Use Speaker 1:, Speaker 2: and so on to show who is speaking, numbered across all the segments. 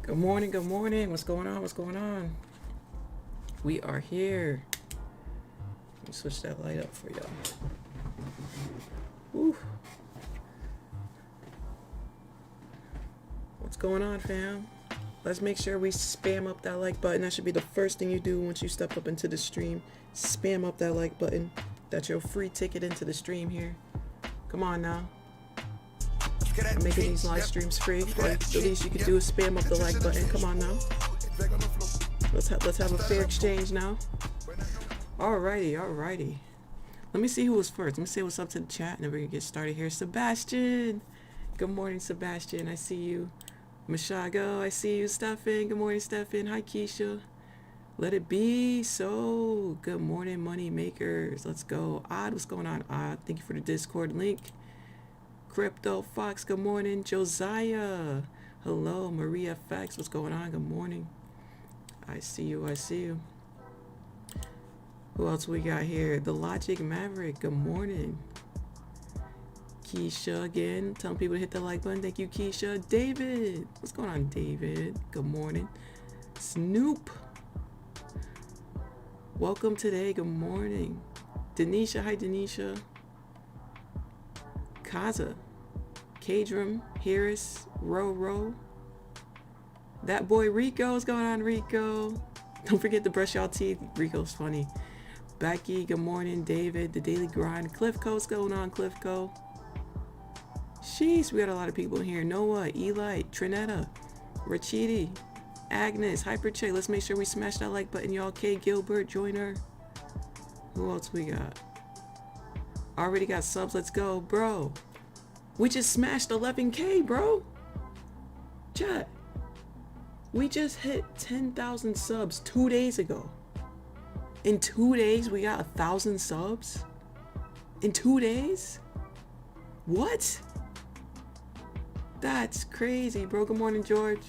Speaker 1: Good morning, good morning. What's going on? What's going on? We are here. Let me switch that light up for y'all. Woo. What's going on, fam? Let's make sure we spam up that like button. That should be the first thing you do once you step up into the stream. Spam up that like button. That's your free ticket into the stream here. Come on now. I'm making these live streams free. Like, the least you can do is spam up the like button. Come on now. Let's have a fair exchange now. Alrighty. Let me see who was first. Let me say what's up to the chat, and then we're gonna get started here. Sebastian. Good morning, Sebastian. I see you. Mashago, I see you. Stefan. Good morning, Stefan. Hi, Keisha. Let it be so. Good morning, money makers. Let's go. Odd, what's going on? Odd, thank you for the Discord link. Crypto Fox, good morning. Josiah, hello. Maria Fax, what's going on? Good morning. I see you. Who else we got here? The Logic Maverick, good morning. Keisha again, telling people to hit the like button. Thank you, Keisha. David, what's going on, David? Good morning. Snoop, welcome today. Good morning. Denisha, hi Denisha. Kaza, Kadram, Harris, Ro. That boy Rico, what's going on, Rico? Don't forget to brush y'all teeth. Rico's funny. Becky, good morning. David, the Daily Grind. Cliffco, what's going on, Cliffco? Sheesh, we got a lot of people in here. Noah, Eli, Trinetta, Rachidi, Agnes, Hypercheck. Let's make sure we smash that like button, y'all. K Gilbert, Joiner. Who else we got? Already got subs. Let's go, bro. We just smashed 11K, bro. Chat. We just hit 10,000 subs 2 days ago. In 2 days, we got 1,000 subs? In 2 days? What? That's crazy, bro. Good morning, George.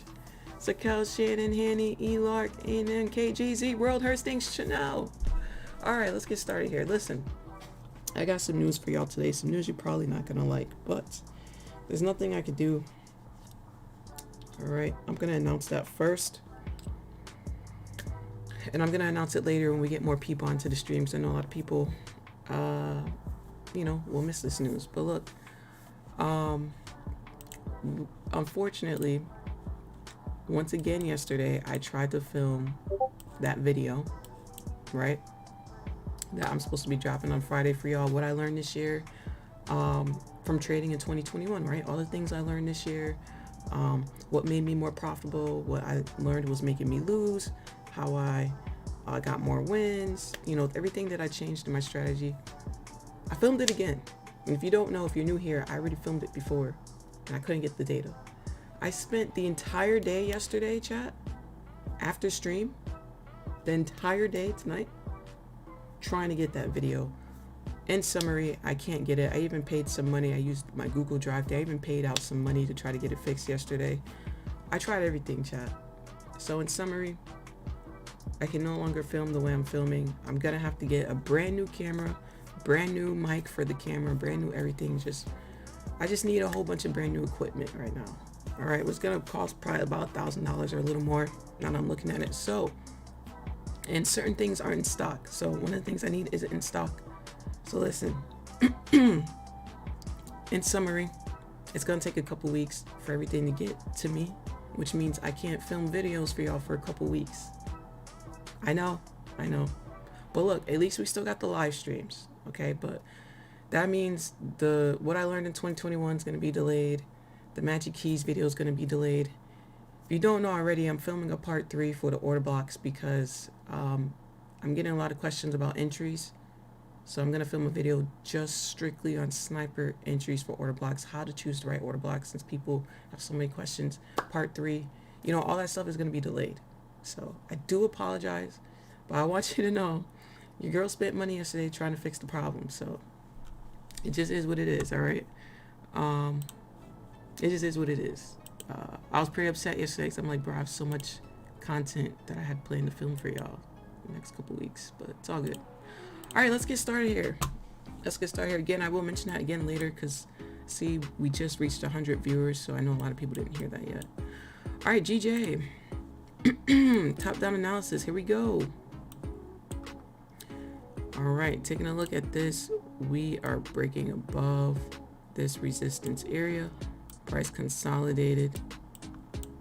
Speaker 1: Sakel, Shannon, Hanny, Elark, ANN, KGZ, World Hursting, Chanel. All right, let's get started here. Listen. I got some news for y'all today, some news you're probably not gonna like, but there's nothing I can do. All right, I'm gonna announce that first, and I'm gonna announce it later when we get more people onto the streams. I know a lot of people, will miss this news. But look, unfortunately, once again yesterday, I tried to film that video, right? That I'm supposed to be dropping on Friday for y'all. What I learned this year from trading in 2021, right? All the things I learned this year, what made me more profitable, what I learned was making me lose, how I got more wins, everything that I changed in my strategy. I filmed it again. And if you don't know, if you're new here, I already filmed it before and I couldn't get the data. I spent the entire day yesterday, chat, after stream, the entire day tonight, trying to get that video. In summary, I can't get it. I even paid some money. I used my Google Drive. I even paid out some money to try to get it fixed yesterday. I tried everything, chat. So in summary, I can no longer film the way I'm filming. I'm gonna have to get a brand new camera, brand new mic for the camera, brand new everything. I just need a whole bunch of brand new equipment right now. All right, what's gonna cost probably about $1,000 or a little more. Now that I'm looking at it. And certain things aren't in stock. So one of the things I need is in stock. So listen, in summary, it's gonna take a couple weeks for everything to get to me, which means I can't film videos for y'all for a couple weeks. I know. But look, at least we still got the live streams, okay? But that means what I learned in 2021 is gonna be delayed. The Magic Keys video is gonna be delayed. If you don't know already, I'm filming a part 3 for the order blocks because I'm getting a lot of questions about entries. So I'm going to film a video just strictly on sniper entries for order blocks, how to choose the right order blocks since people have so many questions. Part 3, all that stuff is going to be delayed. So I do apologize, but I want you to know your girl spent money yesterday trying to fix the problem. So it just is what it is, all right? It just is what it is. I was pretty upset yesterday because I'm like, bro, I have so much content that I had planned to film for y'all the next couple weeks, but it's all good. All right, let's get started here. Again, I will mention that again later because, see, we just reached 100 viewers, so I know a lot of people didn't hear that yet. All right, GJ. Top down analysis. Here we go. All right, taking a look at this, we are breaking above this resistance area. Price consolidated,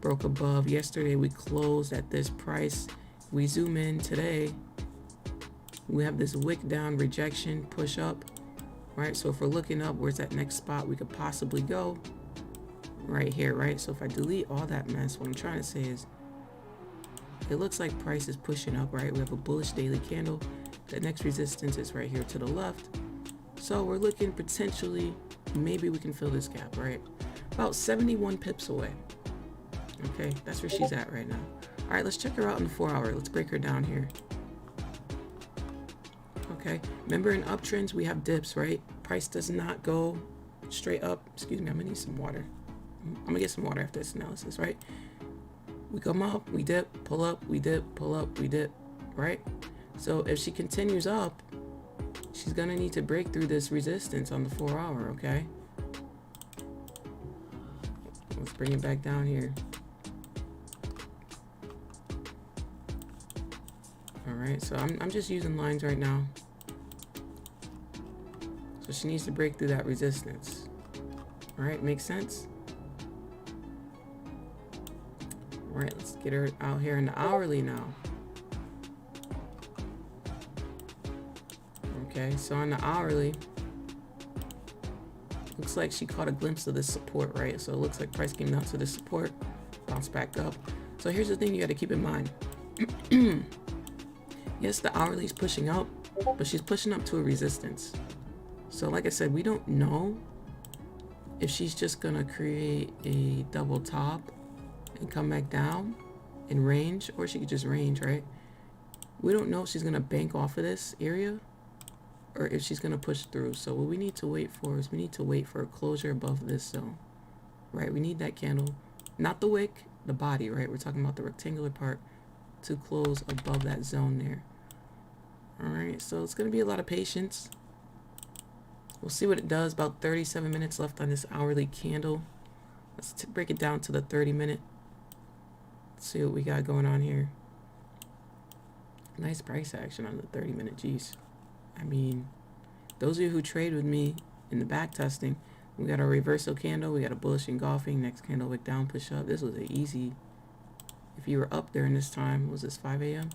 Speaker 1: broke above. Yesterday we closed at this price. We zoom in today, we have this wick down, rejection, push up. Right, so if we're looking up, where's that next spot we could possibly go? Right here, right? So if I delete all that mess, what I'm trying to say is, it looks like price is pushing up, right? We have a bullish daily candle. The next resistance is right here to the left. So we're looking potentially, maybe we can fill this gap, right? About 71 pips away. Okay, that's where she's at right now. All right, let's check her out in the 4 hour. Let's break her down here. Okay, remember in uptrends we have dips, right? Price does not go straight up. Excuse me, I'm gonna need some water. I'm gonna get some water after this analysis, right? We come up, we dip, pull up, we dip, pull up, we dip, right? So if she continues up, she's gonna need to break through this resistance on the 4 hour, okay? Let's bring it back down here. All right, so I'm just using lines right now. So she needs to break through that resistance. All right, makes sense? All right, let's get her out here in the hourly now. Okay, so on the hourly, looks like she caught a glimpse of this support, right? So it looks like price came down to this support, bounced back up. So here's the thing you got to keep in mind. Yes, the hourly is pushing up, but she's pushing up to a resistance. So like I said, we don't know if she's just gonna create a double top and come back down in range, or she could just range, right? We don't know if she's gonna bank off of this area or if she's gonna push through. So what we need to wait for is we need to wait for a closure above this zone, right? We need that candle, not the wick, the body, right? We're talking about the rectangular part, to close above that zone there. All right, so it's gonna be a lot of patience. We'll see what it does. About 37 minutes left on this hourly candle. Let's break it down to the 30-minute. Let's see what we got going on here. Nice price action on the 30-minute. Geez. I mean, those of you who trade with me in the back testing, we got a reversal candle. We got a bullish engulfing. Next candle wick down, push up. This was an easy. If you were up during this time, was this 5 a.m.?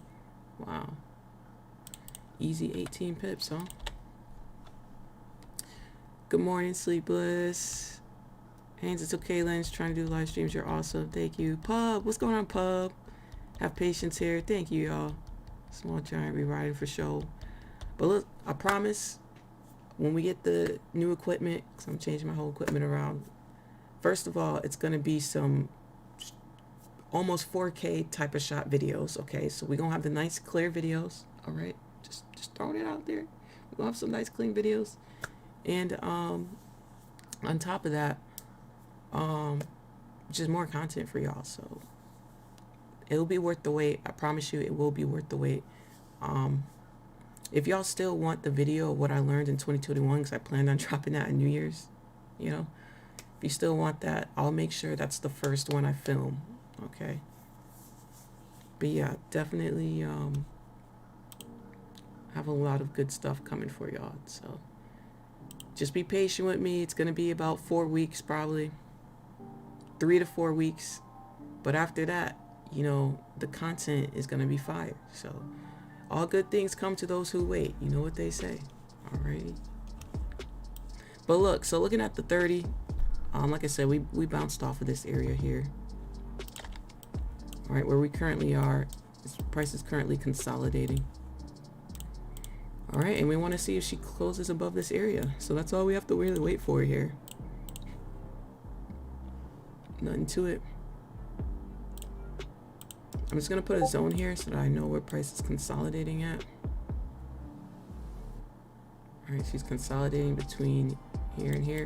Speaker 1: Wow. Easy 18 pips, huh? Good morning, Sleepless. Haynes, it's okay, Lens. Trying to do live streams. You're awesome. Thank you. Pub, what's going on, Pub? Have patience here. Thank you, y'all. Small giant rewriting for show. But look, I promise, when we get the new equipment, because I'm changing my whole equipment around, first of all, it's going to be some almost 4K type of shot videos, okay? So we're going to have the nice, clear videos, all right? Just throwing it out there. We're going to have some nice, clean videos. And on top of that, just more content for y'all. So it'll be worth the wait. I promise you, it will be worth the wait. If y'all still want the video of what I learned in 2021, because I planned on dropping that in New Year's, you know, if you still want that, I'll make sure that's the first one I film. Okay. But yeah, definitely have a lot of good stuff coming for y'all. So just be patient with me. It's going to be about 4 weeks, probably 3 to 4 weeks. But after that, you know, the content is going to be fire. So all good things come to those who wait. You know what they say. Alrighty. But look, so looking at the 30, like I said, we bounced off of this area here. All right, where we currently are, this price is currently consolidating. All right, and we want to see if she closes above this area. So that's all we have to really wait for here. Nothing to it. I'm just going to put a zone here so that I know where price is consolidating at. All right, she's consolidating between here and here.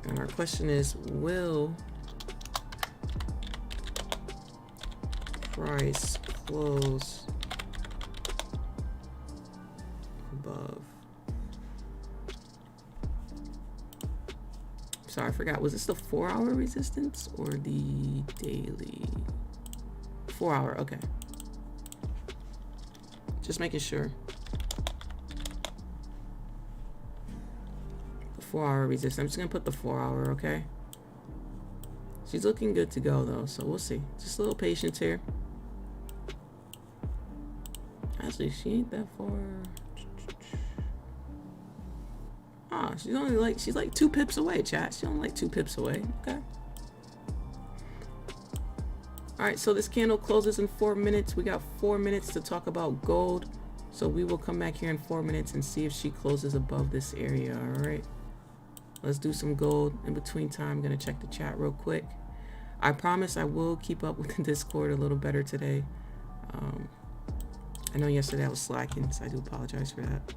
Speaker 1: And our question is, will price close above Sorry, I forgot. Was this the 4-hour resistance or the daily? 4-hour, okay. Just making sure. The 4-hour resistance. I'm just gonna put the 4-hour, okay? She's looking good to go though, so we'll see. Just a little patience here. Actually, she ain't that far. Ah, she's like 2 pips away, chat. She's only like 2 pips away. Okay. Alright, so this candle closes in 4 minutes. We got 4 minutes to talk about gold. So we will come back here in 4 minutes and see if she closes above this area. Alright. Let's do some gold. In between time, I'm gonna check the chat real quick. I promise I will keep up with the Discord a little better today. I know yesterday I was slacking, so I do apologize for that.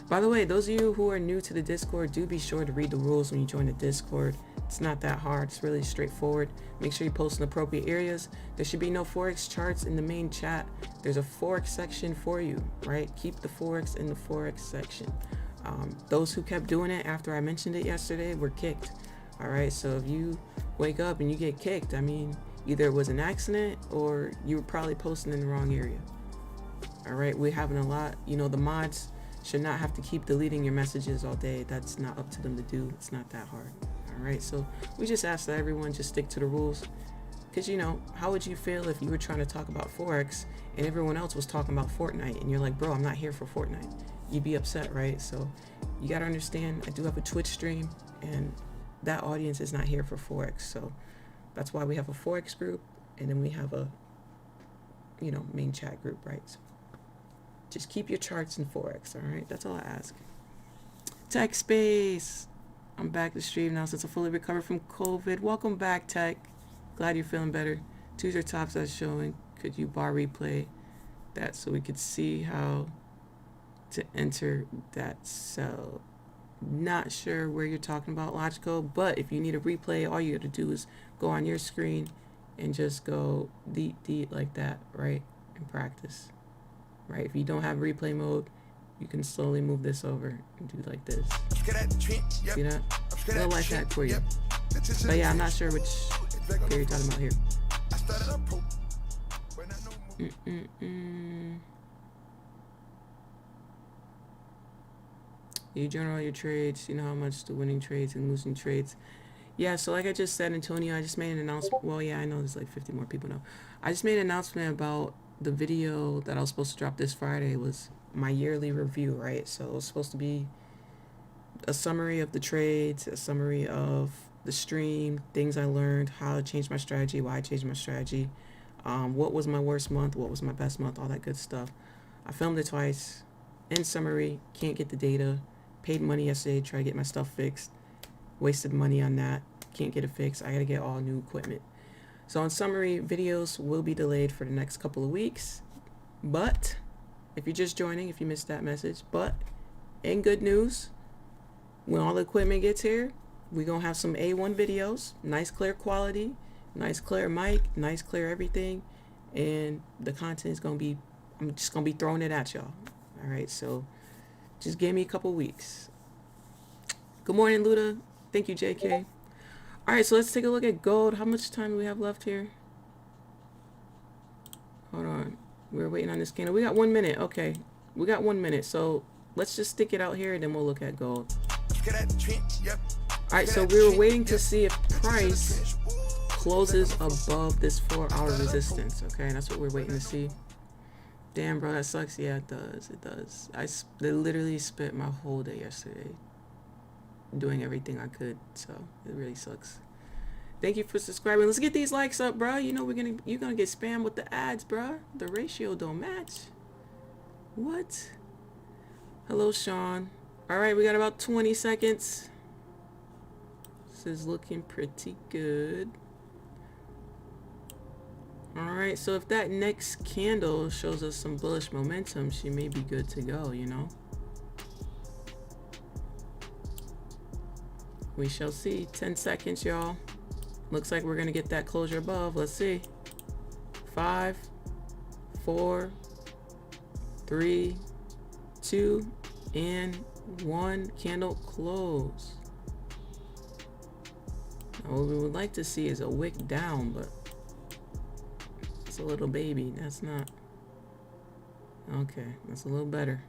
Speaker 1: By the way, those of you who are new to the Discord, do be sure to read the rules when you join the Discord. It's not that hard. It's really straightforward. Make sure you post in appropriate areas. There should be no Forex charts in the main chat. There's a Forex section for you, right? Keep the Forex in the Forex section. Those who kept doing it after I mentioned it yesterday were kicked. All right, so if you wake up and you get kicked, I mean, either it was an accident or you were probably posting in the wrong area. All right, we're having a lot, you know, the mods should not have to keep deleting your messages all day. That's not up to them to do. It's not that hard. All right, so we just ask that everyone just stick to the rules, because, you know, how would you feel if you were trying to talk about Forex and everyone else was talking about Fortnite and you're like, bro, I'm not here for Fortnite? You'd be upset, right? So you got to understand, I do have a Twitch stream and that audience is not here for Forex. So that's why we have a Forex group, and then we have a, you know, main chat group, right? So just keep your charts in Forex, all right? That's all I ask. Tech Space. I'm back to stream now since I fully recovered from COVID. Welcome back, Tech. Glad you're feeling better. Twos or tops that's showing. Could you bar replay that so we could see how to enter that cell? Not sure where you're talking about, Logical, but if you need a replay, all you have to do is go on your screen and just go deet like that, right? And practice, right? If you don't have replay mode, you can slowly move this over and do like this. See that? A little life hack for you. But yeah, I'm not sure which area you're talking about here. You journal all your trades. You know how much the winning trades and losing trades. Yeah, so like I just said, Antonio, I just made an announcement. Well, yeah, I know there's like 50 more people now. I just made an announcement about the video that I was supposed to drop this Friday. It was my yearly review, right? So it was supposed to be a summary of the trades, a summary of the stream, things I learned, how I changed my strategy, why I changed my strategy, what was my worst month, what was my best month, all that good stuff. I filmed it twice. In summary, can't get the data. Paid money yesterday to try to get my stuff fixed. Wasted money on that. Can't get it fixed. I gotta get all new equipment. So in summary, videos will be delayed for the next couple of weeks. But if you're just joining, if you missed that message, but in good news, when all the equipment gets here, we're gonna have some A1 videos, nice clear quality, nice clear mic, nice clear everything, and the content is gonna be, I'm just gonna be throwing it at y'all. All right, so just give me a couple weeks. Good morning, Luda. Thank you, JK. All right, so let's take a look at gold. How much time do we have left here? Hold on. We're waiting on this candle. We got 1 minute. Okay, we got 1 minute. So let's just stick it out here, and then we'll look at gold. All right, so we were waiting to see if price closes above this 4-hour resistance. Okay, that's what we're waiting to see. Damn, bro, that sucks. Yeah, it does. It does. They literally spent my whole day yesterday doing everything I could, so it really sucks. Thank you for subscribing. Let's get these likes up, bro. You know you're gonna get spammed with the ads, bro. The ratio don't match. What? Hello, Sean. All right, we got about 20 seconds. This is looking pretty good. All right, so if that next candle shows us some bullish momentum, she may be good to go, you know? We shall see. 10 seconds, y'all. Looks like we're gonna get that closure above. Let's see. 5, 4, 3, 2, and One candle close. Now what we would like to see is a wick down, but it's a little baby. That's not. Okay, that's a little better.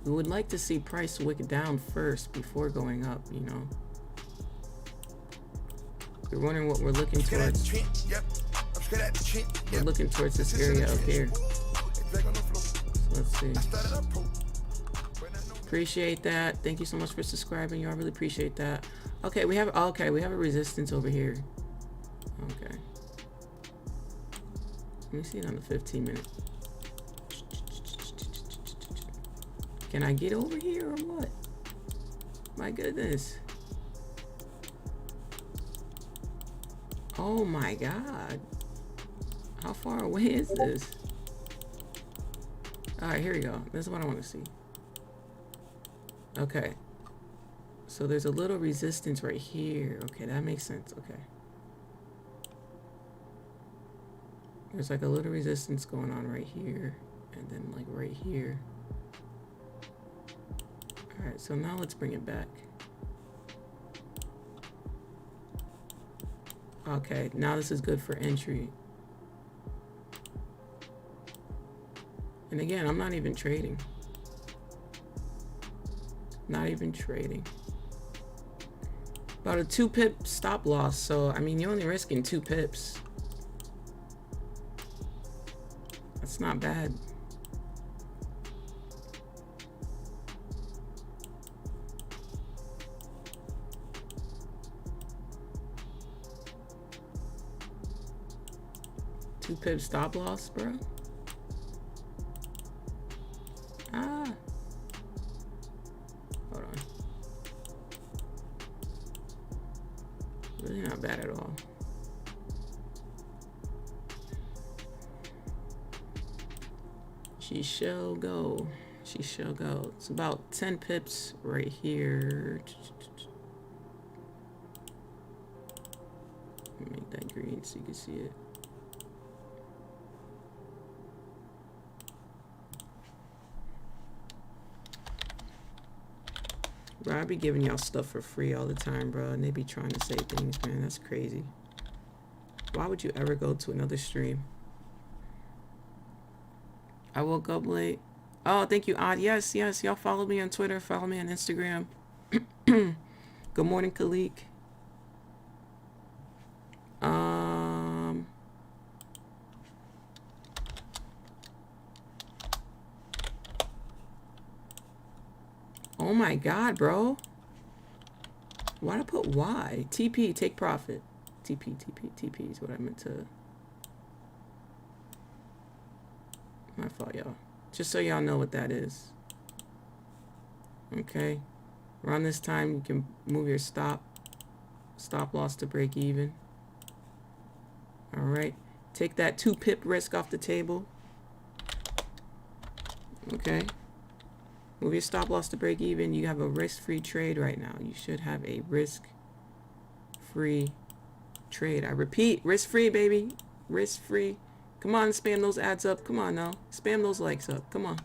Speaker 1: We would like to see price wick down first before going up, you know. You're wondering what we're looking towards. We're looking towards this area up here. So let's see. Appreciate that. Thank you so much for subscribing. Y'all really appreciate that. Okay, we have a resistance over here. Okay. Let me see it on the 15-minute. Can I get over here or what? My goodness. Oh my God. How far away is this? All right, here we go. This is what I want to see. Okay. So there's a little resistance right here. Okay, that makes sense. Okay. There's like a little resistance going on right here. And then like right here. All right, so now let's bring it back. Okay, now this is good for entry. And again, I'm not even trading. Not even trading. About a 2 pip stop loss. So, I mean, you're only risking 2 pips. That's not bad. Two pip stop loss, bro. Ah. Hold on. Really not bad at all. She shall go. She shall go. It's about 10 pips right here. Make that green so you can see it. Bro, I be giving y'all stuff for free all the time, bro, and they be trying to say things, man. That's crazy. Why would you ever go to another stream? I woke up late. Oh, thank you, Odd. Yes, yes. Y'all follow me on Twitter. Follow me on Instagram. Good morning, Khalik. Oh my God, bro. Why'd I put Y? TP, take profit. TP is what I meant to. My fault, y'all. Just so y'all know what that is. Okay. Around this time, you can move your stop loss to break even. All right. Take that 2 pip risk off the table. Okay. Move your stop loss to break even. You have a risk-free trade right now. You should have a risk-free trade. I repeat, risk-free, baby. Risk-free. Come on, spam those ads up. Come on now. Spam those likes up. Come on.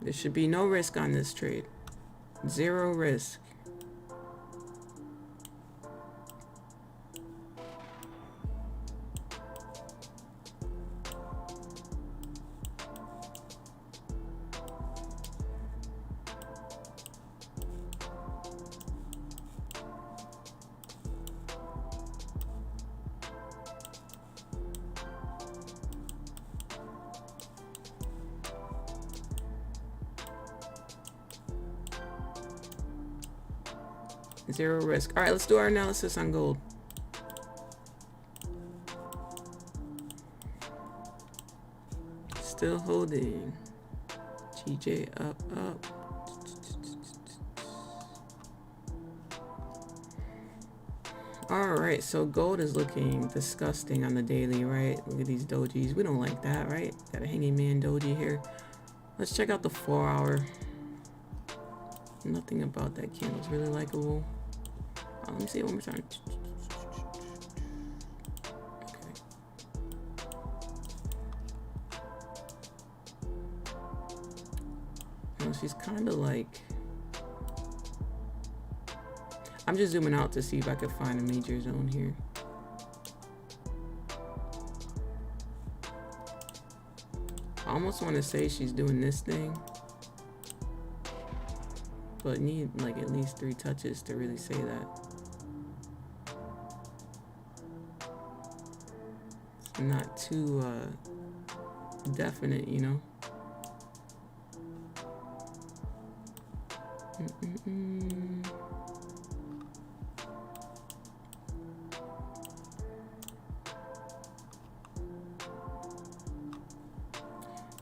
Speaker 1: There should be no risk on this trade. 0 risk. Zero risk. All right, let's do our analysis on gold. Still holding. GJ up. All right, so gold is looking disgusting on the daily, right? Look at these dojis. We don't like that, right? Got a hanging man doji here. Let's check out the 4 hour. Nothing about that candle is really likable. Let me see it one more time. Okay. She's kind of like, I'm just zooming out to see if I could find a major zone here. I almost want to say she's doing this thing, but need like at least 3 touches to really say that. It's not too definite, you know.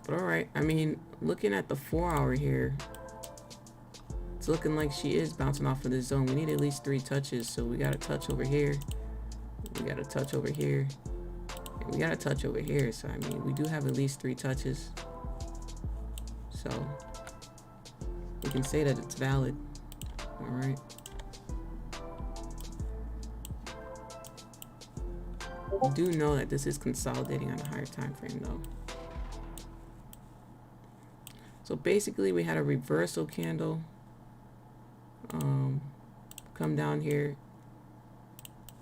Speaker 1: But all right, I mean, looking at the 4 hour here, it's looking like she is bouncing off of this zone. We need at least 3 touches, so we got a touch over here, we got a touch over here, and we got a touch over here. So I mean, we do have at least 3 touches, so we can say that it's valid. All right. We do know that this is consolidating on a higher time frame though. So basically we had a reversal candle come down here,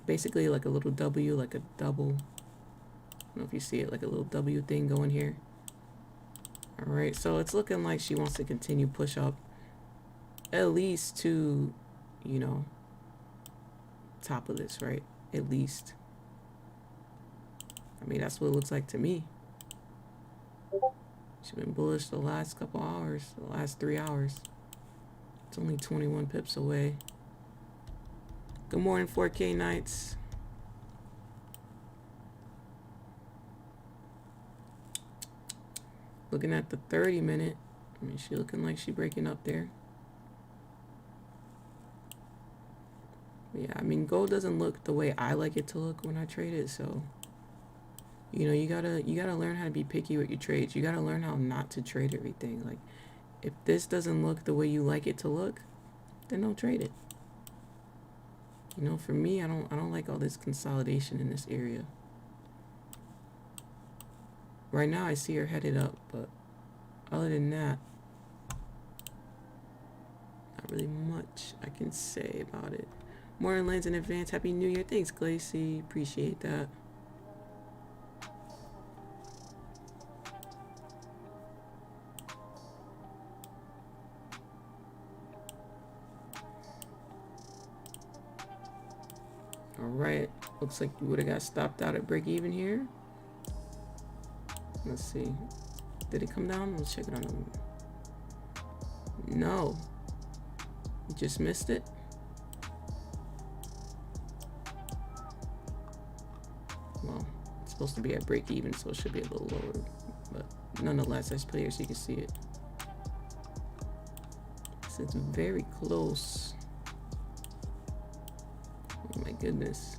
Speaker 1: basically like a little W, like a double. I don't know if you see it, like a little W thing going here. All right, so it's looking like she wants to continue push up at least to, you know, top of this, right? At least. I mean, that's what it looks like to me. She's been bullish the last couple hours, the last 3 hours. It's only 21 pips away. Good morning, 4K Knights. Looking at the 30 minute, I mean, she looking like she breaking up there. Yeah, I mean, gold doesn't look the way I like it to look when I trade it, so you know, you gotta learn how to be picky with your trades. You gotta learn how not to trade everything. Like, if this doesn't look the way you like it to look, then don't trade it. You know, for me, I don't like all this consolidation in this area. Right now, I see her headed up, but other than that, not really much I can say about it. Morning Lens in advance. Happy New Year. Thanks, Glacy. Appreciate that. All right. Looks like you would have got stopped out at break even here. Let's see. Did it come down? Let's check it out. No. You just missed it. Well, it's supposed to be at break even, so it should be a little lower. But nonetheless, let's play here so you can see it. It's very close. Oh my goodness.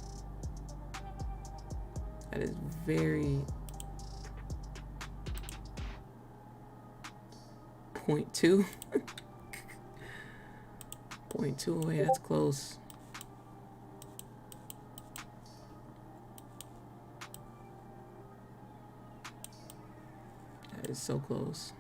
Speaker 1: That is very 0.2. 0.2 away, that's close. That is so close.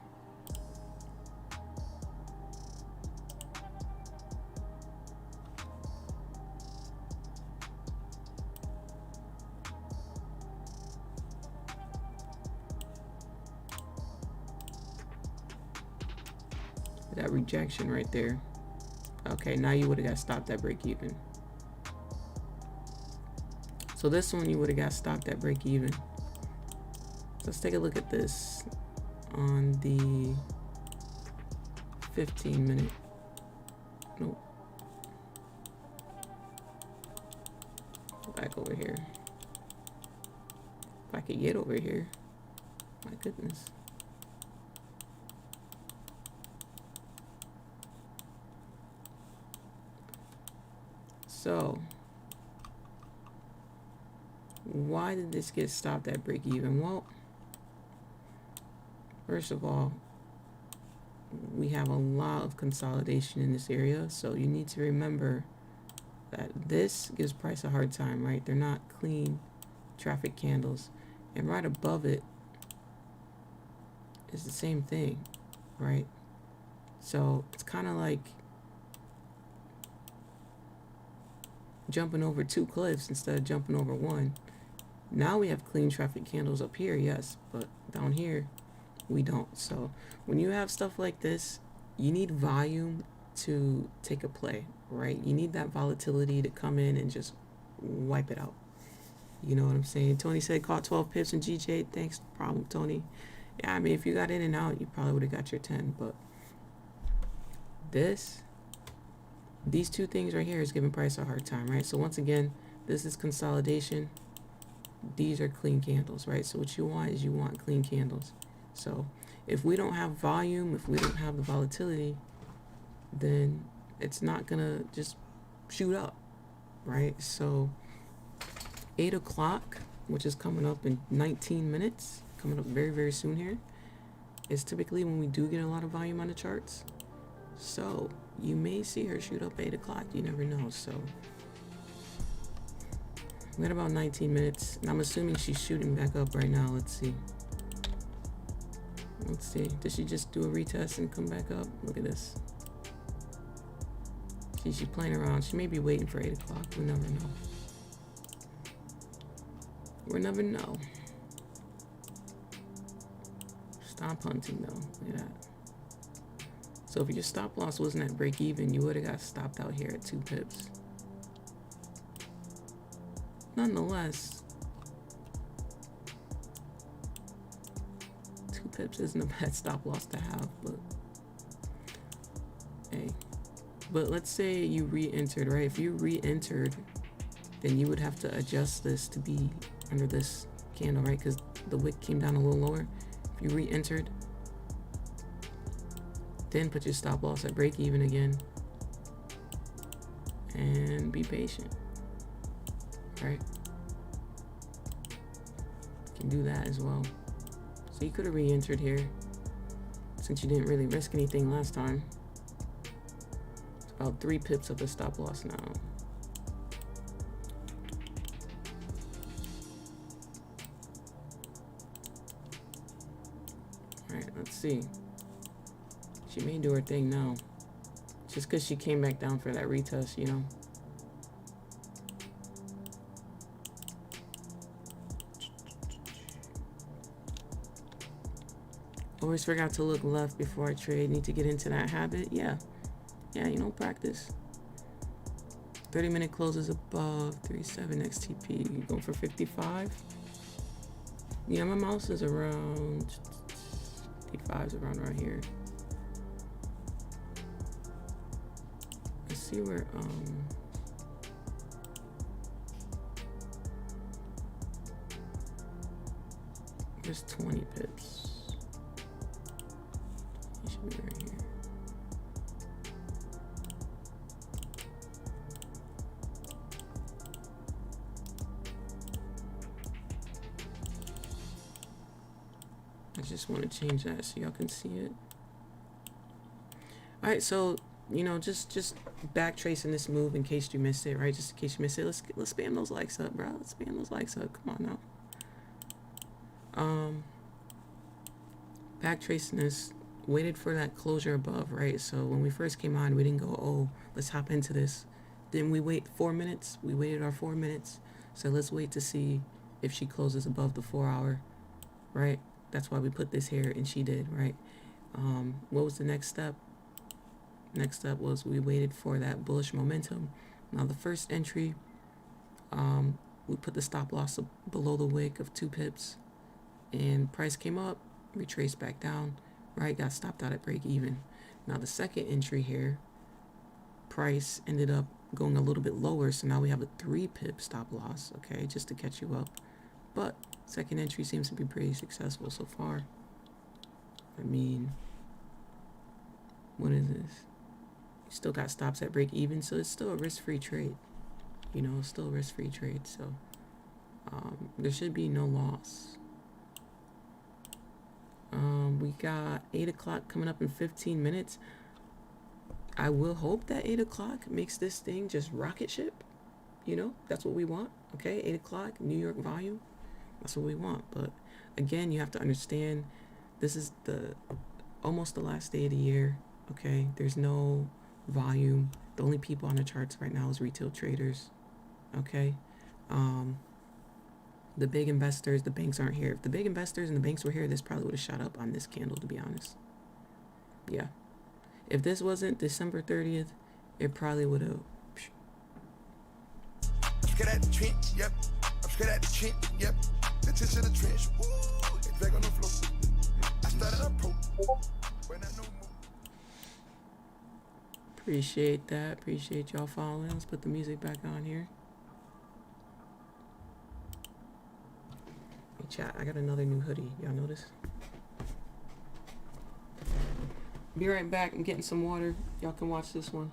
Speaker 1: That rejection right there. Okay, now you would have got stopped at break even. So this one you would have got stopped at break even. Let's take a look at this on the 15 minute. Nope. Back over here. If I could get over here. My goodness. So, why did this get stopped at break even? Well, first of all, we have a lot of consolidation in this area, so you need to remember that this gives price a hard time, right? They're not clean traffic candles, and right above it is the same thing, right? So it's kind of like jumping over two cliffs instead of jumping over one. Now we have clean traffic candles up here, yes, but down here we don't. So when you have stuff like this, you need volume to take a play, right? You need that volatility to come in and just wipe it out. You know what I'm saying? Tony said caught 12 pips in GJ. Thanks, no problem, Tony. Yeah, I mean, if you got in and out, you probably would have got your 10, but these two things right here is giving price a hard time, right? So once again, this is consolidation. These are clean candles, right? So what you want is you want clean candles. So if we don't have volume, if we don't have the volatility, then it's not gonna just shoot up, right? So 8 o'clock, which is coming up in 19 minutes, coming up very, very soon here, is typically when we do get a lot of volume on the charts. So you may see her shoot up 8 o'clock. You never know. So we got about 19 minutes, and I'm assuming she's shooting back up right now. Let's see. Let's see. Did she just do a retest and come back up? Look at this. See, she's playing around. She may be waiting for 8 o'clock. We never know. We'll never know. Stop hunting, though. Look at that. So if your stop loss wasn't at break even, you would have got stopped out here at 2 pips. Nonetheless, 2 pips isn't a bad stop loss to have, but hey. But let's say you re-entered, right? If you re-entered, then you would have to adjust this to be under this candle, right? Because the wick came down a little lower. If you re-entered, then put your stop loss at break even again and be patient, right? You can do that as well. So you could have re-entered here since you didn't really risk anything last time. It's about 3 pips of the stop loss now. All right, let's see. She may do her thing now. Just because she came back down for that retest, you know. Always forgot to look left before I trade. Need to get into that habit. Yeah, you know, practice. 30-minute closes above 37 XTP. Going for 55. Yeah, my mouse is around 55 is around right here. See where there's 20 pips. It should be right here. I just want to change that so y'all can see it. All right, so you know, just back tracing this move in case you missed it, right? Just in case you missed it, let's spam those likes up, bro. Let's spam those likes up. Come on now. Back tracing this, waited for that closure above, right? So when we first came on, we didn't go, oh, let's hop into this. Then we wait 4 minutes. We waited our 4 minutes. So let's wait to see if she closes above the 4 hour, right? That's why we put this here, and she did, right? What was the next step? Next step was we waited for that bullish momentum. Now the first entry, we put the stop loss below the wick of 2 pips, and price came up, retraced back down, right? Got stopped out at break even. Now the second entry here, price ended up going a little bit lower, so now we have a 3 pip stop loss, okay, just to catch you up. But second entry seems to be pretty successful so far. I mean, what is this? Still got stops at break even, so it's still a risk-free trade. You know, still a risk-free trade, so there should be no loss. We got 8 o'clock coming up in 15 minutes. I will hope that 8 o'clock makes this thing just rocket ship. You know, that's what we want. Okay, 8 o'clock, New York volume. That's what we want. But again, you have to understand this is almost the last day of the year. Okay, there's no volume. The only people on the charts right now is retail traders. Okay, the big investors, the banks aren't here. If the big investors and the banks were here, this probably would have shot up on this candle, to be honest. Yeah, if this wasn't December 30th, it probably would have.
Speaker 2: Get at the trench, yep. I'm scared at the trench, yep. The trench in the trench, ooh, it's back on the floor. I started up pro, when I know more.
Speaker 1: Appreciate that. Appreciate y'all following. Let's put the music back on here. Hey chat, I got another new hoodie. Y'all notice? Be right back. I'm getting some water. Y'all can watch this one.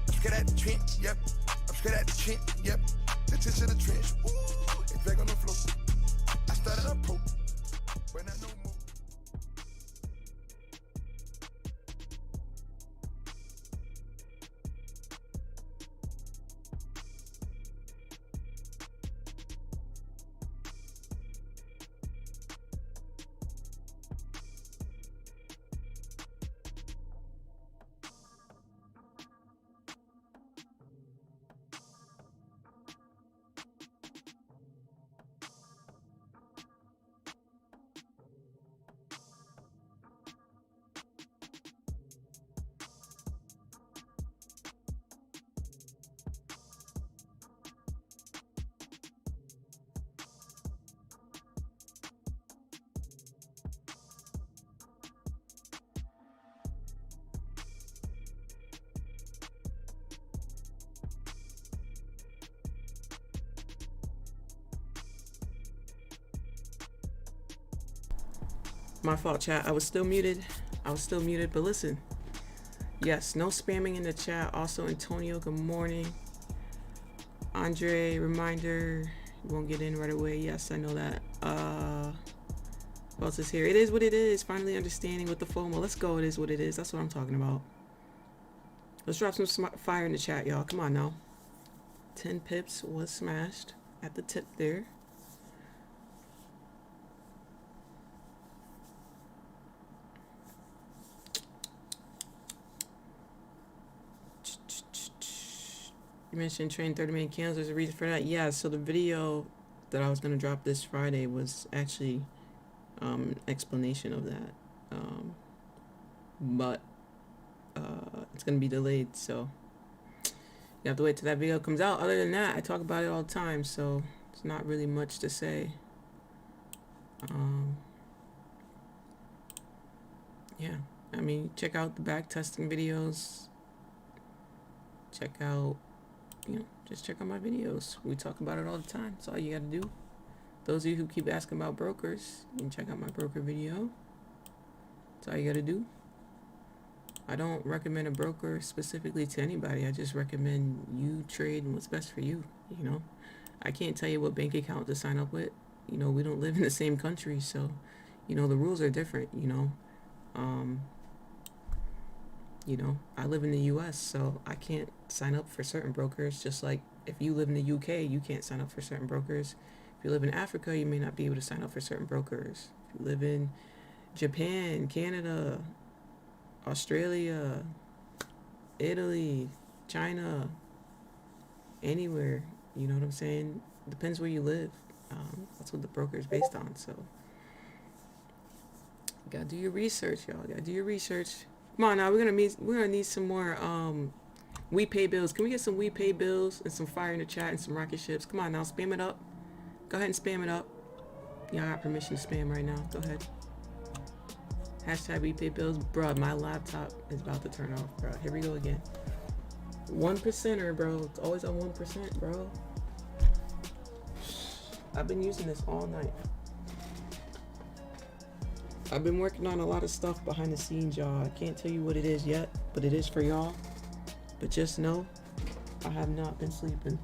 Speaker 2: I'm scared at the trench, yep. I'm scared at the trench, yep. The trench in the trench, ooh, it's back on the floor. I started up pro, when I know more.
Speaker 1: My fault, chat. I was still muted. But listen. Yes, no spamming in the chat. Also, Antonio, good morning. Andre, reminder. You won't get in right away. Yes, I know that. Who else is here? It is what it is. Finally understanding with the FOMO. Let's go. It is what it is. That's what I'm talking about. Let's drop some fire in the chat, y'all. Come on now. 10 pips was smashed at the tip there. You mentioned trading 30 minute candles. There's a reason for that. Yeah, so the video that I was going to drop this Friday was actually an explanation of that. But it's going to be delayed, so you have to wait till that video comes out. Other than that, I talk about it all the time, so it's not really much to say. Yeah, I mean, check out the back testing videos. Check out, just check out my videos. We talk about it all the time. That's all you got to do. Those of you who keep asking about brokers, you can check out my broker video. That's all you got to do. I don't recommend a broker specifically to anybody. I just recommend you trade what's best for you. I can't tell you what bank account to sign up with. We don't live in the same country, so the rules are different. I live in the US, so I can't sign up for certain brokers. Just like if you live in the UK, you can't sign up for certain brokers. If you live in Africa, you may not be able to sign up for certain brokers. If you live in Japan, Canada, Australia, Italy, China, anywhere, you know what I'm saying? Depends where you live. That's what the broker is based on. So, you gotta do your research, y'all. You gotta do your research. Come on now, we're gonna need some more We Pay Bills. Can we get some We Pay Bills and some fire in the chat and some rocket ships? Come on now, spam it up. Go ahead and spam it up. Y'all got permission to spam right now. Go ahead. Hashtag We Pay Bills. Bruh, my laptop is about to turn off, bro. Here we go again. 1%er, bro. It's always on 1%, bro. I've been using this all night. I've been working on a lot of stuff behind the scenes, y'all. I can't tell you what it is yet, but it is for y'all. But just know, I have not been sleeping.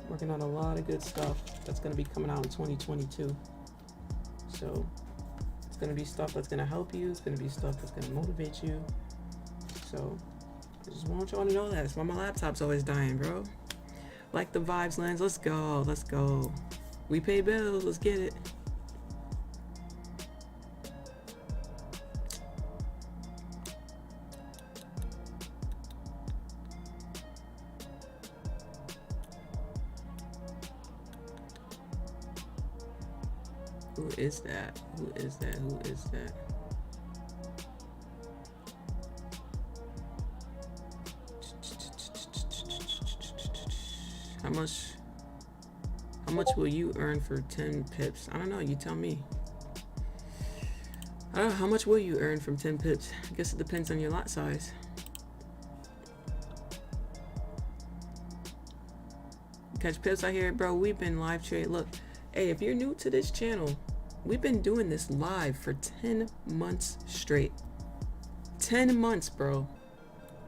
Speaker 1: Working on a lot of good stuff that's going to be coming out in 2022. So, it's going to be stuff that's going to help you. It's going to be stuff that's going to motivate you. So, I just want y'all to know that. That's why my laptop's always dying, bro. Like the vibes, Lens. Let's go. Let's go. We pay bills. Let's get it. Who is that? Who is that? Who is that? How much will you earn for 10 pips? I don't know, you tell me. I don't know, how much will you earn from 10 pips? I guess it depends on your lot size. Catch pips out here, bro. We've been live trade. Look, hey, if you're new to this channel, we've been doing this live for 10 months straight. 10 months, bro.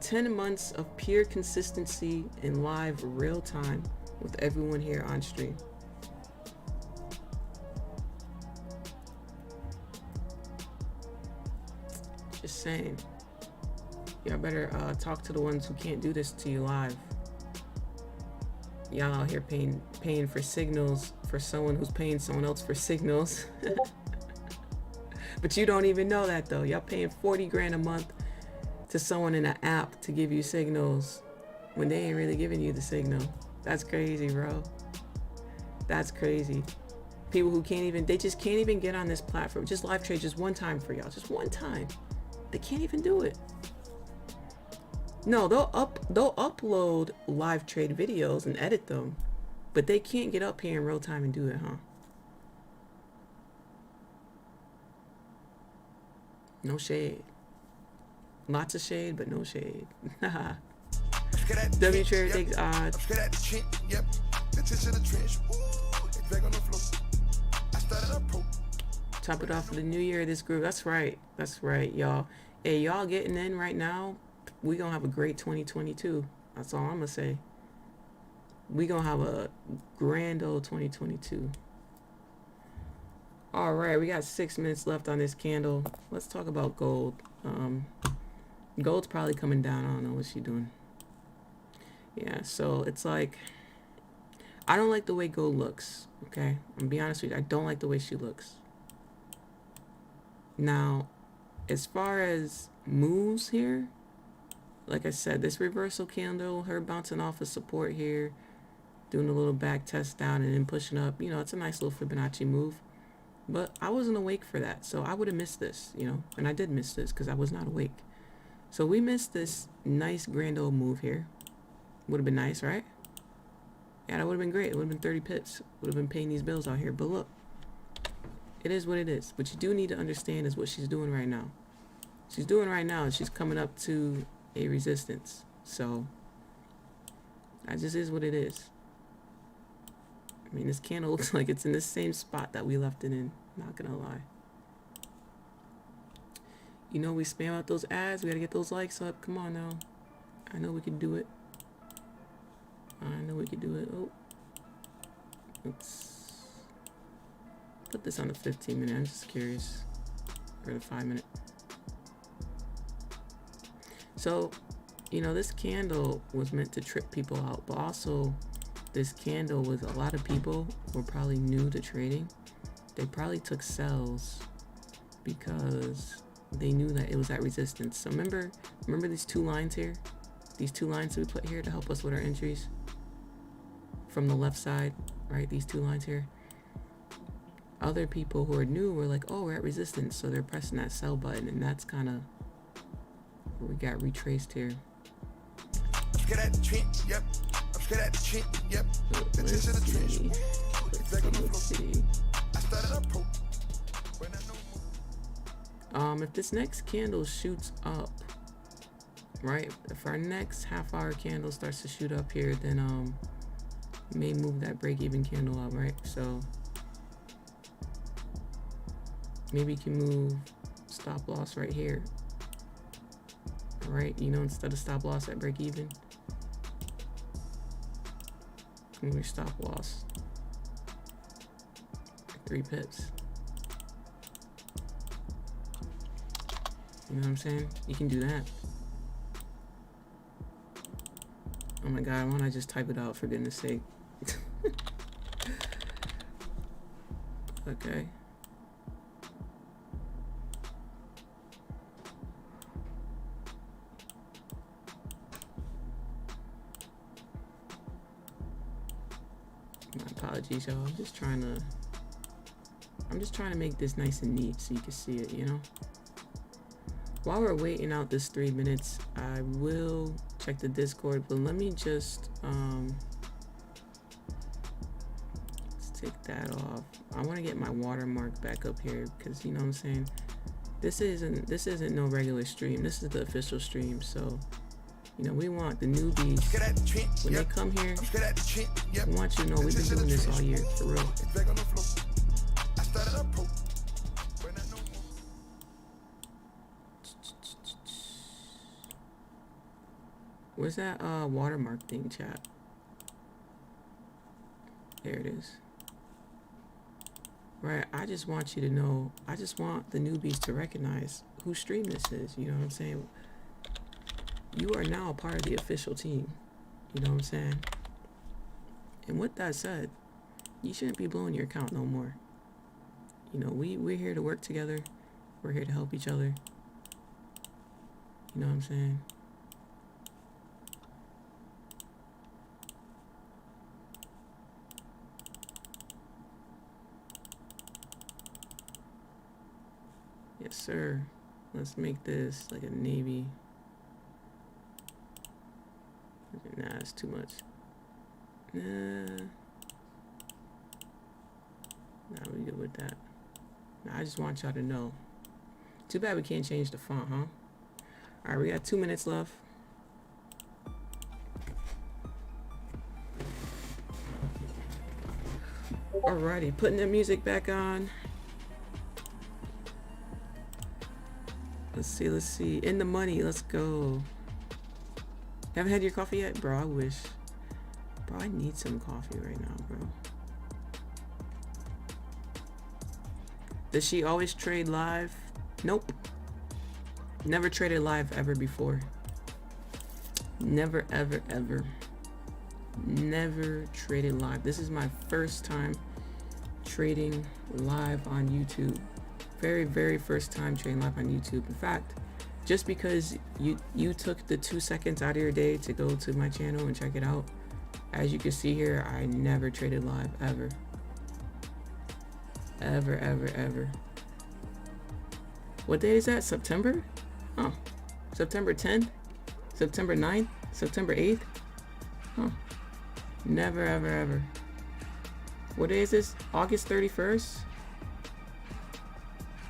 Speaker 1: 10 months of pure consistency in live real time with everyone here on stream. Just saying. Y'all better talk to the ones who can't do this to you live. Y'all out here paying for signals for someone who's paying someone else for signals. But you don't even know that though. Y'all paying 40 grand a month to someone in an app to give you signals when they ain't really giving you the signal. That's crazy, bro. That's crazy. People who they just can't even get on this platform. Just live trade just one time for y'all. Just one time. They can't even do it. No, they'll upload live trade videos and edit them, but they can't get up here in real time and do it, huh? No shade. Lots of shade, but no shade. W Trader takes odds. Top it off for the new year of this group. That's right. That's right, y'all. Hey, y'all getting in right now. We gonna have a great 2022. That's all I'm gonna say. We gonna have a grand old 2022. All right, we got 6 minutes left on this candle. Let's talk about gold. Gold's probably coming down. I don't know what she's doing. Yeah, so it's like, I don't like the way gold looks. Okay, I'm gonna be honest with you. I don't like the way she looks. Now, as far as moves here, like I said, this reversal candle, her bouncing off of support here, doing a little back test down and then pushing up, you know, it's a nice little Fibonacci move. But I wasn't awake for that, so I would have missed this, you know, and I did miss this because I was not awake. So we missed this nice grand old move here. Would have been nice, right? Yeah, that would have been great. It would have been 30 pips. Would have been paying these bills out here. But look, it is what it is. What you do need to understand is what she's doing right now. She's doing right now is she's coming up to a resistance. So that just is what it is. I mean, this candle looks like it's in the same spot that we left it in. Not gonna lie. You know, we spam out those ads. We gotta get those likes up. Come on now. I know we can do it. I know we can do it. Oh, let's put this on the 15 minute. I'm just curious. Or the 5 minute. So, you know, this candle was meant to trip people out, but also this candle was, a lot of people were probably new to trading. They probably took sells because they knew that it was at resistance. So remember these two lines here? These two lines that we put here to help us with our entries from the left side, right? These two lines here. Other people who are new were like, oh, we're at resistance. So they're pressing that sell button, and that's kind of where we got retraced here.
Speaker 2: Let's see.
Speaker 1: If this next candle shoots up, right? If our next half-hour candle starts to shoot up here, then may move that break-even candle up, right? So maybe you can move stop loss right here. All right, you know, instead of stop loss at break-even, move your stop loss at 3 pips. You know what I'm saying? You can do that. Oh my God, why don't I just type it out for goodness sake? Okay. My apologies, y'all. I'm just trying to make this nice and neat so you can see it, you know? While we're waiting out this 3 minutes, I will check the Discord, but let me just let's take that off. I want to get my watermark back up here because, you know what I'm saying, this isn't no regular stream. This is the official stream. So, you know, we want the newbies when they come here. We want you to know we've been doing this all year, for real. Where's that watermark thing, chat? There it is. Right, I just want you to know, I just want the newbies to recognize whose stream this is, you know what I'm saying? You are now a part of the official team, you know what I'm saying? And with that said, you shouldn't be blowing your account no more. You know, we're here to work together. We're here to help each other. You know what I'm saying? Yes, sir. Let's make this like a navy. Nah, that's too much. Nah, we good with that. Nah, I just want y'all to know. Too bad we can't change the font, huh? All right, we got 2 minutes left. Alrighty, putting the music back on. Let's see. In the money, let's go. Haven't had your coffee yet? Bro, I wish. Bro, I need some coffee right now, bro. Does she always trade live? Nope. Never traded live ever before. Never, ever, ever. Never traded live. This is my first time trading live on YouTube. Very, very first time trading live on YouTube. In fact, just because you took the 2 seconds out of your day to go to my channel and check it out, as you can see here, I never traded live ever. Ever, ever, ever. What day is that? September? Oh, September 10th? September 9th? September 8th? Huh. Never, ever, ever. What day is this? August 31st?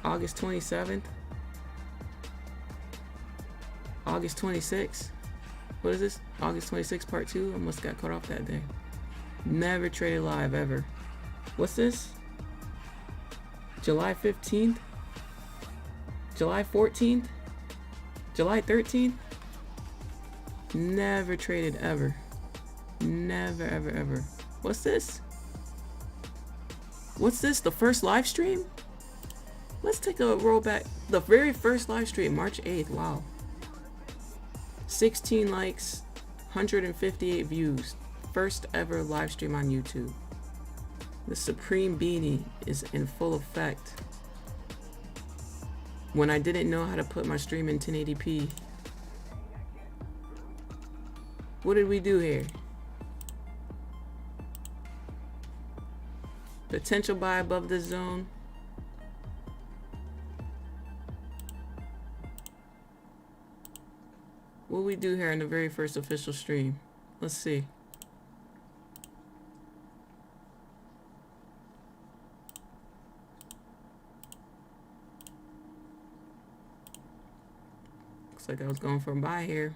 Speaker 1: August 27th? August 26th? What is this? August 26th part 2? I must got cut off that day. Never traded live ever. What's this? July 15th? July 14th? July 13th? Never traded ever. Never, ever, ever. What's this? What's this? The first live stream? Let's take a roll back. The very first live stream, March 8th. Wow. 16 likes, 158 views, first ever live stream on YouTube. The Supreme Beanie is in full effect. When I didn't know how to put my stream in 1080p. What did we do here? Potential buy above the zone. What did we do here in the very first official stream? Let's see. Looks like I was going for a buy here.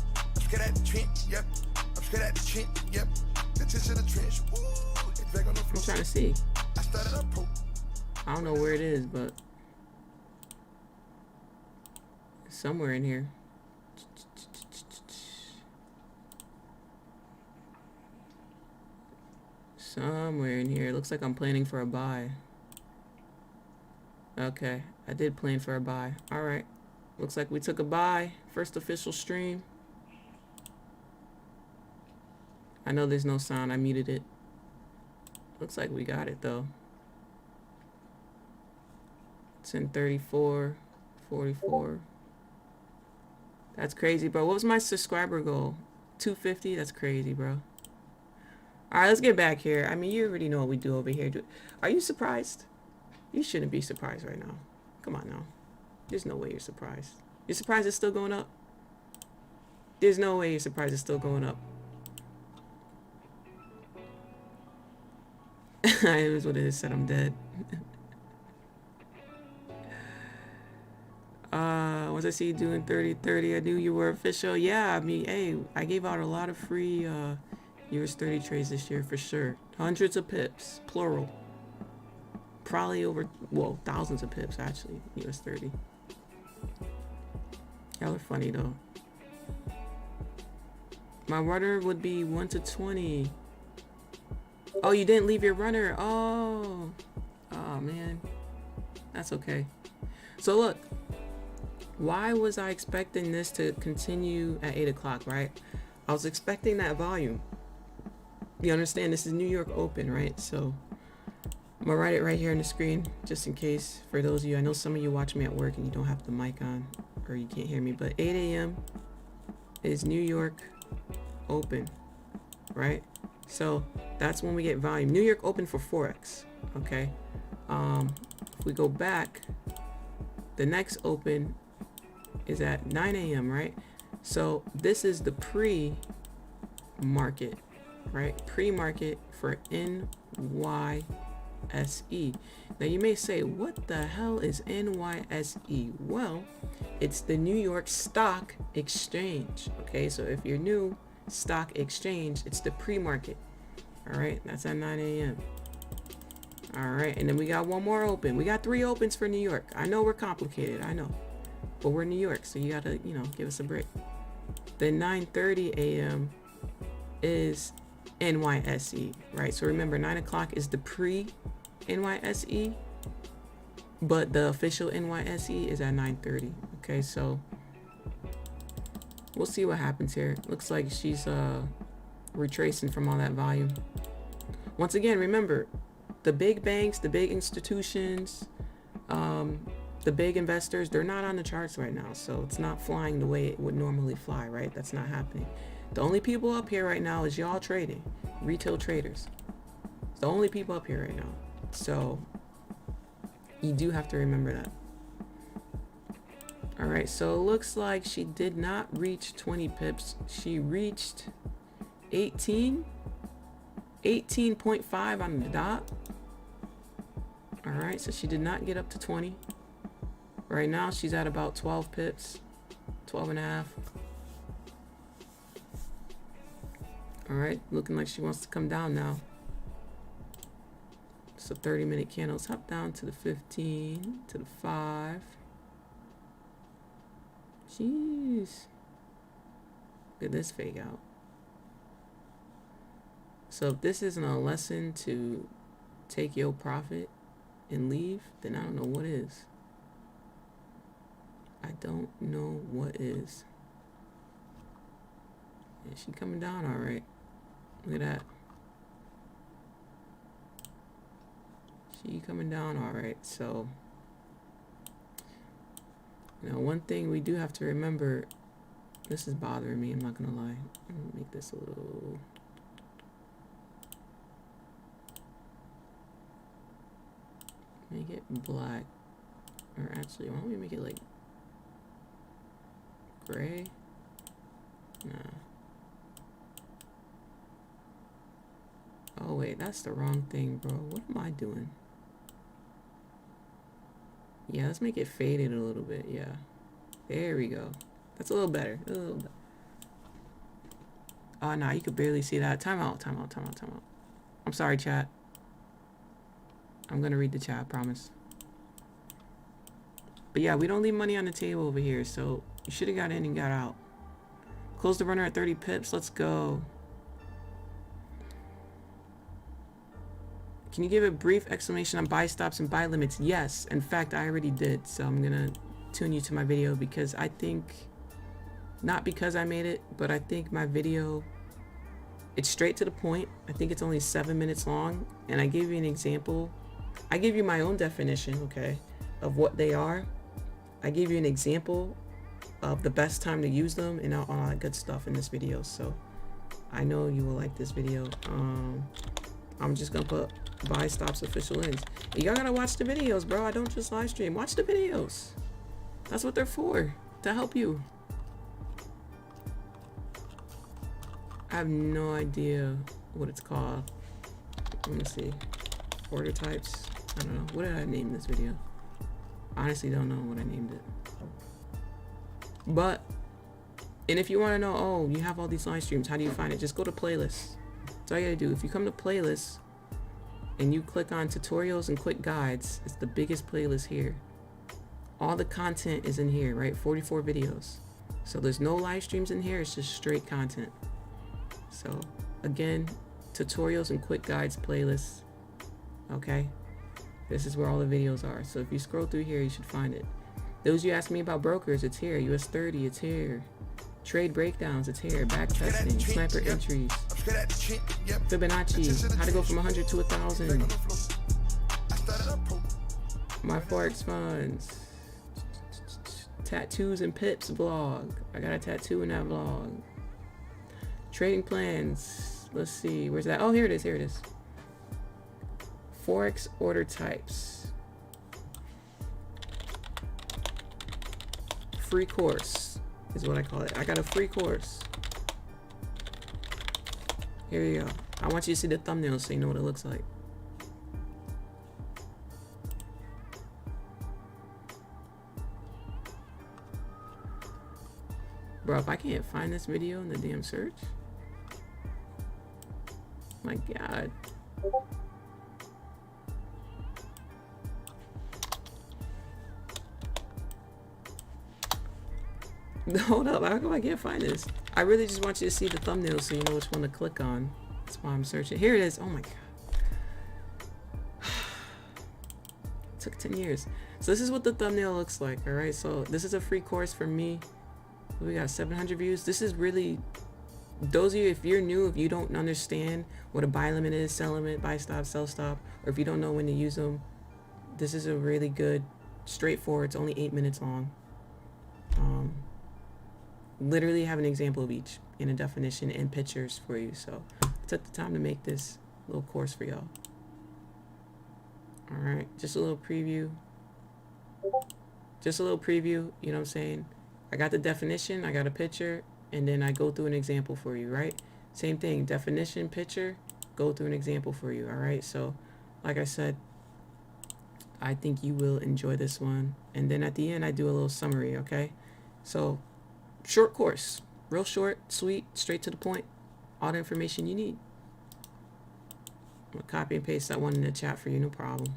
Speaker 2: I'm scared at the trench, yep. I'm scared at the trench, yep. Attention to the trench, ooh. It's back on the floor.
Speaker 1: I'm trying to see.
Speaker 2: I started up pro.
Speaker 1: I don't know where it is, but it's somewhere in here. Somewhere in here. It looks like I'm planning for a buy. Okay, I did plan for a buy. All right. Looks like we took a buy. First official stream. I know there's no sound. I muted it. Looks like we got it though. It's in 34, 44. That's crazy, bro. What was my subscriber goal? 250? That's crazy, bro. All right, let's get back here. I mean, you already know what we do over here. Are you surprised? You shouldn't be surprised right now. Come on now. There's no way you're surprised. You're surprised it's still going up? There's no way you're surprised it's still going up. It was what it is. Said I'm dead. Once I see you doing 30-30, I knew you were official. Yeah, I mean, hey, I gave out a lot of free US 30 trades this year for sure. Hundreds of pips, plural. Probably over, well, thousands of pips actually, US 30. Y'all are funny though. My runner would be 1 to 20. Oh, you didn't leave your runner. Oh man, that's okay. So look, why was I expecting this to continue at 8 o'clock, right? I was expecting that volume. You understand, this is New York Open, right? So I'm gonna write it right here on the screen, just in case. For those of you, I know some of you watch me at work and you don't have the mic on, or you can't hear me, but 8 a.m. is New York Open, right? So that's when we get volume. New York Open for Forex, okay? If we go back, the next open is at 9 a.m., right? So this is the pre-market, right? Pre-market for NYSE. Now you may say, what the hell is NYSE? Well, it's the New York Stock Exchange, okay? So if you're new, stock exchange, it's the pre-market. All right, that's at 9 a.m. All right, and then we got one more open. We got 3 opens for New York. I know we're complicated, I know, but we're New York, so you gotta, you know, give us a break. Then 9:30 a.m. is NYSE, right? So remember, 9 o'clock is the pre-NYSE, but the official NYSE is at 9:30. Okay, so we'll see what happens here. Looks like she's retracing from all that volume. Once again, remember, the big banks, the big institutions, the big investors, they're not on the charts right now, so it's not flying the way it would normally fly, right? That's not happening. The only people up here right now is y'all trading, retail traders. It's the only people up here right now, so you do have to remember that. All right, so it looks like she did not reach 20 pips. She reached 18.5 on the dot. All right, so she did not get up to 20. Right now, she's at about 12 pips, 12 and a half. All right, looking like she wants to come down now. So 30-minute candles, hop down to the 15, to the 5. Jeez. Look at this fake out. So if this isn't a lesson to take your profit and leave, then I don't know what is. I don't know what is. Yeah, she coming down all right. Look at that. She coming down all right. So, now one thing we do have to remember, this is bothering me, I'm not gonna lie. I'm gonna make this a little... Make it black. Or actually, why don't we make it like gray? Nah. Oh wait, that's the wrong thing, bro. What am I doing? Yeah, let's make it faded a little bit. Yeah. There we go. That's a little better. A little bit. Oh, nah, you could barely see that. Time out, time out, time out, time out. I'm sorry, chat. I'm gonna read the chat, I promise. But yeah, we don't leave money on the table over here, so you should have got in and got out. Close the runner at 30 pips. Let's go. Can you give a brief explanation on buy stops and buy limits? Yes. In fact, I already did. So I'm going to tune you to my video because I think, not because I made it, but I think my video, it's straight to the point. I think it's only 7 minutes long. And I gave you an example. I gave you my own definition, okay, of what they are. I gave you an example of the best time to use them and all that good stuff in this video. So I know you will like this video. I'm just gonna put buy stops official ends. Y'all gotta watch the videos, bro. I don't just live stream. Watch the videos. That's what they're for, to help you. I have no idea what it's called. Let me see. Order types. I don't know. What did I name this video? Honestly don't know what I named it. But, and if you want to know, oh, you have all these live streams, how do you find it? Just go to playlists. That's all you gotta do. If you come to playlists and you click on tutorials and quick guides, it's the biggest playlist here. All the content is in here, right? 44 videos. So there's no live streams in here, it's just straight content. So again, tutorials and quick guides playlists. Okay? This is where all the videos are. So if you scroll through here, you should find it. Those you asked me about brokers, it's here. US 30, it's here. Trade breakdowns, it's here. Back testing, sniper entries, Fibonacci, how to go from 100 to 1,000. My Forex funds, tattoos and pips vlog. I got a tattoo in that vlog. Trading plans. Let's see, where's that? Oh, here it is. Here it is. Forex order types. Free course is what I call it. I got a free course. Here you go. I want you to see the thumbnail so you know what it looks like. Bro, if I can't find this video in the damn search, my God. Hold up, how come I can't find this? I really just want you to see the thumbnail so you know which one to click on. That's why I'm searching. Here it is. Oh my God. It took 10 years. So this is what the thumbnail looks like, all right? So this is a free course for me. We got 700 views. This is really, those of you, if you're new, if you don't understand what a buy limit is, sell limit, buy stop, sell stop, or if you don't know when to use them, this is a really good, straightforward, it's only 8 minutes long. Literally have an example of each and a definition and pictures for you. So I took the time to make this little course for y'all. All right, just a little preview. Just a little preview, you know what I'm saying? I got the definition, I got a picture, and then I go through an example for you, right? Same thing, definition, picture, go through an example for you, all right? So, like I said, I think you will enjoy this one. And then at the end, I do a little summary, okay? So, short course, real short, sweet, straight to the point, all the information you need. I'm gonna copy and paste that one in the chat for you, no problem.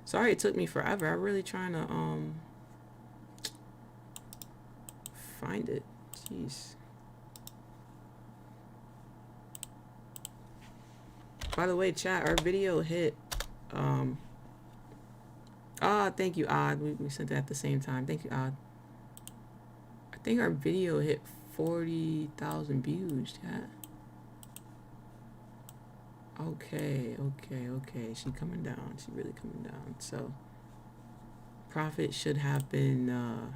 Speaker 1: Sorry it took me forever. I'm really trying to find it. Jeez. By the way, chat, our video hit thank you, Odd. We sent that at the same time. Thank you, Odd. I think our video hit 40,000 views, chat. Okay. She coming down. She really coming down. So profit should have been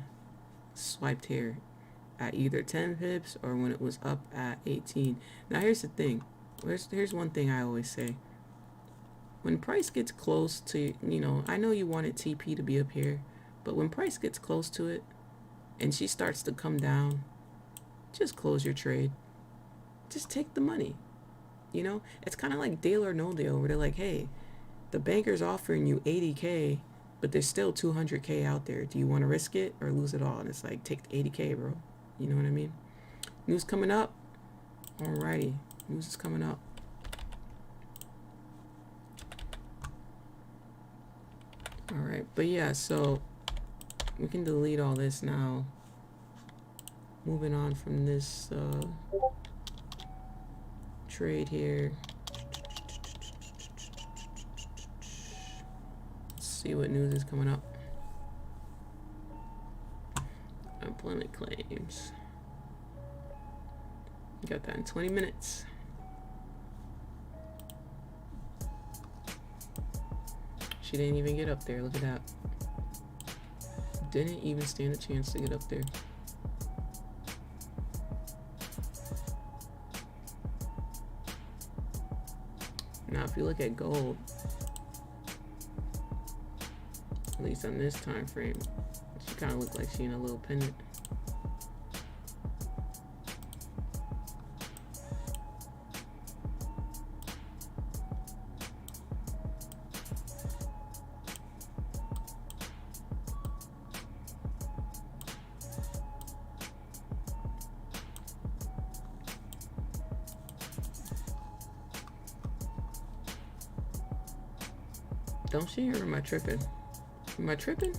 Speaker 1: swiped here at either 10 pips or when it was up at 18. Now here's the thing. Here's one thing I always say. When price gets close to, I know you wanted TP to be up here, but when price gets close to it and she starts to come down, just close your trade. Just take the money. It's kind of like deal or no deal, where they're like, hey, the banker's offering you 80K, but there's still 200K out there. Do you want to risk it or lose it all? And it's like, take the 80K, bro. You know what I mean? News coming up. Alrighty. News is coming up. Alright, but yeah, so we can delete all this now. Moving on from this trade here. Let's see what news is coming up. Employment claims. Got that in 20 minutes. She didn't even get up there. Look at that. Didn't even stand a chance to get up there. Now, if you look at gold, at least on this time frame, she kind of looked like she in a little pendant. Don't she, or am I tripping? Am I tripping?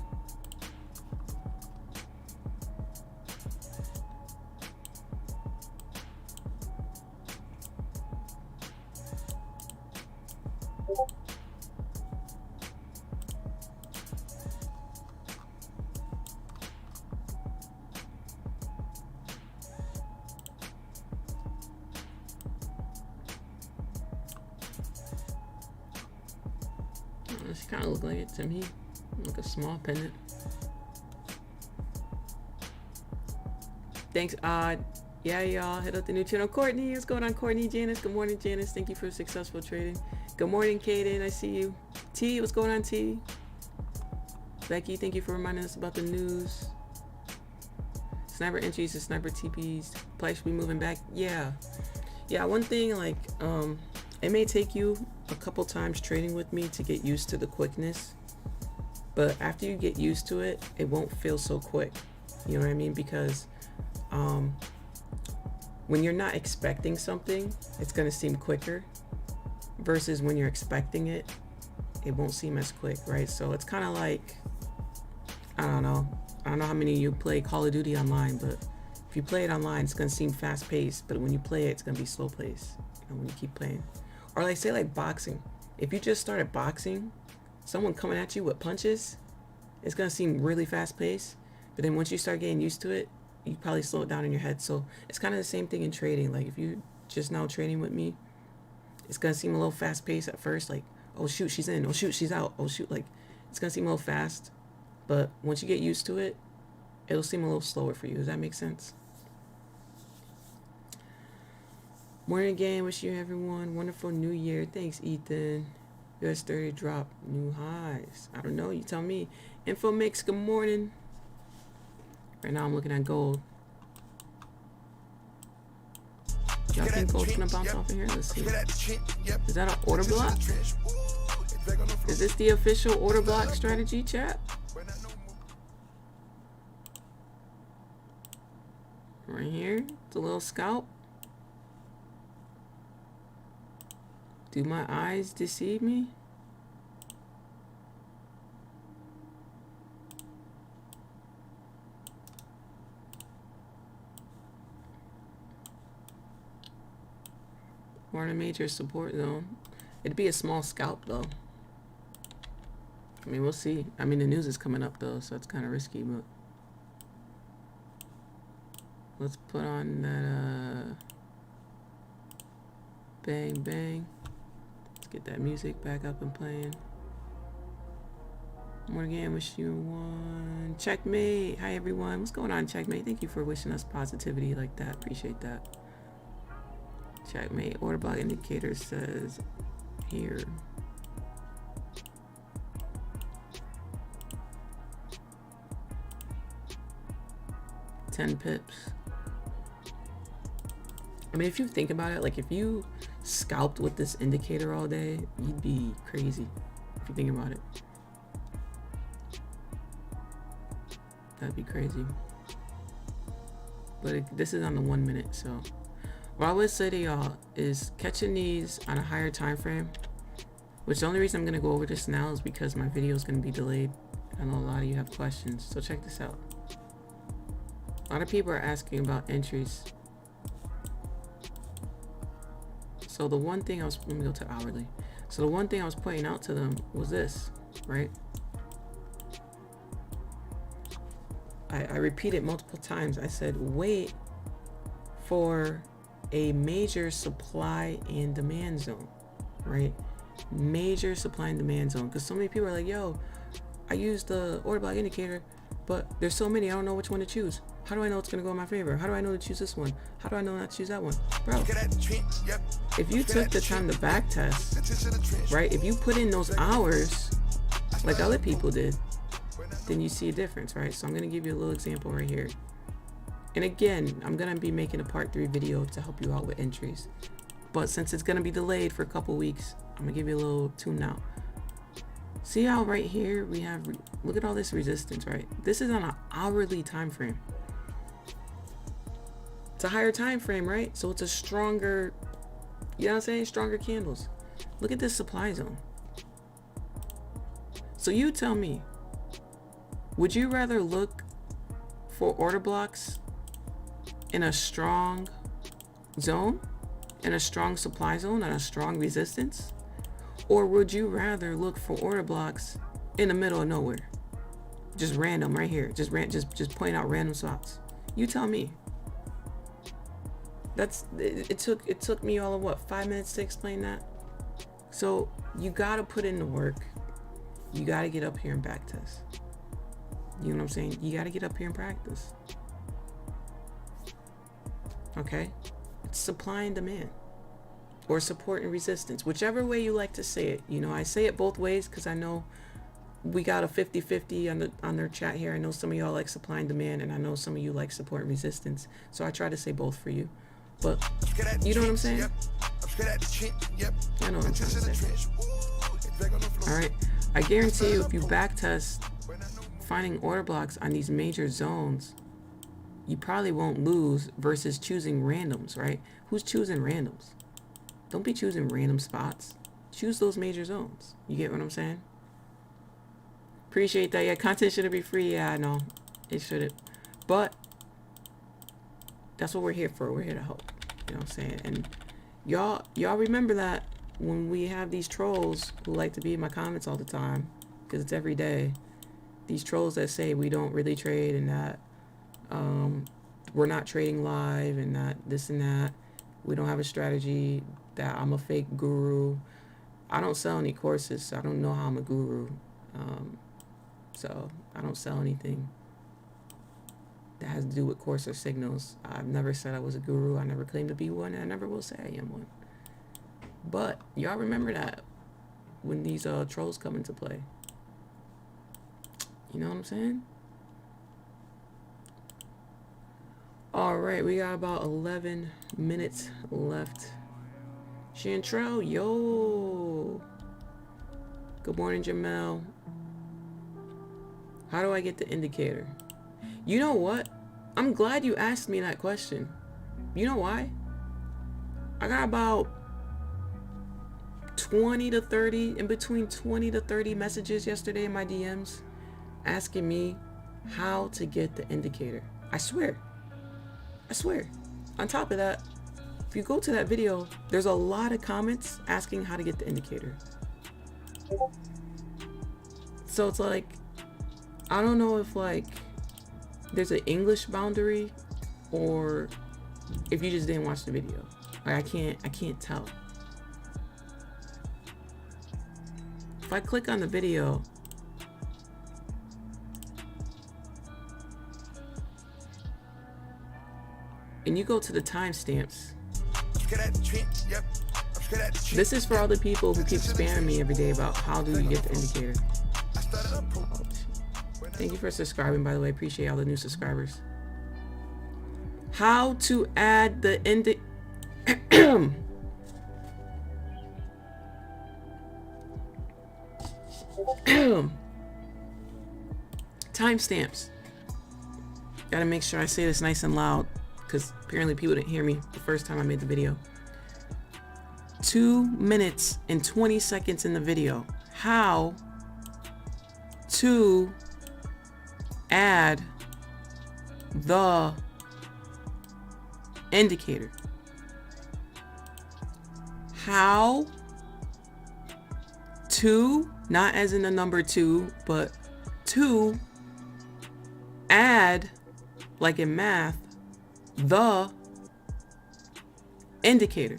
Speaker 1: She kind of look like it to me, like a small pendant. Thanks, Odd. Yeah, y'all. Hit up the new channel. Courtney, what's going on, Courtney? Janice, good morning, Janice. Thank you for successful trading. Good morning, Kaden. I see you. T, what's going on, T? Becky, thank you for reminding us about the news. Sniper entries and sniper TPs. Price should be moving back. Yeah. One thing, like, it may take you a couple times trading with me to get used to the quickness, but after you get used to it, it won't feel so quick. You know what I mean? Because when you're not expecting something, it's going to seem quicker, versus when you're expecting it, it won't seem as quick, right? So it's kind of like, I don't know how many of you play Call of Duty online, but if you play it online, it's going to seem fast paced, but when you play it, it's going to be slow paced, when you keep playing. Or like, say like boxing. If you just started boxing, someone coming at you with punches, it's going to seem really fast paced. But then once you start getting used to it, you probably slow it down in your head. So it's kind of the same thing in trading. Like if you just now trading with me, it's going to seem a little fast paced at first. Like, oh shoot, she's in. Oh shoot, she's out. Oh shoot. Like it's going to seem a little fast. But once you get used to it, it'll seem a little slower for you. Does that make sense? Morning again, wish you everyone wonderful new year. Thanks, Ethan. US 30 drop new highs. I don't know, you tell me. Info mix, good morning. Right now I'm looking at gold. Y'all think gold's gonna bounce off in here? Let's see. Is that an order block? Is this the official order block strategy, chat? Right here, it's a little scalp. Do my eyes deceive me? We're in a major support zone. It'd be a small scalp though. I mean, we'll see. I mean, the news is coming up though, so it's kind of risky, but Let's put on that bang bang. Let's get that music back up and playing. More again, wish you one. Checkmate. Hi everyone. What's going on, Checkmate? Thank you for wishing us positivity like that. Appreciate that. Checkmate. Order block indicator says here. $10 pips. I mean, if you think about it, like if you scalped with this indicator all day, you'd be crazy. If you think about it, that'd be crazy. But this is on the 1 minute, so what I would say to y'all is catching these on a higher time frame, which the only reason I'm going to go over this now is because my video is going to be delayed. I know a lot of you have questions, so check this out. A lot of people are asking about entries. So the one thing let me go to hourly. So the one thing I was pointing out to them was this, right? I repeated multiple times. I said, wait for a major supply and demand zone, right? Major supply and demand zone. Because so many people are like, yo, I used the order block indicator, but there's so many, I don't know which one to choose. How do I know it's going to go in my favor? How do I know to choose this one? How do I know not to choose that one? Bro, if you took the time to back test, right? If you put in those hours like other people did, then you see a difference, right? So I'm going to give you a little example right here. And again, I'm going to be making a part 3 video to help you out with entries. But since it's going to be delayed for a couple weeks, I'm going to give you a little tune out. See how right here we have, look at all this resistance, right? This is on an hourly time frame. It's a higher time frame, right? So it's a stronger, you know what I'm saying? Stronger candles. Look at this supply zone. So you tell me, would you rather look for order blocks in a strong zone, in a strong supply zone, and a strong resistance? Or would you rather look for order blocks in the middle of nowhere? Just random right here. Just point out random spots. You tell me. It took me all of what, 5 minutes to explain that? So you gotta put in the work. You gotta get up here and back test. You know what I'm saying? You gotta get up here and practice. Okay? It's supply and demand. Or support and resistance. Whichever way you like to say it. You know, I say it both ways because I know we got a 50-50 on their chat here. I know some of y'all like supply and demand, and I know some of you like support and resistance. So I try to say both for you. But you know what I'm saying? I know what I'm trying to say. Alright. I guarantee you if you back test finding order blocks on these major zones, you probably won't lose versus choosing randoms, right? Who's choosing randoms? Don't be choosing random spots. Choose those major zones. You get what I'm saying? Appreciate that. Yeah, content shouldn't be free. Yeah, I know. It shouldn't. But that's what we're here for. We're here to help. You know what I'm saying? And y'all remember that when we have these trolls who like to be in my comments all the time, because it's every day. These trolls that say we don't really trade and that we're not trading live and that this and that. We don't have a strategy, that I'm a fake guru. I don't sell any courses, so I don't know how I'm a guru. So I don't sell anything that has to do with course or signals. I've never said I was a guru. I never claimed to be one, and I never will say I am one. But y'all remember that when these trolls come into play. You know what I'm saying? All right, we got about 11 minutes left. Chantrell, yo. Good morning, Jamel. How do I get the indicator? You know what? I'm glad you asked me that question. You know why? I got about 20 to 30, in between 20 to 30 messages yesterday in my DMs asking me how to get the indicator. I swear. On top of that, if you go to that video, there's a lot of comments asking how to get the indicator. So it's like, I don't know if like there's an English boundary or if you just didn't watch the video. Like I can't tell. If I click on the video, and you go to the timestamps, this is for all the people who keep spamming me every day about how do you get the indicator. Thank you for subscribing, by the way. Appreciate all the new subscribers. How to add the timestamps. Gotta make sure I say this nice and loud, because apparently people didn't hear me the first time I made the video. 2 minutes and 20 seconds in the video. How to add the indicator. How to, not as in the number 2, but to add, like in math, the indicator.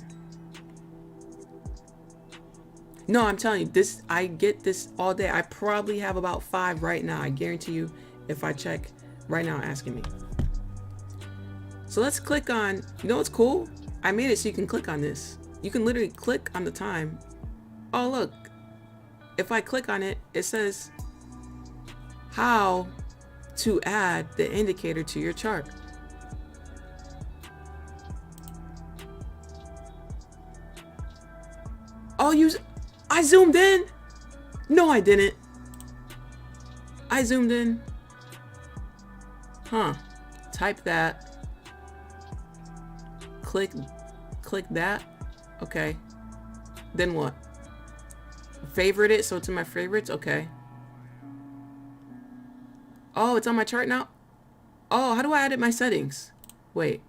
Speaker 1: No, I'm telling you, this, I get this all day. I probably have about 5 right now. I guarantee you, if I check right now, asking me. So let's click on, you know what's cool? I made it so you can click on this. You can literally click on the time. Oh, look. If I click on it, it says how to add the indicator to your chart. Oh, I zoomed in. No, I didn't. I zoomed in. Huh. Type that. Click that. Okay. Then what? Favorite it so it's in my favorites. Okay. Oh, it's on my chart now. Oh, how do I edit my settings? Wait.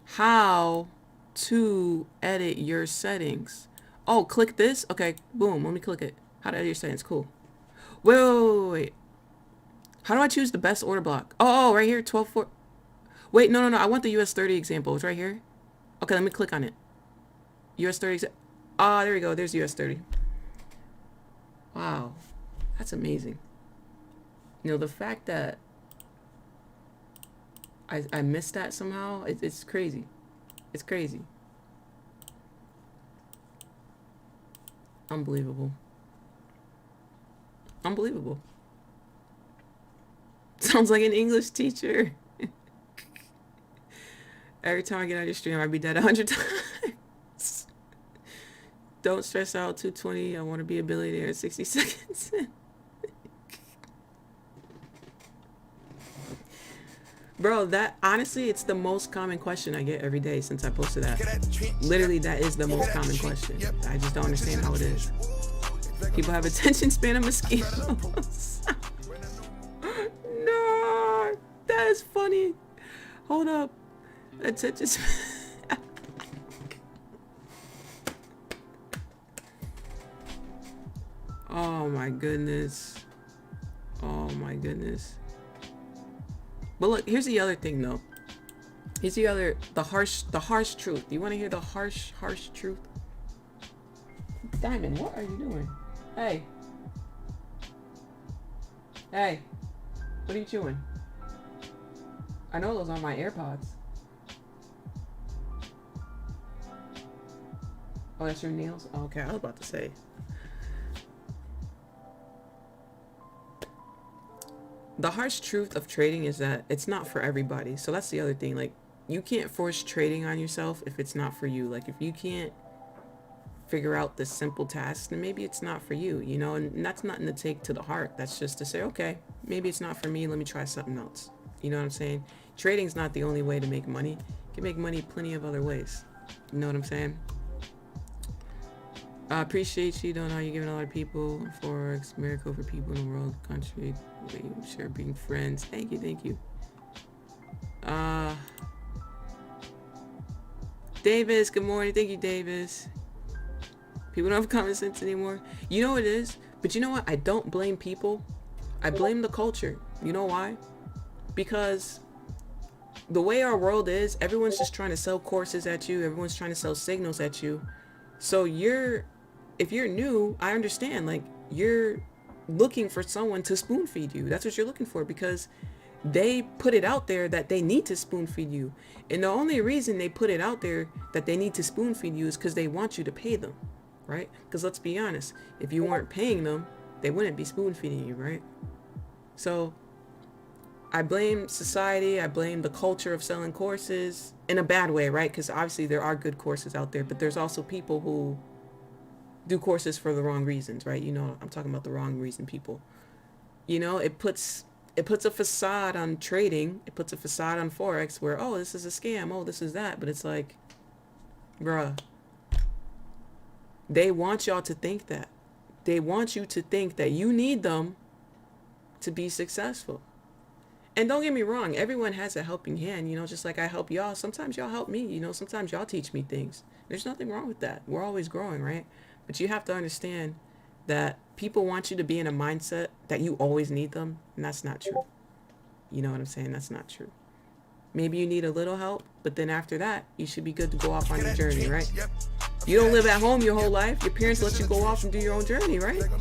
Speaker 1: How to edit your settings? Oh, click this. Okay, boom. Let me click it. How to edit your settings? Cool. Wait. How do I choose the best order block? Oh, right here. 12.4. Wait, no. I want the US 30 example. It's right here. Okay, let me click on it. US 30. Ah, there we go. There's US 30. Wow, that's amazing. You know, the fact that I missed that somehow, it's crazy. It's crazy. Unbelievable. Unbelievable. Sounds like an English teacher. Every time I get on your stream, I'd be dead 100 times. Don't stress out, 220. I want to be a billionaire in 60 seconds. Bro, that honestly, it's the most common question I get every day since I posted that. Literally, that is the most common question. I just don't understand how it is. People have attention span of mosquitoes. No, that is funny. Hold up. Attention span. Oh my goodness. Oh my goodness. But look, here's the other thing though. Here's the harsh truth. You want to hear the harsh truth? Diamond, what are you doing? Hey, what are you chewing? I know those are my AirPods. Oh, that's your nails? Oh, okay, I was about to say. The harsh truth of trading is that it's not for everybody. So that's the other thing. Like, you can't force trading on yourself if it's not for you. Like, if you can't figure out the simple tasks, then maybe it's not for you, you know? And that's nothing to take to the heart. That's just to say, okay, maybe it's not for me. Let me try something else. You know what I'm saying? Trading's not the only way to make money. You can make money plenty of other ways. You know what I'm saying? I appreciate you. Don't know how you're giving a lot of people Forex, miracle for people in the world, country. Sure, being friends. Thank you. Davis, good morning. Thank you, Davis. People don't have common sense anymore. You know what it is? But you know what? I don't blame people. I blame the culture. You know why? Because the way our world is, everyone's just trying to sell courses at you. Everyone's trying to sell signals at you. So if you're new, I understand. Like, you're looking for someone to spoon feed you. That's what you're looking for, because they put it out there that they need to spoon feed you. And the only reason they put it out there that they need to spoon feed you is because they want you to pay them, right? Because let's be honest, if you weren't paying them, they wouldn't be spoon feeding you, right? So I blame society. I blame the culture of selling courses in a bad way, right? Because obviously there are good courses out there, but there's also people who do courses for the wrong reasons, right? You know, I'm talking about the wrong reason people. You know, it puts a facade on trading. It puts a facade on Forex where, oh, this is a scam. Oh, this is that. But it's like, bruh, they want y'all to think that. They want you to think that you need them to be successful. And don't get me wrong, everyone has a helping hand, you know, just like I help y'all. Sometimes y'all help me, you know, sometimes y'all teach me things. There's nothing wrong with that. We're always growing, right? But you have to understand that people want you to be in a mindset that you always need them, and that's not true. You know what I'm saying? That's not true. Maybe you need a little help, but then after that, you should be good to go off on your journey, right? You don't live at home your whole life. Your parents let you go off and do your own journey, right? You know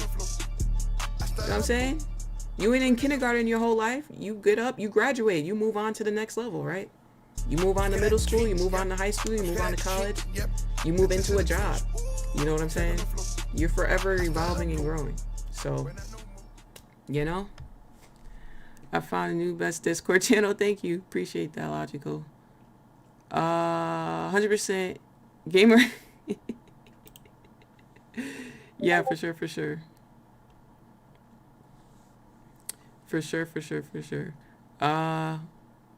Speaker 1: what I'm saying? You ain't in kindergarten your whole life. You get up, you graduate, you move on to the next level, right? You move on to middle school, you move on to high school, you move on to college, you move into a job. You know what I'm saying? You're forever evolving and growing. So, you know, I found a new best Discord channel. Thank you. Appreciate that, Logical. 100% gamer. Yeah, for sure. For sure.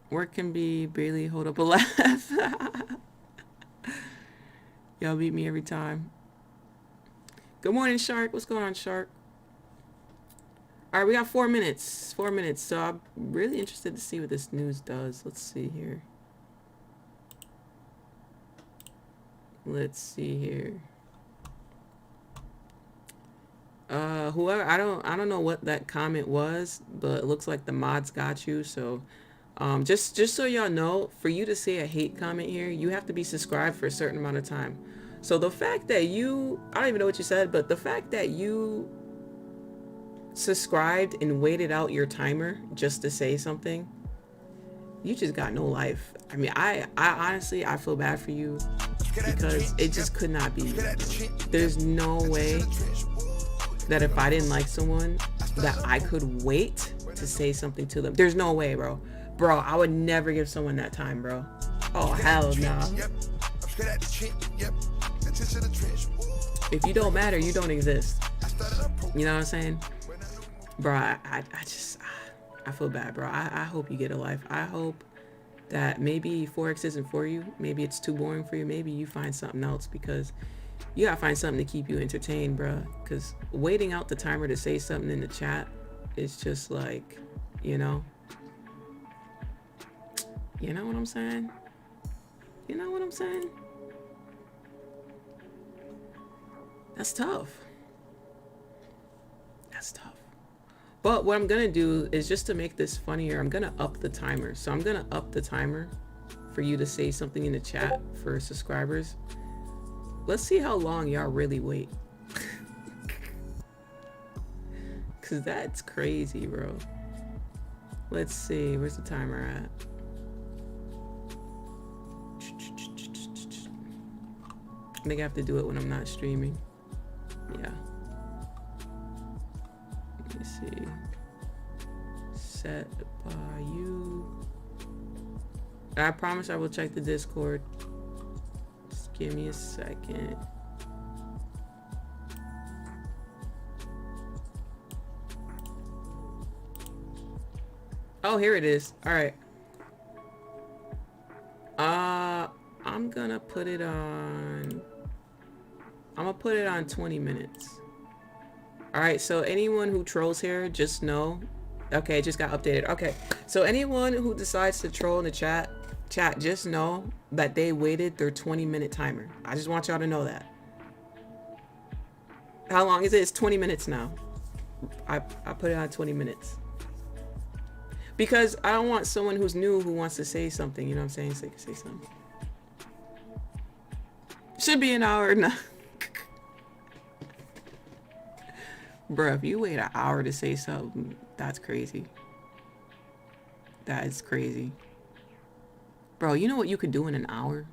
Speaker 1: Work can be barely hold up a laugh. Y'all beat me every time. Good morning, Shark. What's going on, Shark? All right, we got 4 minutes. 4 minutes. So I'm really interested to see what this news does. Let's see here. Whoever, I don't know what that comment was, but it looks like the mods got you. So just so y'all know, for you to say a hate comment here, you have to be subscribed for a certain amount of time. So the fact that you, I don't even know what you said, but the fact that you subscribed and waited out your timer just to say something, you just got no life. I mean, I honestly, I feel bad for you, because it just could not be me. There's no way that if I didn't like someone, that I could wait to say something to them. There's no way, bro. Bro, I would never give someone that time, bro. Oh, hell no. If you don't matter, you don't exist. You know what I'm saying? Bro, I feel bad, bro. I hope you get a life. I hope that maybe Forex isn't for you. Maybe it's too boring for you. Maybe you find something else, because you gotta find something to keep you entertained, bro. Because waiting out the timer to say something in the chat is just like, you know what I'm saying? You know what I'm saying? That's tough. But what I'm gonna do is, just to make this funnier, I'm gonna up the timer. So I'm gonna up the timer for you to say something in the chat for subscribers. Let's see how long y'all really wait. Cause that's crazy, bro. Let's see, where's the timer at? I think I have to do it when I'm not streaming. Yeah. Let me see. Set by you. I promise I will check the Discord. Just give me a second. Oh, here it is. All right. I'm gonna put it on. I'm gonna put it on 20 minutes. All right. So anyone who trolls here, just know. Okay, it just got updated. Okay. So anyone who decides to troll in the chat, just know that they waited their 20-minute timer. I just want y'all to know that. How long is it? It's 20 minutes now. I put it on 20 minutes. Because I don't want someone who's new who wants to say something. You know what I'm saying? Say something. Should be an hour. No. Bruh, if you wait an hour to say something, that's crazy. That is crazy. Bro, you know what you could do in an hour?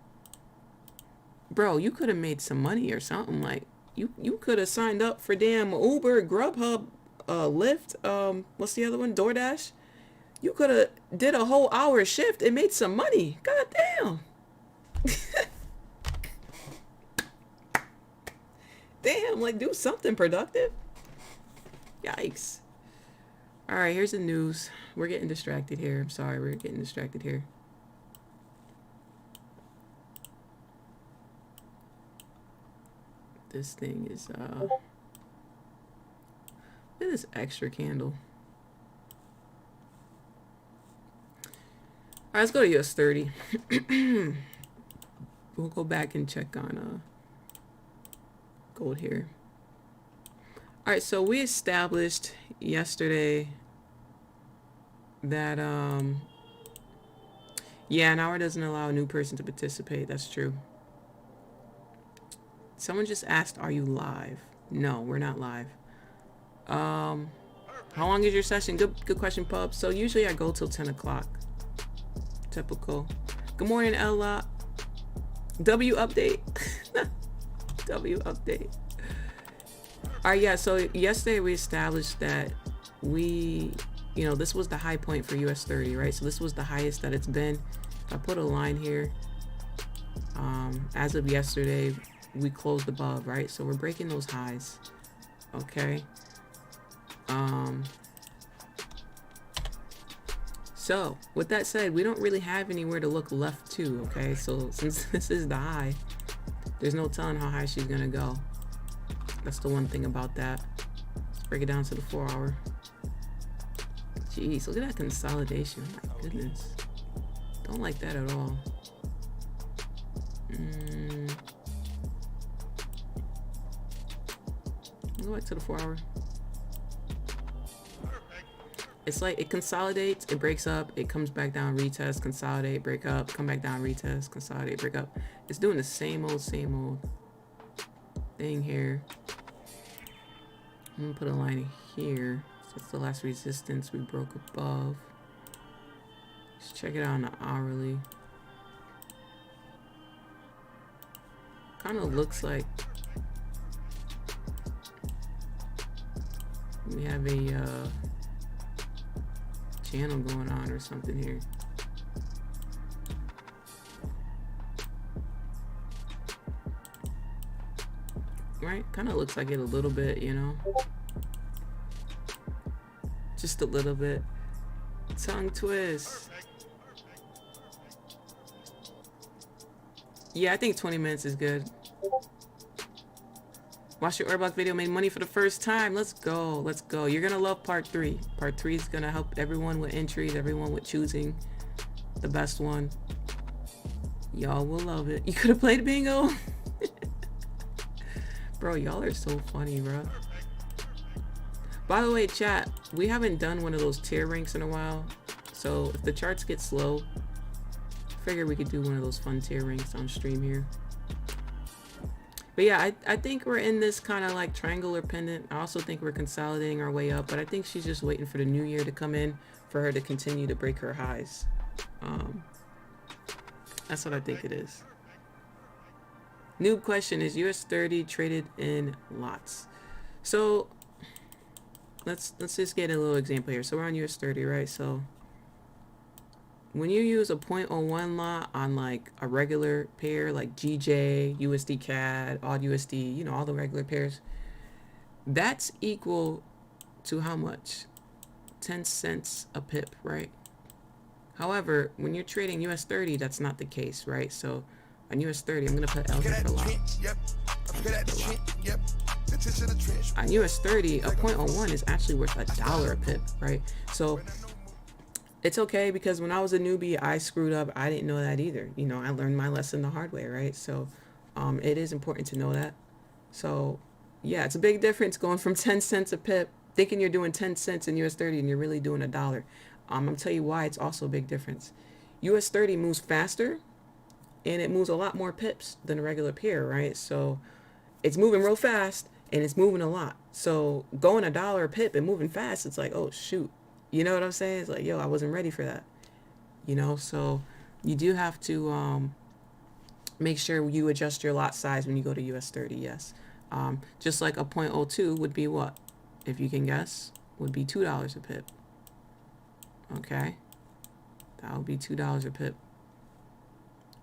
Speaker 1: Bro, you could have made some money or something. Like, you could have signed up for damn Uber, Grubhub, Lyft, what's the other one? DoorDash. You could have did a whole hour shift and made some money. God damn. Damn, like do something productive. Yikes. All right, here's the news. We're getting distracted here. I'm sorry, we're getting distracted here. This thing is look at this extra candle. All right, let's go to US 30. We'll go back and check on gold here. All right, so we established yesterday that yeah, an hour doesn't allow a new person to participate. That's true. Someone just asked, are you live? No, we're not live. How long is your session? Good question, Pub. So usually I go till 10 o'clock. Typical. Good morning, Ella. W update. W update. All right, yeah, so yesterday we established that this was the high point for US 30, right? So this was the highest that it's been. If I put a line here, as of yesterday, we closed above, right? So we're breaking those highs, okay? So with that said, we don't really have anywhere to look left to, okay? So since this is the high, there's no telling how high she's gonna go. That's the one thing about that. Let's break it down to the 4 hour. Jeez, look at that consolidation. My goodness. Don't like that at all. Go back to the 4 hour. It's like it consolidates, it breaks up, it comes back down, retest, consolidate, break up, come back down, retest, consolidate, break up. It's doing the same old thing here. I'm gonna put a line here. So it's the last resistance we broke above. Let's check it out on the hourly. Kind of looks like we have a channel going on or something here. Right? Kind of looks like it a little bit, you know? Just a little bit. Tongue twist. Yeah, I think 20 minutes is good. Watch your Orblock video, made money for the first time. Let's go. Let's go. You're going to love part 3. Part 3 is going to help everyone with entries, everyone with choosing the best one. Y'all will love it. You could have played bingo. Bro, y'all are so funny, bro. By the way, chat, we haven't done one of those tier ranks in a while. So if the charts get slow, I figure we could do one of those fun tier ranks on stream here. But yeah, I think we're in this kind of like triangular pendant. I also think we're consolidating our way up, but I think she's just waiting for the new year to come in for her to continue to break her highs. That's what I think it is. Noob question, is US 30 traded in lots? So let's just get a little example here. So we're on US 30, right? So when you use a 0.01 lot on like a regular pair like GJ, USD CAD, odd USD, you know, all the regular pairs, that's equal to how much? 10 cents a pip, right? However, when you're trading US 30, that's not the case, right? So on US 30, I'm gonna put L here for a lot. On US 30, a 0.01 is actually worth $1 a pip, right? So it's okay, because when I was a newbie, I screwed up. I didn't know that either. You know, I learned my lesson the hard way, right? So it is important to know that. So yeah, it's a big difference going from 10 cents a pip thinking you're doing 10 cents in US 30 and you're really doing $1. I'm gonna tell you why it's also a big difference. US 30 moves faster and it moves a lot more pips than a regular pair, right? So it's moving real fast and it's moving a lot. So going $1 a pip and moving fast, it's like, oh shoot. You know what I'm saying? It's like, yo, I wasn't ready for that. So you do have to make sure you adjust your lot size when you go to US 30, yes. Just like a .02 would be what? If you can guess, would be $2 a pip. Okay? That would be $2 a pip.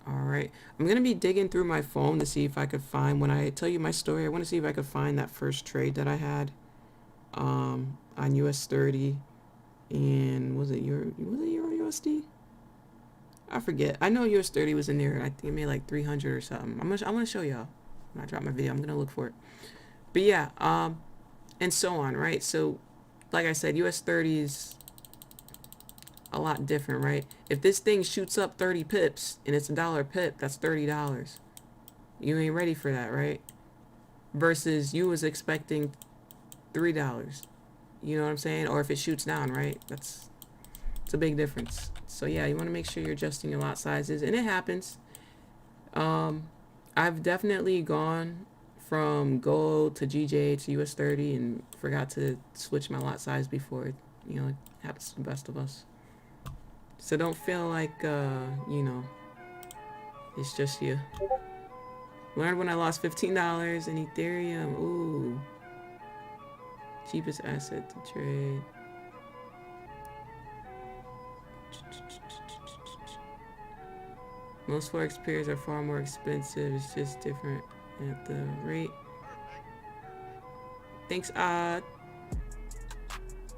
Speaker 1: All right. I'm going to be digging through my phone to see if I could find, when I tell you my story, I want to see if I could find that first trade that I had on US 30. And was it Euro USD? I forget. I know US 30 was in there, and I think it made like 300 or something. I'm gonna show y'all when I drop my video. I'm gonna look for it. But yeah, and so on, right? So, like I said, US 30 is a lot different, right? If this thing shoots up 30 pips and it's $1 a pip, that's $30. You ain't ready for that, right? Versus you was expecting $3. You know what I'm saying? Or if it shoots down, right? It's a big difference. So yeah, you want to make sure you're adjusting your lot sizes, and it happens. I've definitely gone from gold to GJ to US 30 and forgot to switch my lot size before. It happens to the best of us. So don't feel like it's just you. Learned when I lost $15 in Ethereum. Ooh. Cheapest asset to trade. Most Forex pairs are far more expensive. It's just different at the rate. Thanks,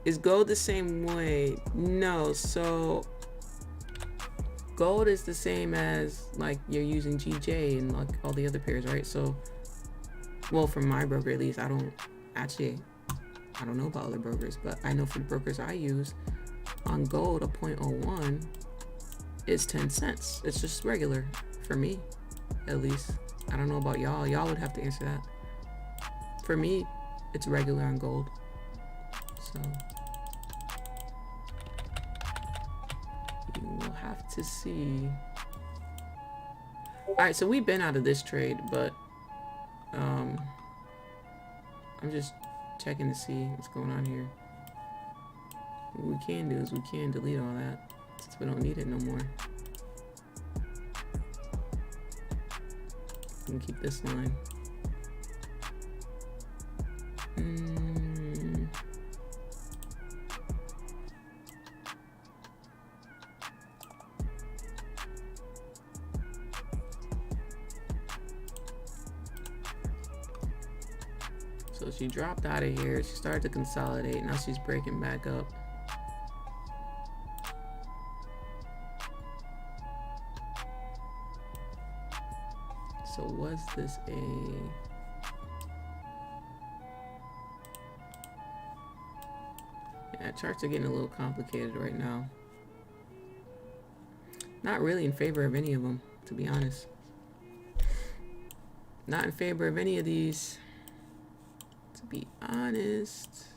Speaker 1: Is gold the same way? No. So gold is the same as like you're using GJ and like all the other pairs, right? So, well, from my broker at least, I don't know about other brokers, but I know for the brokers I use, on gold, a .01 is 10 cents. It's just regular for me, at least. I don't know about y'all. Y'all would have to answer that. For me, it's regular on gold. So you will have to see. All right, so we've been out of this trade, but I'm just checking to see what's going on here. What we can do is we can delete all that since we don't need it no more. We can keep this line. So she dropped out of here. She started to consolidate. Now she's breaking back up. So was this a... Yeah, charts are getting a little complicated right now. Not really in favor of any of them, to be honest. Not in favor of any of these, to be honest.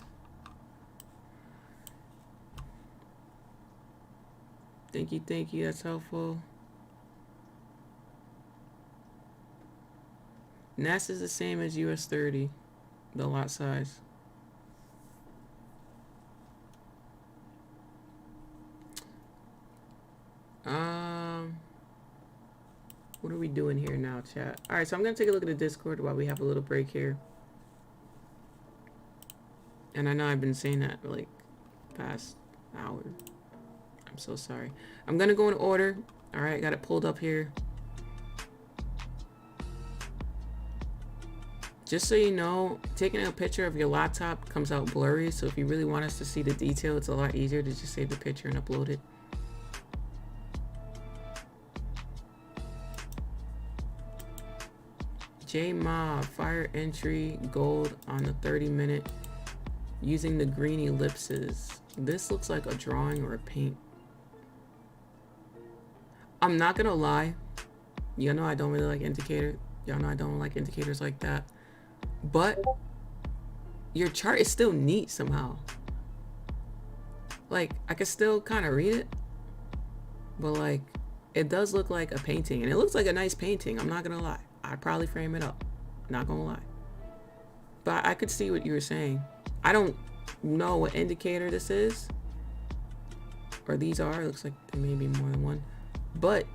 Speaker 1: Thank you, that's helpful. NAS is the same as US 30, the lot size. What are we doing here now, chat? All right, so I'm gonna take a look at the Discord while we have a little break here. And I know I've been saying that for like past hour. I'm so sorry. I'm gonna go in order. All right, got it pulled up here. Just so you know, taking a picture of your laptop comes out blurry. So if you really want us to see the detail, it's a lot easier to just save the picture and upload it. J-Ma, fire entry, gold on the 30-minute using the green ellipses. This looks like a drawing or a paint. I'm not gonna lie. You know I don't really like indicators. Y'all know I don't like indicators like that. But your chart is still neat somehow. Like, I could still kind of read it, but like, it does look like a painting, and it looks like a nice painting. I'm not gonna lie. I'd probably frame it up. Not gonna lie. But I could see what you were saying. I don't know what indicator this is, or these are. It looks like there may be more than one, but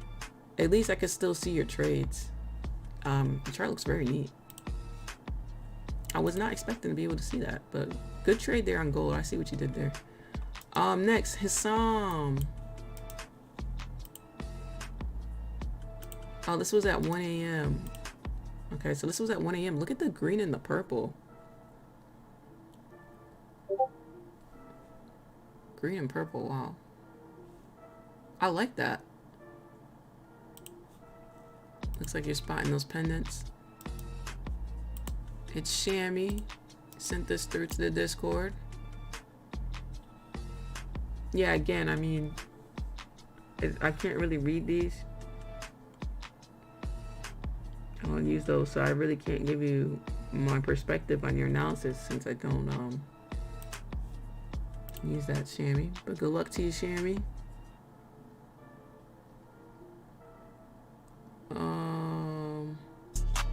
Speaker 1: at least I could still see your trades. The chart looks very neat. I was not expecting to be able to see that, but good trade there on gold. I see what you did there. Next, Hissam. Oh, this was at 1 a.m. Okay, so this was at 1 a.m. Look at the green and the purple. Green and purple, wow. I like that. Looks like you're spotting those pendants. It's Shammy. Sent this through to the Discord. Yeah, again, I mean, I can't really read these. I don't use those, so I really can't give you my perspective on your analysis since I don't use that, Shammy. But good luck to you, Shammy.
Speaker 2: I'm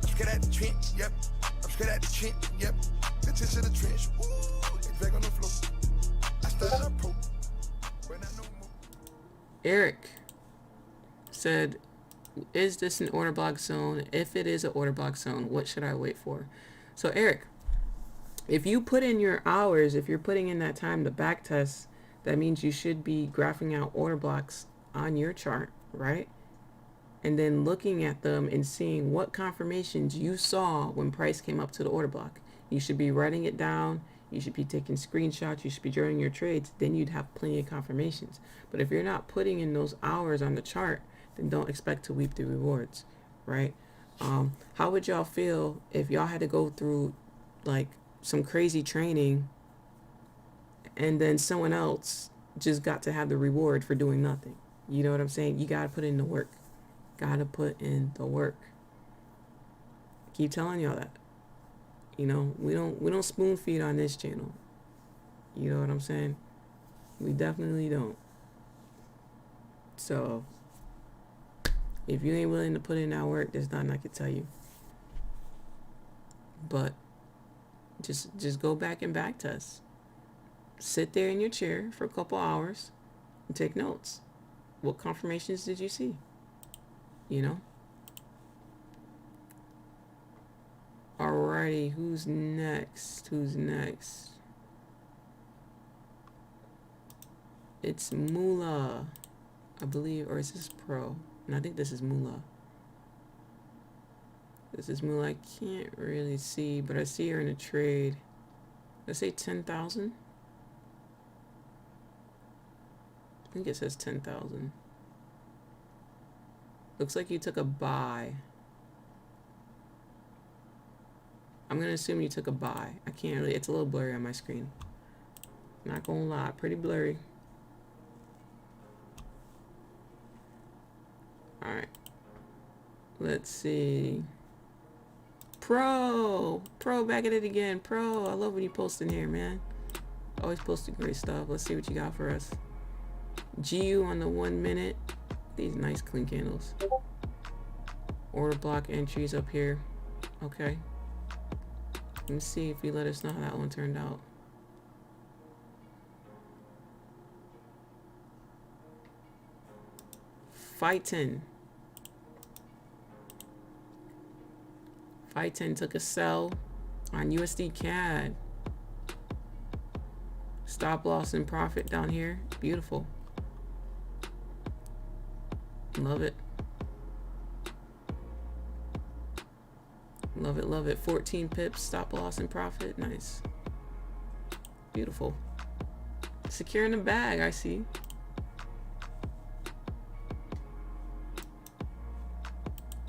Speaker 2: scared at the trench, yep. I'm scared at the trench, yep. The trench of the trench, ooh, it's back on the floor. I started up pro, when I know more.
Speaker 1: Eric said, is this an order block zone? If it is an order block zone, what should I wait for? So Eric, if you put in your hours, if you're putting in that time to back test, that means you should be graphing out order blocks on your chart, right? And then looking at them and seeing what confirmations you saw when price came up to the order block. You should be writing it down. You should be taking screenshots. You should be drawing your trades. Then you'd have plenty of confirmations. But if you're not putting in those hours on the chart, then don't expect to reap the rewards, right? How would y'all feel if y'all had to go through like some crazy training and then someone else just got to have the reward for doing nothing? You know what I'm saying? You gotta put in the work. Gotta put in the work. Keep telling y'all that. You know, we don't spoon feed on this channel. You know what I'm saying? We definitely don't. So if you ain't willing to put in that work, there's nothing I could tell you. But just go back and back test. Sit there in your chair for a couple hours and take notes. What confirmations did you see? You know? Alrighty, who's next? It's Moolah, I believe, or is this Pro? And I think this is Moolah. I can't really see, but I see her in a trade. Let's say 10,000. I think it says 10,000. Looks like you took a buy. I'm gonna assume you took a buy. I can't really, it's a little blurry on my screen. Not gonna lie, pretty blurry. Alright. Let's see. Pro back at it again. Pro, I love when you post in here, man. Always posting great stuff. Let's see what you got for us. GU on the 1 minute. These nice clean candles. Order block entries up here. Okay. Let's see if you let us know how that one turned out. Fightin' took a sell on USD CAD. Stop loss and profit down here. Beautiful. Love it. Love it. 14 pips, stop loss and profit. Nice. Beautiful. Securing the bag, I see.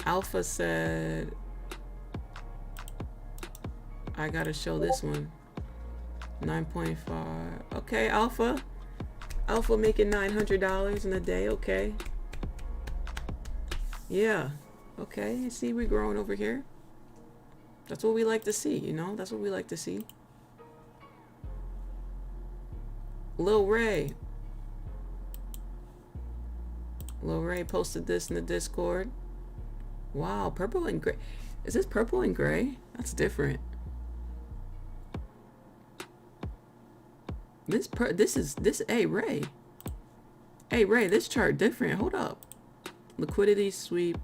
Speaker 1: Alpha said, I gotta show this one. 9.5. Okay, Alpha. Alpha making $900 in a day. Okay. Yeah. Okay. See, we're growing over here. That's what we like to see, you know? That's what we like to see. Lil Ray. Lil Ray posted this in the Discord. Wow, purple and gray. Is this purple and gray? That's different. Hey Ray. Hey Ray, this chart different. Hold up. Liquidity sweep.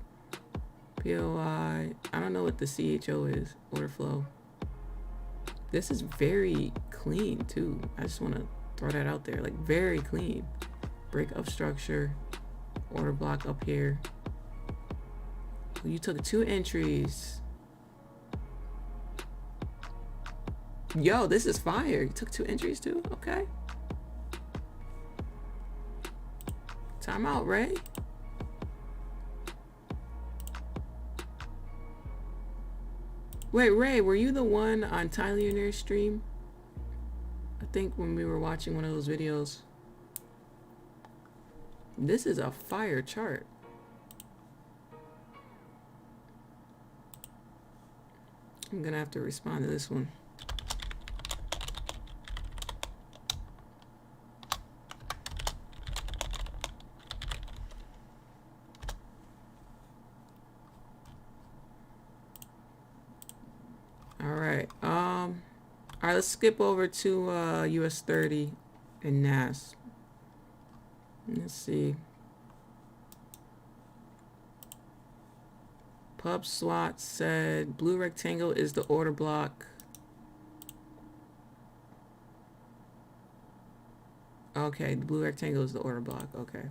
Speaker 1: POI. I don't know what the CHO is. Order flow. This is very clean too. I just want to throw that out there. Like very clean. Break of structure. Order block up here. You took 2 entries. Yo, this is fire. You took 2 entries too? Okay. Time out, Ray. Wait, Ray, were you the one on Tyler stream? I think when we were watching one of those videos. This is a fire chart. I'm gonna have to respond to this one. All right, let's skip over to US 30 and NAS. Let's see. Pub Slot said blue rectangle is the order block. Okay, the blue rectangle is the order block. Okay.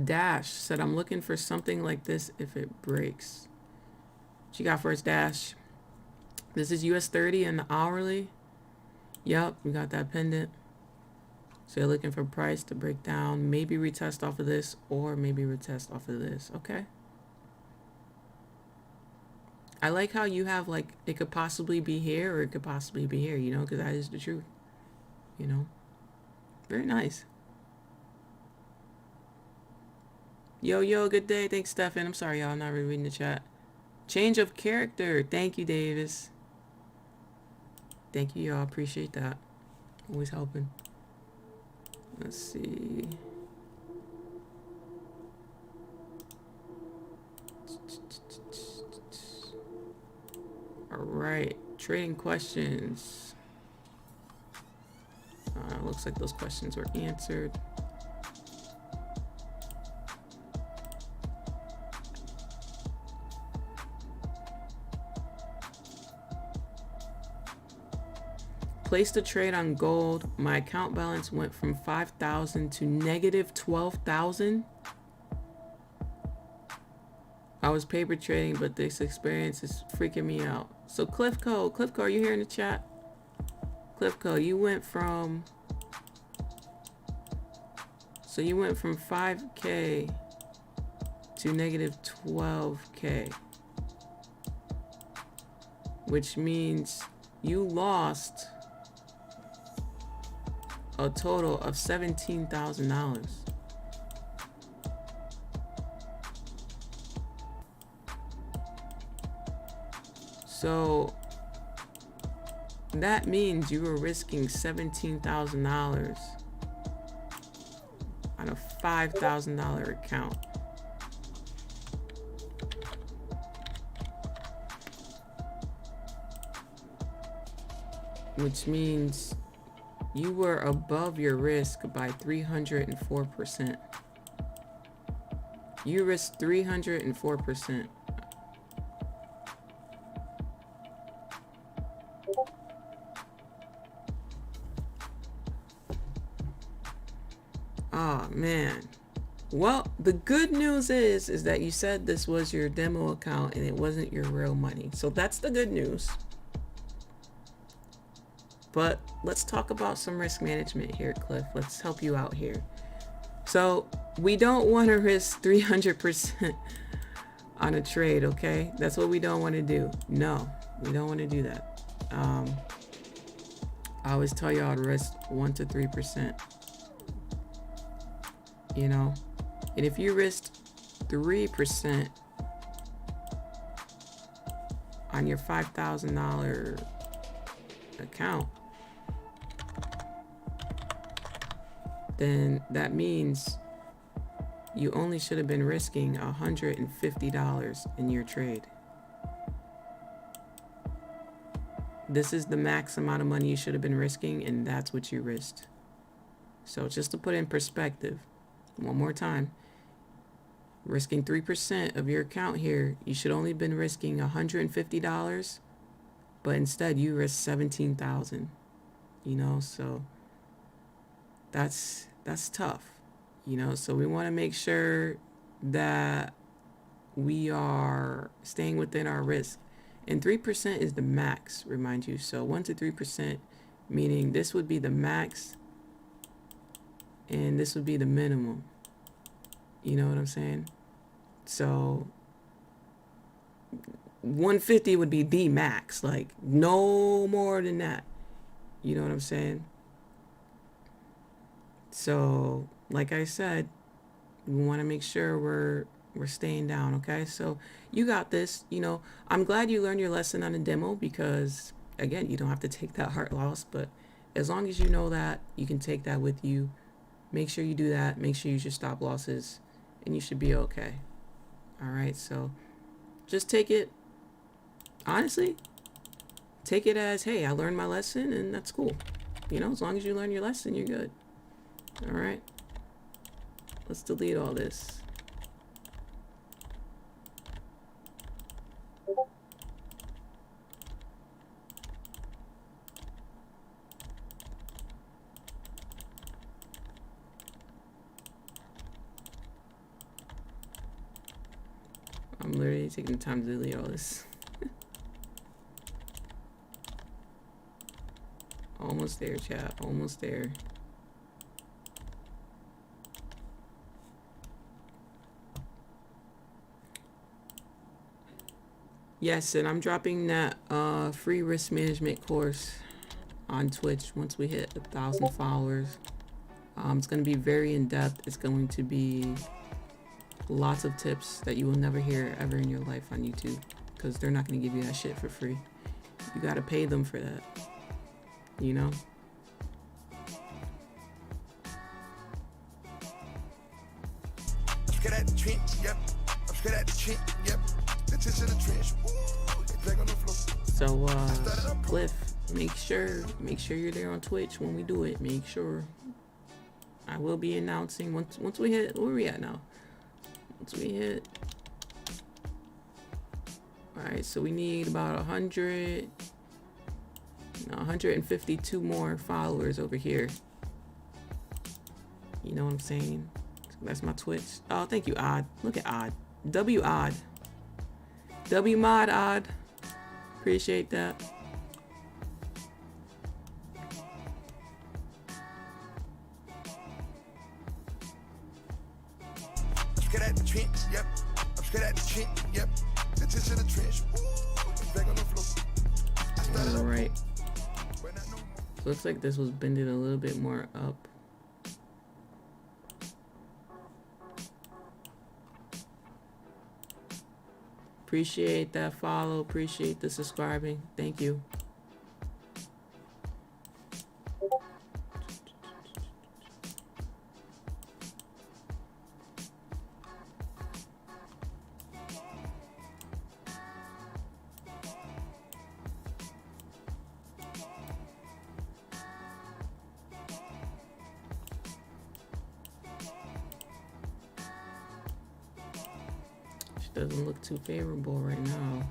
Speaker 1: Dash said I'm looking for something like this if it breaks. What you got for us, Dash? This is US 30 and the hourly. Yep, we got that pendant. So you're looking for price to break down, maybe retest off of this, or maybe retest off of this. Okay. I like how you have like it could possibly be here or it could possibly be here, you know, because that is the truth. You know, very nice. Yo, good day. Thanks, Stefan. I'm sorry, y'all. I'm not really reading the chat. Change of character. Thank you, Davis. Thank you, y'all. Appreciate that. Always helping. Let's see. All right. Trading questions. Looks like those questions were answered. Placed a trade on gold. My account balance went from 5,000 to negative 12,000. I was paper trading, but this experience is freaking me out. So Cliffco, are you here in the chat? Cliffco, you went from 5K to negative 12K, which means you lost a total of $17,000. So that means you were risking $17,000 on a $5,000 account. Which means you were above your risk by 304%. You risked 304%. Oh man. Well, the good news is that you said this was your demo account and it wasn't your real money. So that's the good news. But let's talk about some risk management here, Cliff. Let's help you out here. So we don't want to risk 300% on a trade, okay? That's what we don't want to do. No, we don't want to do that. I always tell y'all to risk 1 to 3%. You know, and if you risked 3% on on your $5,000 account, then that means you only should have been risking $150 in your trade. This is the max amount of money you should have been risking, and that's what you risked. So just to put in perspective, one more time, risking 3% of your account here, you should only been risking $150, but instead you risked $17,000. You know, so that's tough. You know, so we want to make sure that we are staying within our risk. And 3% is the max, remind you. So 1 to 3%, meaning this would be the max and this would be the minimum. You know what I'm saying? So 150 would be the max, like no more than that. You know what I'm saying? So, like I said, we want to make sure we're staying down, okay? So you got this. You know, I'm glad you learned your lesson on the demo because, again, you don't have to take that hard loss, but as long as you know that, you can take that with you. Make sure you do that. Make sure you use your stop losses, and you should be okay. All right, so just take it, honestly, take it as, hey, I learned my lesson, and that's cool. You know, as long as you learn your lesson, you're good. All right, let's delete all this. I'm literally taking the time to delete all this. Almost there, chat. Almost there. Yes, and I'm dropping that free risk management course on Twitch once we hit 1,000 followers. It's going to be very in-depth. It's going to be lots of tips that you will never hear ever in your life on YouTube because they're not going to give you that shit for free. You got to pay them for that, you know?
Speaker 2: Scared at the trench, yep. I'm scared at the trench, yep. The trench of the trench, ooh, they drag on the floor.
Speaker 1: So, Cliff, make sure you're there on Twitch when we do it. Make sure. I will be announcing once we hit, where are we at now? Once we hit, all right, so we need about 152 more followers over here. You know what I'm saying? So that's my Twitch. Oh, thank you, Odd. Look at Odd. W Odd. W mod Odd. Appreciate that.
Speaker 2: Scared at the trench, yep. I'm scared at the trench, yep. The trench of the trench, ooh, they drag on the floor.
Speaker 1: All right. Looks like this was bended a little bit more up. Appreciate that follow. Appreciate the subscribing. Thank you. Doesn't look too favorable right now.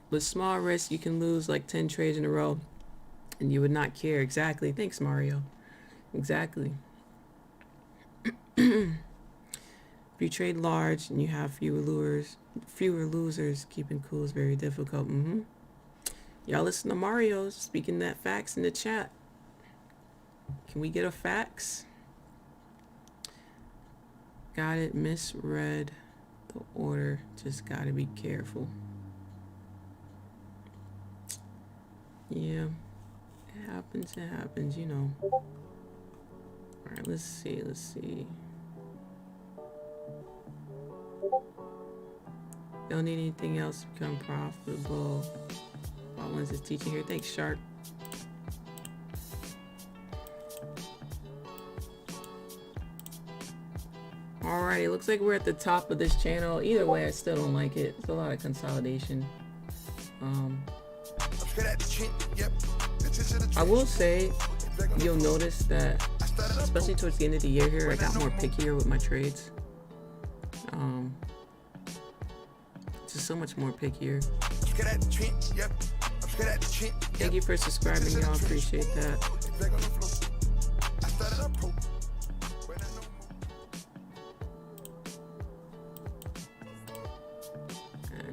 Speaker 1: With small risk, you can lose like 10 trades in a row and you would not care. Exactly. Thanks, Mario. Exactly. If you trade large and you have fewer losers, keeping cool is very difficult. Y'all listen to Mario speaking that facts in the chat. Can we get a fax? Got it. Misread the order. Just gotta be careful. Yeah, it happens, you know. All right, let's see. Don't need anything else to become profitable. All ones is teaching here. Thanks, Shark. Alrighty, looks like we're at the top of this channel. Either way, I still don't like it. It's a lot of consolidation. I will say, you'll notice that, especially towards the end of the year here, I got more pickier with my trades. Just so much more pickier. Thank you for subscribing, y'all. Appreciate that.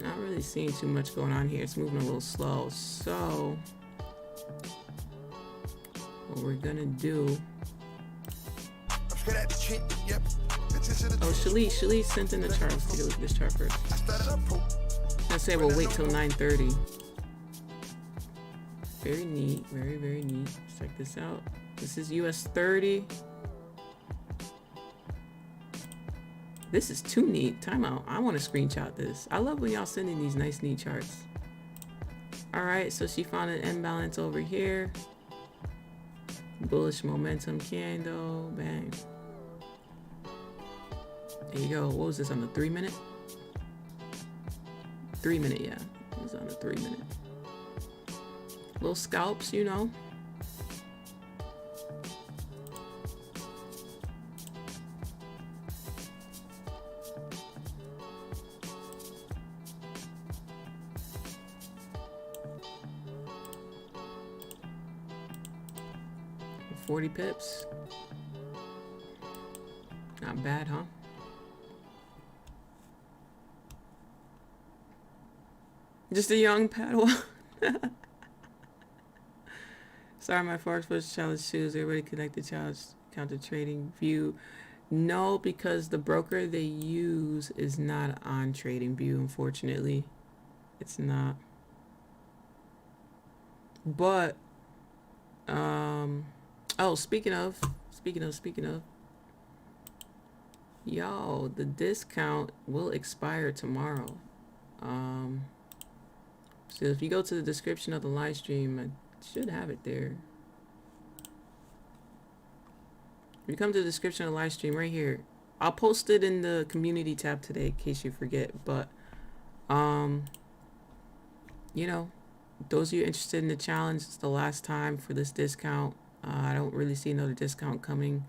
Speaker 1: Not really seeing too much going on here. It's moving a little slow. So what we're gonna do. Oh, Shalice sent in the chart. Let's take a look at this chart first. I say we'll wait till 9:30. Very neat, very neat. Let's check this out. This is US 30. This is too neat. Time out. I want to screenshot this. I love when y'all sending these nice, neat charts. All right, so she found an imbalance over here. Bullish momentum candle. Bang. There you go. What was this on the 3 minute? 3 minute, yeah. It was on the 3 minute. Little scalps, you know. $40 pips. Not bad, huh? Just a young Padawan. Sorry, my Forex was challenge shoes. Everybody connected challenge counter trading view. No, because the broker they use is not on trading view, unfortunately. It's not. But oh, speaking of, yo, the discount will expire tomorrow. So if you go to the description of the live stream, I should have it there. If you come to the description of the live stream right here, I'll post it in the community tab today in case you forget. But you know, those of you interested in the challenge, it's the last time for this discount. I don't really see another discount coming,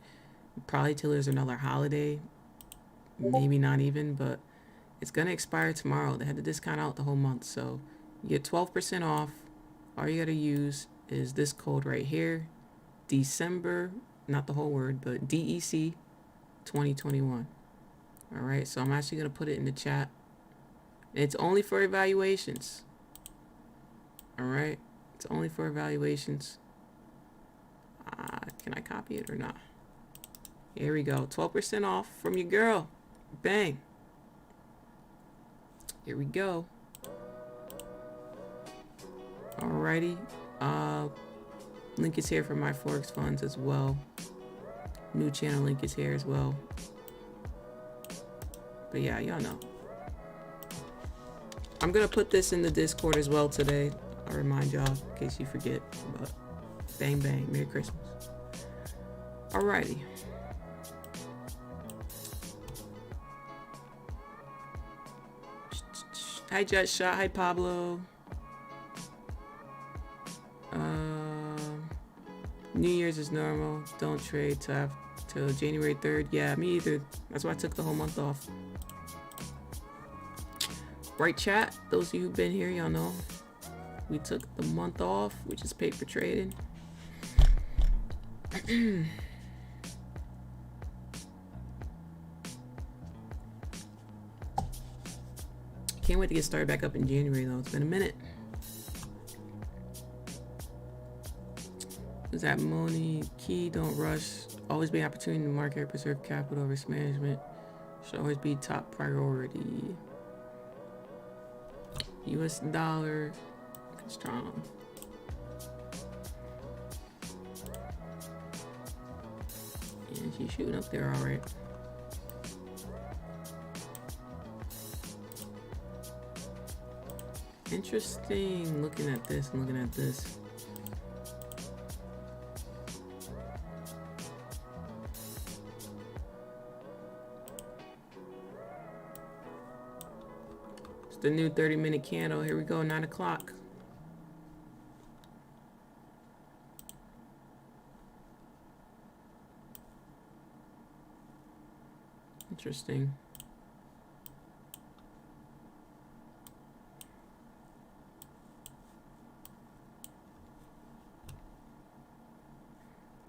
Speaker 1: probably till there's another holiday, maybe not even, but it's gonna expire tomorrow. They had the discount out the whole month, so you get 12% off. All you gotta use is this code right here, December, not the whole word, but DEC 2021. All right, so I'm actually gonna put it in the chat. It's only for evaluations. All right, it's only for evaluations. Can I copy it or not? Here we go, 12% off from your girl. Bang. Here we go. Alrighty. Link is here for my Forex funds as well. New channel link is here as well. But yeah, y'all know. I'm gonna put this in the Discord as well today. I'll remind y'all in case you forget. But bang bang, Merry Christmas. Alrighty. Hi Jet Shot, hi Pablo. New Year's is normal. Don't trade till January 3rd. Yeah, me either. That's why I took the whole month off. Right, chat? Those of you who've been here, y'all know. We took the month off, which is paper trading. Can't wait to get started back up in January, though. It's been a minute. Is that Moni? Key, don't rush. Always be opportunity in the market. Preserve capital, risk management. Should always be top priority. US dollar. Strong. And she's shooting up there all right. Interesting looking at this and looking at this. It's the new 30-minute candle. Here we go, 9 o'clock. Interesting.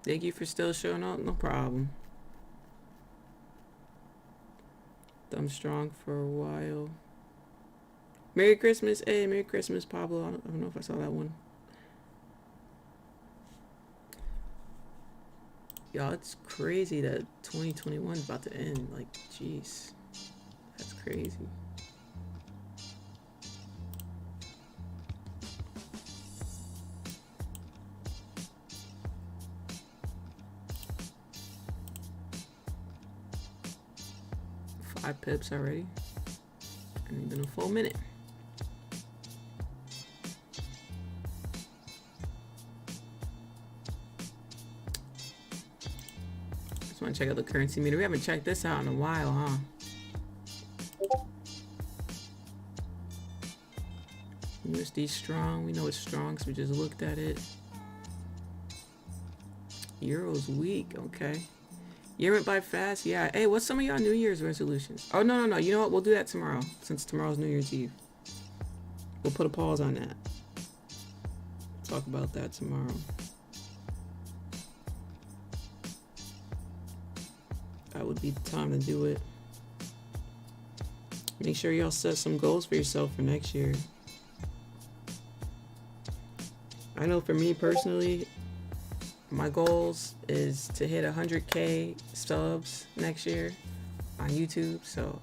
Speaker 1: Thank you for still showing up. No problem. Thumb strong for a while. Merry Christmas. Hey, Merry Christmas, Pablo. I don't know if I saw that one. Y'all, it's crazy that 2021 is about to end. Like, jeez. That's crazy. Five pips already. And even a full minute. Just want to check out the currency meter. We haven't checked this out in a while, huh? USD strong. We know it's strong because we just looked at it. Euro's weak. Okay. Year went by fast. Yeah. Hey, what's some of y'all New Year's resolutions? Oh, no. You know what? We'll do that tomorrow since tomorrow's New Year's Eve. We'll put a pause on that. Talk about that tomorrow. That would be the time to do it. Make sure y'all set some goals for yourself for next year. I know for me personally, my goals is to hit 100K subs next year on YouTube. So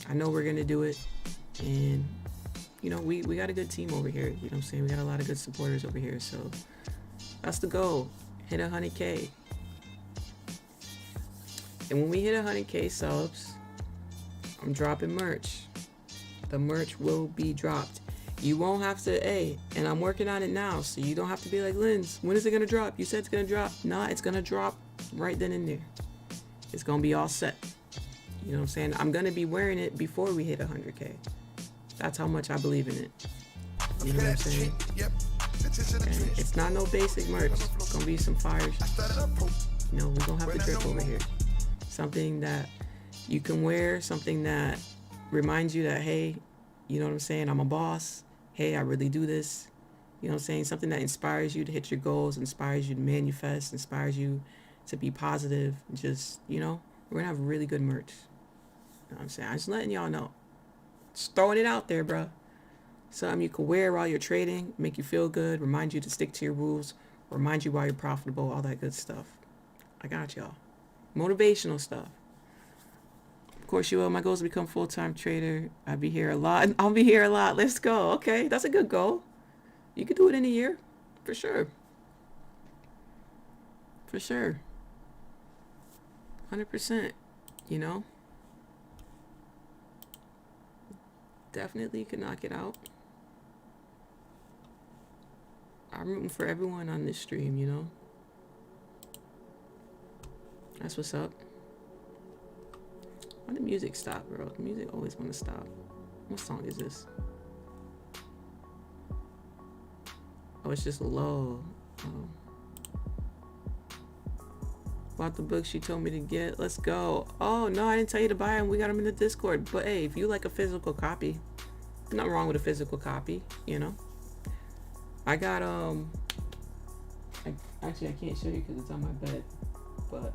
Speaker 1: I know we're gonna do it. And you know, we got a good team over here. You know what I'm saying? We got a lot of good supporters over here. So that's the goal. Hit 100K. And when we hit 100K subs, I'm dropping merch. The merch will be dropped. You won't have to, and I'm working on it now, so you don't have to be like, Linz, when is it gonna drop? You said it's gonna drop. Nah, it's gonna drop right then and there. It's gonna be all set. You know what I'm saying? I'm gonna be wearing it before we hit 100K. That's how much I believe in it. You know what I'm saying? And it's not no basic merch. It's gonna be some fire. You know, we're gonna have the drip over here. Something that you can wear, something that reminds you that, hey, you know what I'm saying? I'm a boss. Hey, I really do this. You know what I'm saying? Something that inspires you to hit your goals, inspires you to manifest, inspires you to be positive. Just, you know, we're gonna have really good merch. You know what I'm saying? I'm just letting y'all know. Just throwing it out there, bro. Something you can wear while you're trading, make you feel good, remind you to stick to your rules, remind you why you're profitable, all that good stuff. I got y'all. Motivational stuff. Of course you will. My goal is to become a full-time trader. I'll be here a lot. Let's go. Okay, that's a good goal. You could do it in a year. For sure. 100%. You know? Definitely could knock it out. I'm rooting for everyone on this stream, you know? That's what's up. Why the music stop, bro? The music always want to stop. What song is this? Oh, it's just low. Bought the book she told me to get. Let's go. Oh, no, I didn't tell you to buy them. We got them in the Discord. But hey, if you like a physical copy, nothing wrong with a physical copy, you know? I got, actually, I can't show you because it's on my bed. But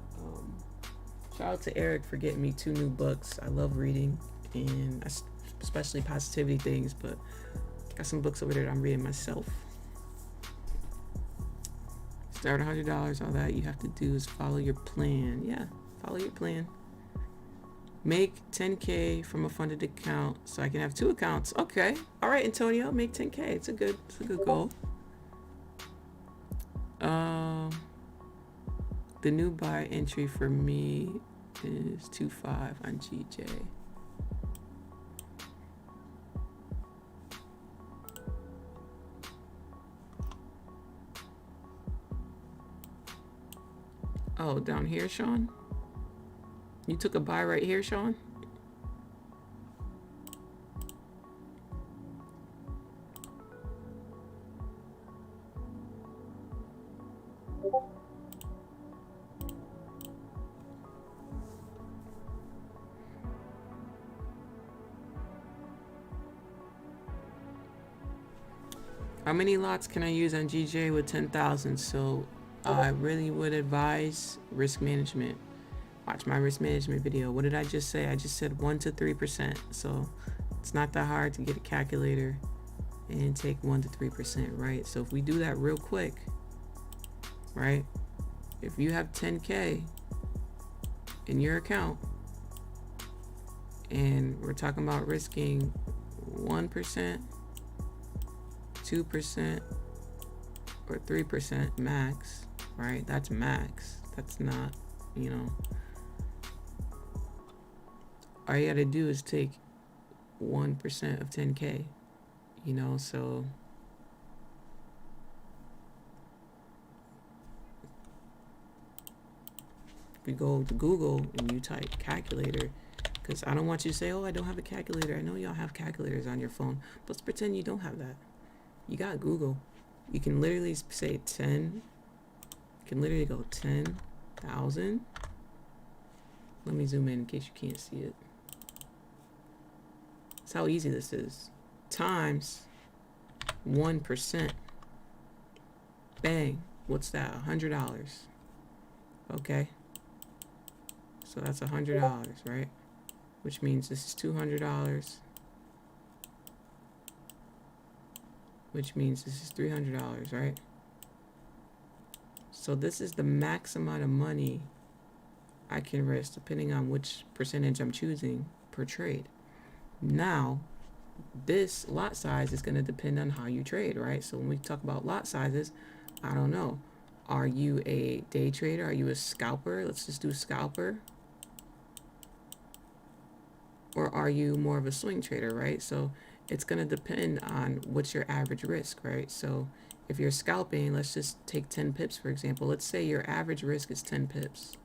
Speaker 1: shout out to Eric for getting me 2 new books. I love reading, and especially positivity things, but got some books over there that I'm reading myself. Start $100. All that you have to do is follow your plan. Yeah, follow your plan. Make 10K from a funded account so I can have 2 accounts. Okay. All right, Antonio, make 10K. It's a good goal. The new buy entry for me is 2.5 on GJ. Oh, down here, Sean? You took a buy right here, Sean? How many lots can I use on GJ with 10,000? So I really would advise risk management. Watch my risk management video. What did I just say? I just said 1 to 3%. So it's not that hard to get a calculator and take 1 to 3%, right? So if we do that real quick, right? If you have 10K in your account and we're talking about risking 1%, 2%, or 3% max, right? That's max. That's not, you know, all you gotta do is take 1% of 10K, you know, so if we go to Google and you type calculator, because I don't want you to say, oh, I don't have a calculator. I know y'all have calculators on your phone, but let's pretend you don't have that. You got Google. You can literally say 10. You can literally go 10,000. Let me zoom in case you can't see it. That's how easy this is. Times 1%. Bang. What's that? $100. Okay. So that's $100, right? Which means this is $200. Which means this is $300, right? So this is the max amount of money I can risk depending on which percentage I'm choosing per trade. Now, this lot size is going to depend on how you trade, right? So when we talk about lot sizes, I don't know. Are you a day trader? Are you a scalper? Let's just do scalper. Or are you more of a swing trader, right? So it's going to depend on what's your average risk, right? So if you're scalping, let's just take 10 pips, for example. Let's say your average risk is 10 pips,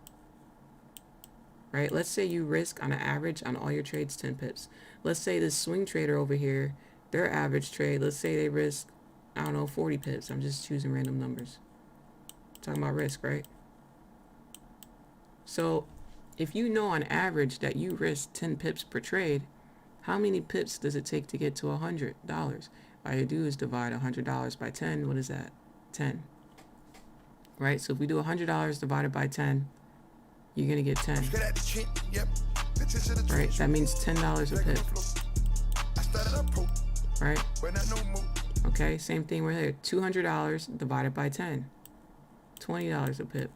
Speaker 1: right? Let's say you risk on an average on all your trades 10 pips. Let's say this swing trader over here, their average trade, let's say they risk, I don't know, 40 pips. I'm just choosing random numbers. Talking about risk, right? So if you know on average that you risk 10 pips per trade, how many pips does it take to get to $100? All you do is divide $100 by 10. What is that? 10. Right? So if we do $100 divided by 10, you're going to get 10. Right? That means $10 a pip. Right? Okay, same thing right here. $200 divided by 10. $20 a pip.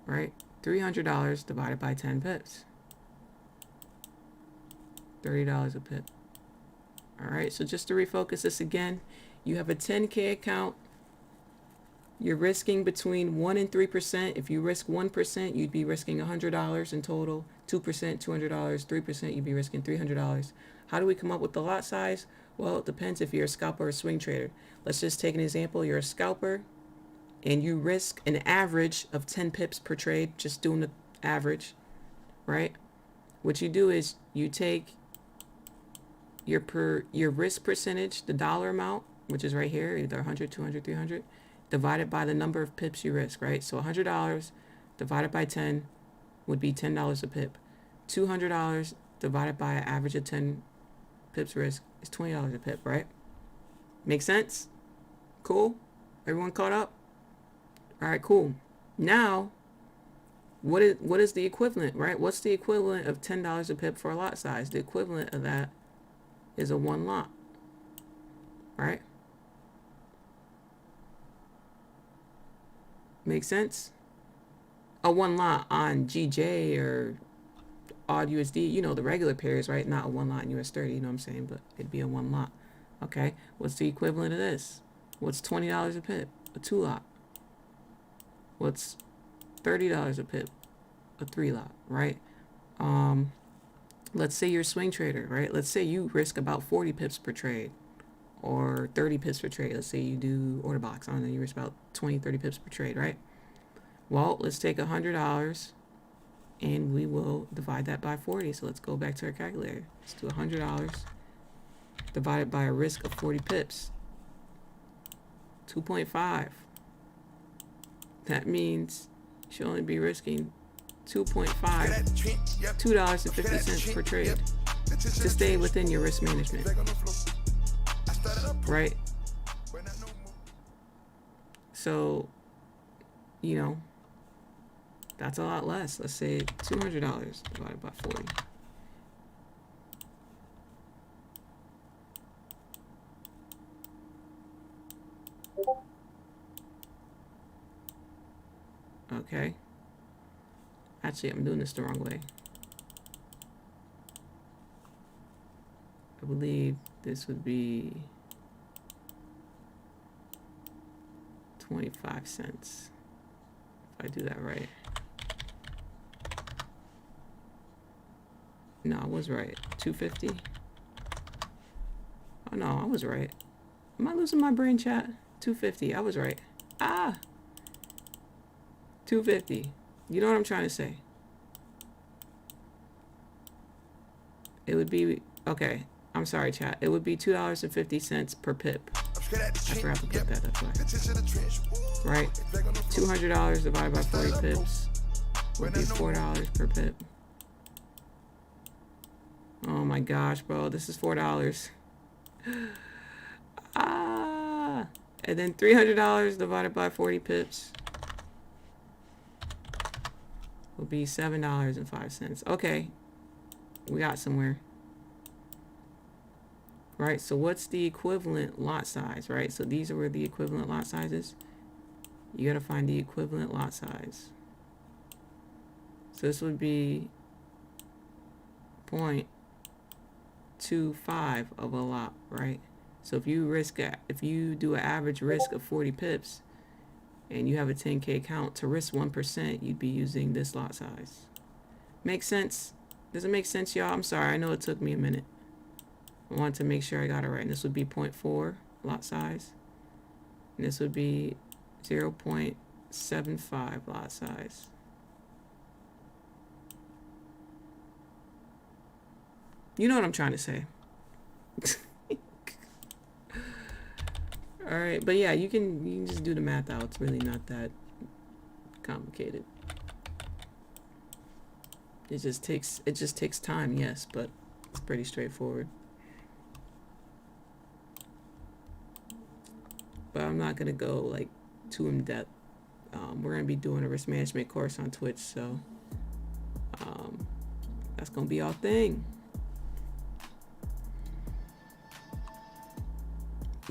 Speaker 1: Right? $300 divided by 10 pips. $30 a pip. All right, so just to refocus this again, you have a 10K account. You're risking between 1 and 3%. If you risk 1%, you'd be risking $100 in total. 2%, $200. 3%, you'd be risking $300. How do we come up with the lot size? Well, it depends if you're a scalper or a swing trader. Let's just take an example. You're a scalper and you risk an average of 10 pips per trade, just doing the average, right? What you do is you take your risk percentage, the dollar amount, which is right here, either 100, 200, 300, divided by the number of pips you risk, right? So $100 divided by 10 would be $10 a pip. $200 divided by an average of 10 pips risk is $20 a pip, right? Make sense? Cool? Everyone caught up? All right, cool. Now, what is the equivalent, right? What's the equivalent of $10 a pip for a lot size? The equivalent of that is a one lot, right? Make sense? A one lot on GJ or odd USD, you know, the regular pairs, right? Not a one lot in US 30, you know what I'm saying? But it'd be a one lot. Okay, what's the equivalent of this? What's $20 a pip? a 2 lot? What's $30 a pip? A 3 lot, right? Let's say you're a swing trader, right? Let's say you risk about 40 pips per trade or 30 pips per trade. Let's say you do order box. I don't know, you risk about 20, 30 pips per trade, right? Well, let's take $100 and we will divide that by 40. So let's go back to our calculator. Let's do $100 divided by a risk of 40 pips. 2.5. That means you should only be risking $2.50 per trade to stay within your risk management, right? So, you know, that's a lot less. Let's say $200 divided by 40. Okay. Actually, I'm doing this the wrong way. I believe this would be 25 cents. If I do that right. No, I was right. 250. Oh no, I was right. Am I losing my brain, chat? 250. I was right. 250. You know what I'm trying to say? It would be, okay, I'm sorry, chat. It would be $2.50 per pip. I forgot to put that, that's why. Right? $200 divided by 40 pips would be $4 per pip. Oh my gosh, bro, this is $4. And then $300 divided by 40 pips will be $7.05. Okay, we got somewhere. Right, so what's the equivalent lot size, right? So these are where the equivalent lot sizes. You gotta find the equivalent lot size. So this would be 0.25 of a lot, right? So if you do an average risk of 40 pips and you have a 10K account, to risk 1%, you'd be using this lot size. Make sense? Does it make sense, y'all? I'm sorry, I know it took me a minute. I wanted to make sure I got it right. And this would be 0.4 lot size. And this would be 0.75 lot size. You know what I'm trying to say. All right, but yeah, you can just do the math out. It's really not that complicated. It just takes time, yes, but it's pretty straightforward. But I'm not gonna go like too in depth. We're gonna be doing a risk management course on Twitch, so that's gonna be our thing.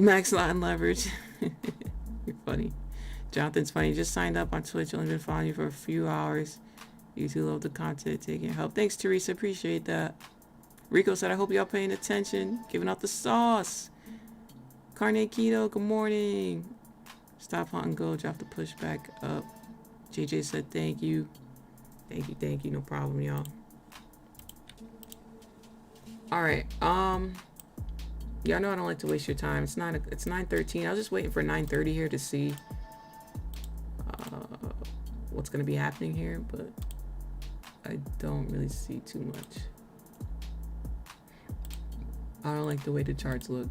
Speaker 1: Max lot and leverage. You're funny. Jonathan's funny. Just signed up on Twitch. Only been following you for a few hours. You two love the content, taking help. Thanks, Teresa. Appreciate that. Rico said, I hope y'all paying attention. Giving out the sauce. Carne Keto, good morning. Stop hunting go. Drop the push back up. JJ said, thank you. Thank you. No problem, y'all. All right. Yeah, I know I don't like to waste your time. It's 9:13. I was just waiting for 9:30 here to see what's going to be happening here, but I don't really see too much. I don't like the way the charts look.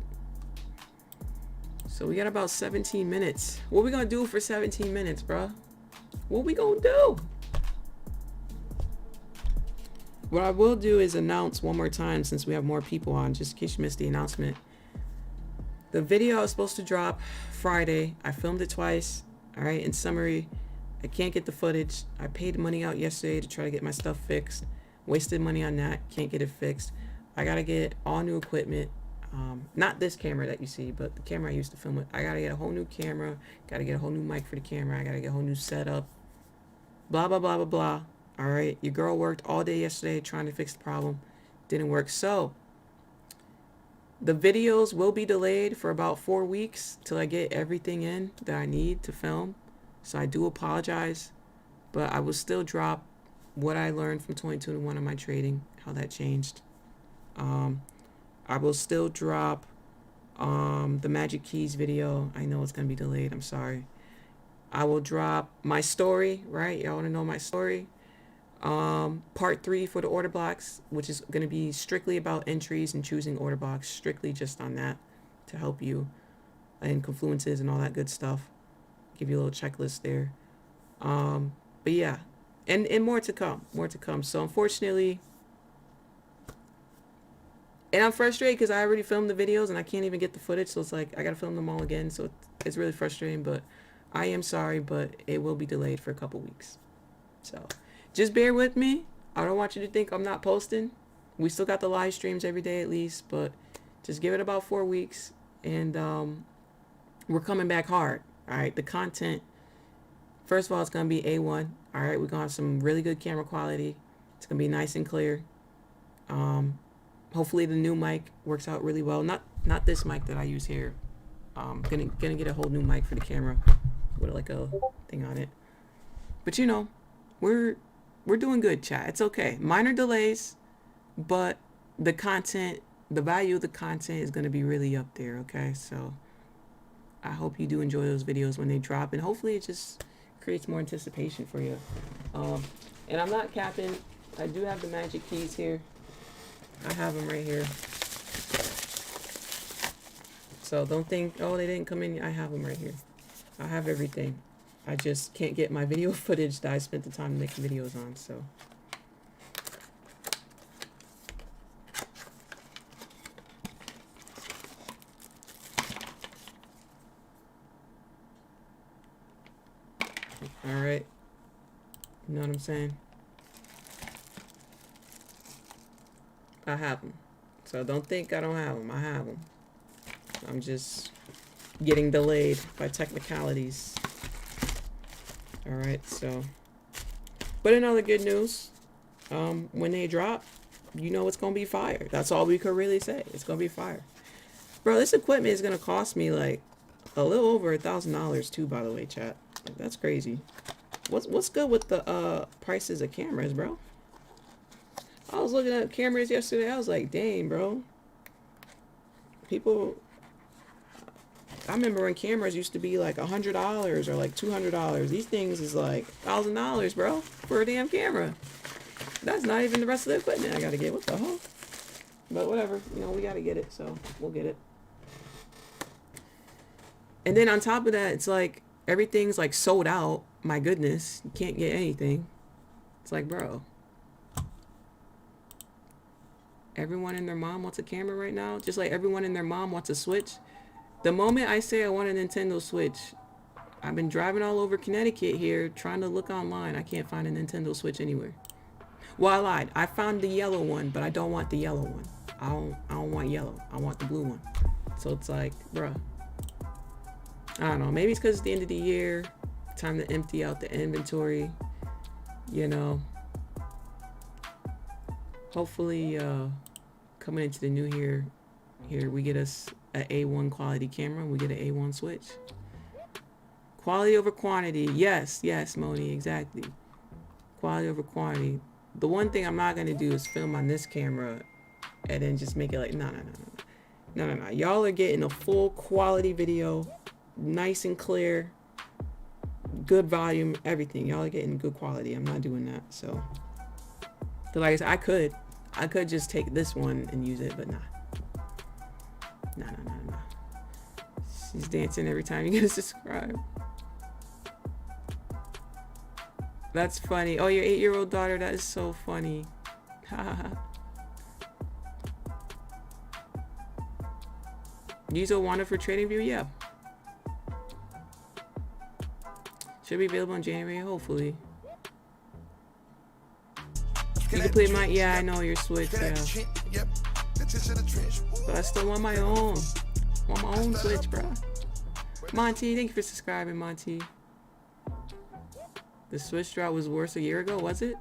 Speaker 1: So we got about 17 minutes. What we gonna do for 17 minutes, bro? What we gonna do? What I will do is announce one more time, since we have more people on, just in case you missed the announcement. The video I was supposed to drop Friday. I filmed it twice. All right, in summary, I can't get the footage. I paid money out yesterday to try to get my stuff fixed. Wasted money on that. Can't get it fixed. I gotta get all new equipment. Not this camera that you see, but the camera I used to film with. I gotta get a whole new camera. Gotta get a whole new mic for the camera. I gotta get a whole new setup. Blah, blah, blah, blah, blah. All right, your girl worked all day yesterday trying to fix the problem. Didn't work. So The videos will be delayed for about 4 weeks till I get everything in that I need to film. So I do apologize, but I will still drop what I learned from 2021 on my trading, how that changed. I will still drop the Magic Keys video. I know it's going to be delayed. I'm sorry. I will drop my story, right? Y'all want to know my story? Part 3 for the order blocks, which is going to be strictly about entries and choosing order blocks, strictly just on that to help you and confluences and all that good stuff. Give you a little checklist there. But yeah, and more to come, more to come. So unfortunately, and I'm frustrated because I already filmed the videos and I can't even get the footage. So it's like, I got to film them all again. So it's really frustrating, but I am sorry, but it will be delayed for a couple weeks. So just bear with me. I don't want you to think I'm not posting. We still got the live streams every day at least, but just give it about 4 weeks and we're coming back hard. All right. The content, first of all, it's going to be A1. All right. We're going to have some really good camera quality. It's going to be nice and clear. Hopefully the new mic works out really well. Not this mic that I use here. Gonna get a whole new mic for the camera with like a thing on it. But you know, we're doing good, chat. It's okay. Minor delays, but the content, the value of the content is gonna be really up there. Okay, so I hope you do enjoy those videos when they drop, and hopefully it just creates more anticipation for you. And I'm not capping. I do have the Magic Keys here. I have them right here. So don't think, oh, they didn't come in. I have them right here. I have everything. I just can't get my video footage that I spent the time making videos on. So all right. You know what I'm saying? I have them. So don't think I don't have them. I have them. I'm just getting delayed by technicalities. All right, so. But in other good news, when they drop, you know it's going to be fire. That's all we could really say. It's going to be fire. Bro, this equipment is going to cost me like a little over $1,000 too, by the way, chat. Like, that's crazy. What's good with the prices of cameras, bro? I was looking at cameras yesterday. I was like, dang, bro. People, I remember when cameras used to be like $100 or like $200. These things is like $1,000, bro, for a damn camera. That's not even the rest of the equipment I gotta get. What the hell? But whatever, you know, we gotta get it, so we'll get it. And then on top of that, it's like everything's like sold out. My goodness, you can't get anything. It's like, bro. Everyone and their mom wants a camera right now, just like everyone and their mom wants a Switch. The moment I say I want a Nintendo Switch, I've been driving all over Connecticut here trying to look online. I can't find a Nintendo Switch anywhere. Well, I lied. I found the yellow one, but I don't want the yellow one. I don't want yellow. I want the blue one. So it's like, bruh. I don't know. Maybe it's because it's the end of the year. Time to empty out the inventory. You know. Hopefully, coming into the new year, here we get us an A1 quality camera. We get an A1 Switch. Quality over quantity. Yes, Moni, exactly. Quality over quantity. The one thing I'm not going to do is film on this camera and then just make it like, no. Y'all are getting a full quality video, nice and clear, good volume, everything. Y'all are getting good quality. I'm not doing that. So, like I said, I could just take this one and use it, but nah. She's dancing every time you get a subscribe. That's funny. Oh, your 8-year-old daughter, that is so funny. Use Wanda for Trading View? Yeah. Should be available in January, hopefully. You can play my, yeah, I know your Switch, yeah. But I still want my own. I want my own Switch, bro. Monty, thank you for subscribing, Monty. The Switch drop was worse a year ago, was it?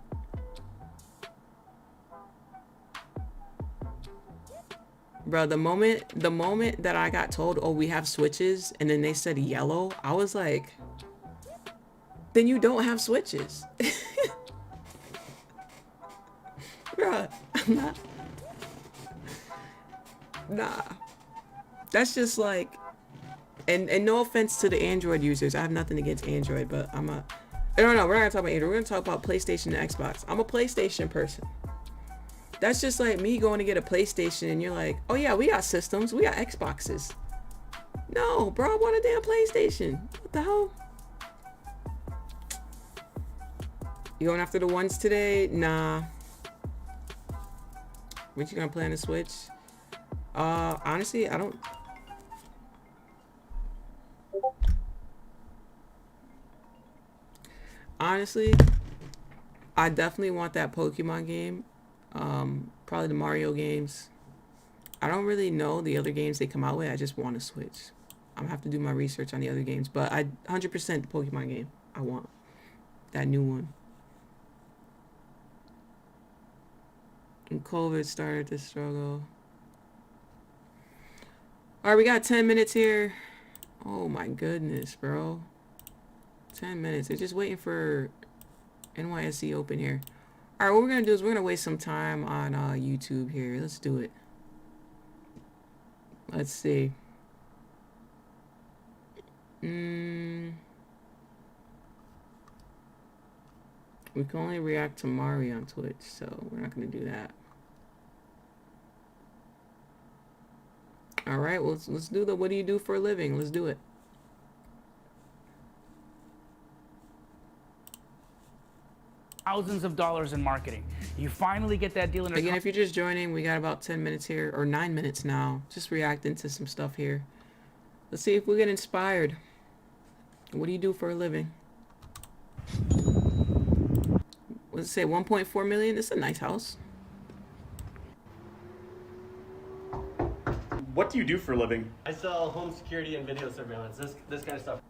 Speaker 1: Bro, the moment that I got told, oh, we have switches, and then they said yellow, I was like, then you don't have switches. Bruh, I'm not. Nah. That's just like, and no offense to the Android users. I have nothing against Android, but I don't know, we're not gonna talk about Android. We're gonna talk about PlayStation and Xbox. I'm a PlayStation person. That's just like me going to get a PlayStation and you're like, oh yeah, we got systems, we got Xboxes. No, bro, I want a damn PlayStation. What the hell? You going after the ones today? Nah. What you gonna play on the Switch? Honestly, I don't. Honestly, I definitely want that Pokemon game. Probably the Mario games. I don't really know the other games they come out with. I just want to Switch. I'm gonna have to do my research on the other games, but I 100% the Pokemon game. I want that new one. And COVID started to struggle. All right, we got 10 minutes here. Oh my goodness, bro. 10 minutes. They're just waiting for NYSE open here. All right, what we're going to do is we're going to waste some time on YouTube here. Let's do it. Let's see. We can only react to Mari on Twitch, so we're not going to do that. All right, well, let's do the what do you do for a living? Let's do it.
Speaker 3: Thousands of dollars in marketing. You finally get that deal in.
Speaker 1: Again, if you're just joining, we got about 10 minutes here, or 9 minutes now. Just reacting to some stuff here. Let's see if we get inspired. What do you do for a living? What does it say? 1.4 million? It's a nice house.
Speaker 4: What do you do for a living?
Speaker 5: I sell home security and video surveillance. This kind of stuff.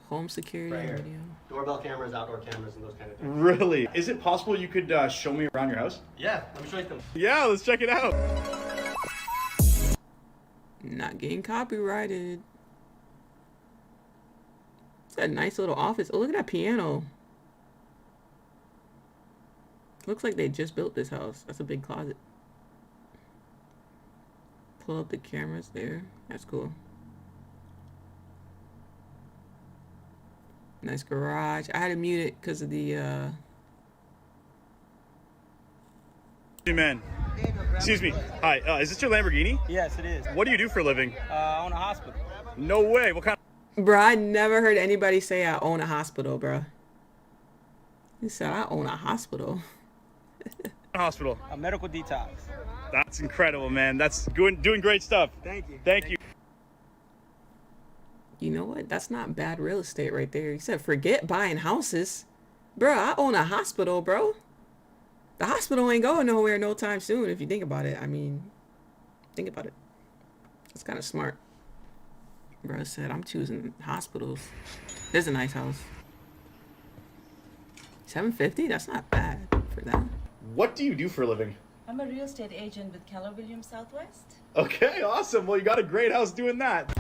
Speaker 1: Home security
Speaker 5: Right
Speaker 1: and
Speaker 5: here.
Speaker 1: video.
Speaker 5: Doorbell cameras, outdoor cameras, and those kind of things.
Speaker 4: Really? Is it possible you could show me around your house?
Speaker 5: Yeah, let me show you them.
Speaker 4: Yeah, let's check it out.
Speaker 1: Not getting copyrighted. It's a nice little office. Oh, look at that piano. Looks like they just built this house. That's a big closet. Pull up the cameras there. That's cool. Nice garage. I had to mute it because of the
Speaker 4: Hey man. Excuse me. Hi, is this your Lamborghini?
Speaker 6: Yes, it is.
Speaker 4: What do you do for a living?
Speaker 6: On a hospital.
Speaker 4: No way. What kind
Speaker 1: Bruh, I never heard anybody say I own a hospital, bruh. He said I own a hospital.
Speaker 4: of hospital?
Speaker 6: A medical detox.
Speaker 4: That's incredible, man. That's doing great stuff.
Speaker 6: Thank you.
Speaker 4: Thank you.
Speaker 1: You know what? That's not bad real estate right there. He said, forget buying houses. Bruh, I own a hospital, bro. The hospital ain't going nowhere no time soon if you think about it. I mean, think about it. It's kind of smart. Bro said, I'm choosing hospitals. There's a nice house. 750? That's not bad for that.
Speaker 4: What do you do for a living?
Speaker 7: I'm a real estate agent with Keller Williams Southwest.
Speaker 4: Okay, awesome. Well, you got a great house doing that.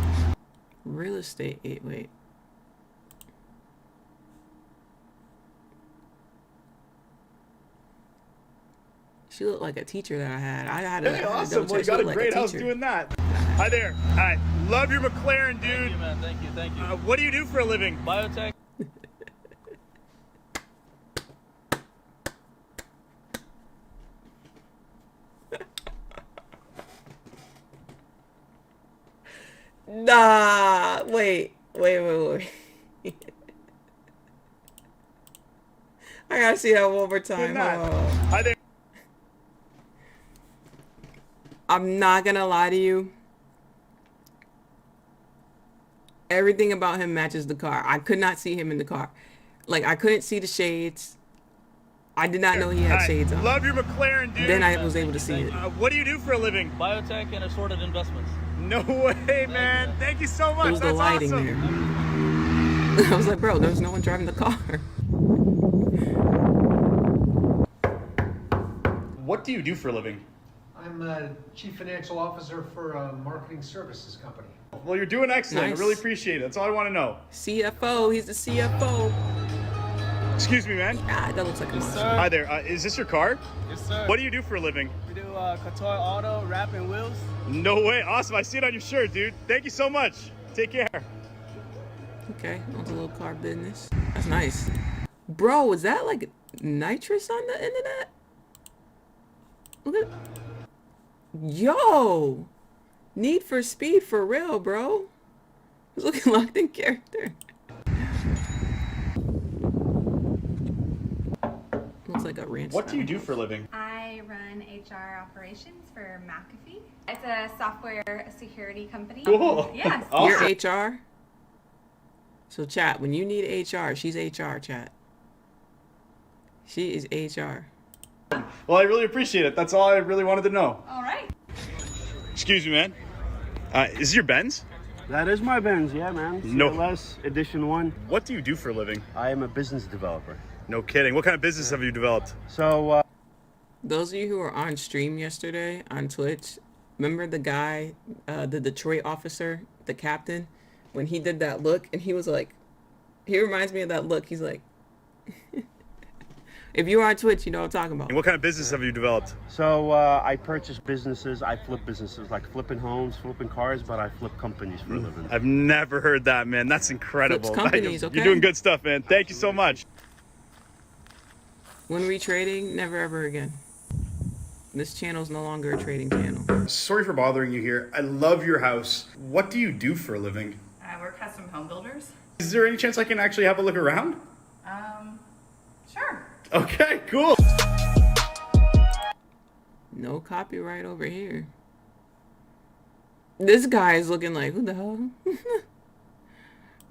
Speaker 1: Real estate, wait. She looked like a teacher that I had. I had
Speaker 4: Hey, awesome. Well, you got a great house doing that. Hi there. Hi. Love your McLaren, dude.
Speaker 6: Thank you, man. Thank you. Thank you.
Speaker 4: What do you do for a living?
Speaker 6: Biotech.
Speaker 1: Nah, wait. I gotta see that one more time.
Speaker 4: Doing that.
Speaker 1: Hold on.
Speaker 4: Hi there.
Speaker 1: I'm not gonna lie to you. Everything about him matches the car. I could not see him in the car. Like, I couldn't see the shades. I did not know he had
Speaker 4: Hi.
Speaker 1: shades on.
Speaker 4: Love your McLaren, dude.
Speaker 1: Then I was able to see it.
Speaker 4: What do you do for a living?
Speaker 6: Biotech and assorted investments.
Speaker 4: No way, man. Thank you so much.
Speaker 1: It was the
Speaker 4: That's
Speaker 1: lighting
Speaker 4: awesome.
Speaker 1: there. I was like, bro, there's no one driving the car.
Speaker 4: What do you do for a living?
Speaker 5: I
Speaker 8: I'm a chief financial officer for a marketing services company.
Speaker 4: Well, you're doing excellent.
Speaker 1: Nice.
Speaker 4: I really appreciate it. That's all I want to know.
Speaker 1: CFO. He's the CFO.
Speaker 4: Excuse me, man.
Speaker 1: Ah, that looks like a monster.
Speaker 4: Hi there. Is this your car?
Speaker 6: Yes, sir.
Speaker 4: What do you do for a living?
Speaker 6: We do Couture Auto, wrap and wheels.
Speaker 4: No way. Awesome. I see it on your shirt, dude. Thank you so much. Take care.
Speaker 1: Okay, on to a little car business. That's nice. Bro, is that like nitrous on the end of that? Look at... Yo! Need for Speed for real, bro. He's looking locked in character. Looks like a ranch.
Speaker 4: What do you do for a living?
Speaker 9: I run HR operations for McAfee. It's a software security company.
Speaker 4: Cool.
Speaker 9: Yes.
Speaker 4: Awesome.
Speaker 1: You're HR? So chat, when you need HR, she's HR, chat. She is HR.
Speaker 4: Well, I really appreciate it. That's all I really wanted to know.
Speaker 9: All right.
Speaker 4: Excuse me, man. Is this your Benz?
Speaker 10: That is my Benz, yeah, man.
Speaker 4: No.
Speaker 10: CLS Edition 1.
Speaker 4: What do you do for a living?
Speaker 10: I am a business developer.
Speaker 4: No kidding. What kind of business have you developed?
Speaker 10: So,
Speaker 1: Those of you who were on stream yesterday on Twitch, remember the guy, the Detroit officer, the captain, when he did that look and he was like, he reminds me of that look. He's like, if you are on Twitch, you know what I'm talking about.
Speaker 4: And what kind of business have you developed?
Speaker 10: I purchase businesses. I flip businesses, like flipping homes, flipping cars, but I flip companies for a living.
Speaker 4: I've never heard that, man. That's incredible.
Speaker 1: Flips companies, okay?
Speaker 4: You're doing good stuff, man. Thank you so much.
Speaker 1: When retrading, never ever again. This channel's no longer a trading channel.
Speaker 4: Sorry for bothering you here. I love your house. What do you do for a living?
Speaker 7: We're custom home builders.
Speaker 4: Is there any chance I can actually have a look around?
Speaker 7: Sure.
Speaker 4: Okay, cool.
Speaker 1: No copyright over here. This guy is looking like, who the hell?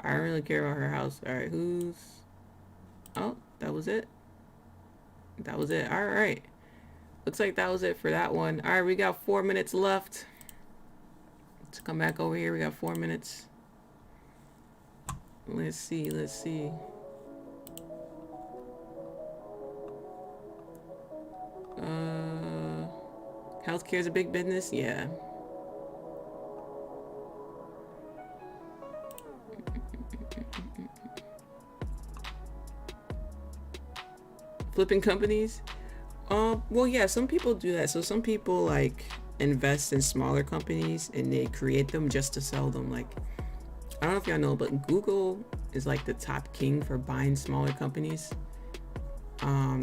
Speaker 1: I don't really care about her house. All right, who's... Oh, that was it. That was it. All right. Looks like that was it for that one. All right, we got 4 minutes left. Let's come back over here. We got 4 minutes. Let's see. Let's see. Healthcare is a big business. Yeah. Flipping companies. Well, yeah, some people do that. So some people like invest in smaller companies and they create them just to sell them. Like, I don't know if y'all know, but Google is like the top king for buying smaller companies.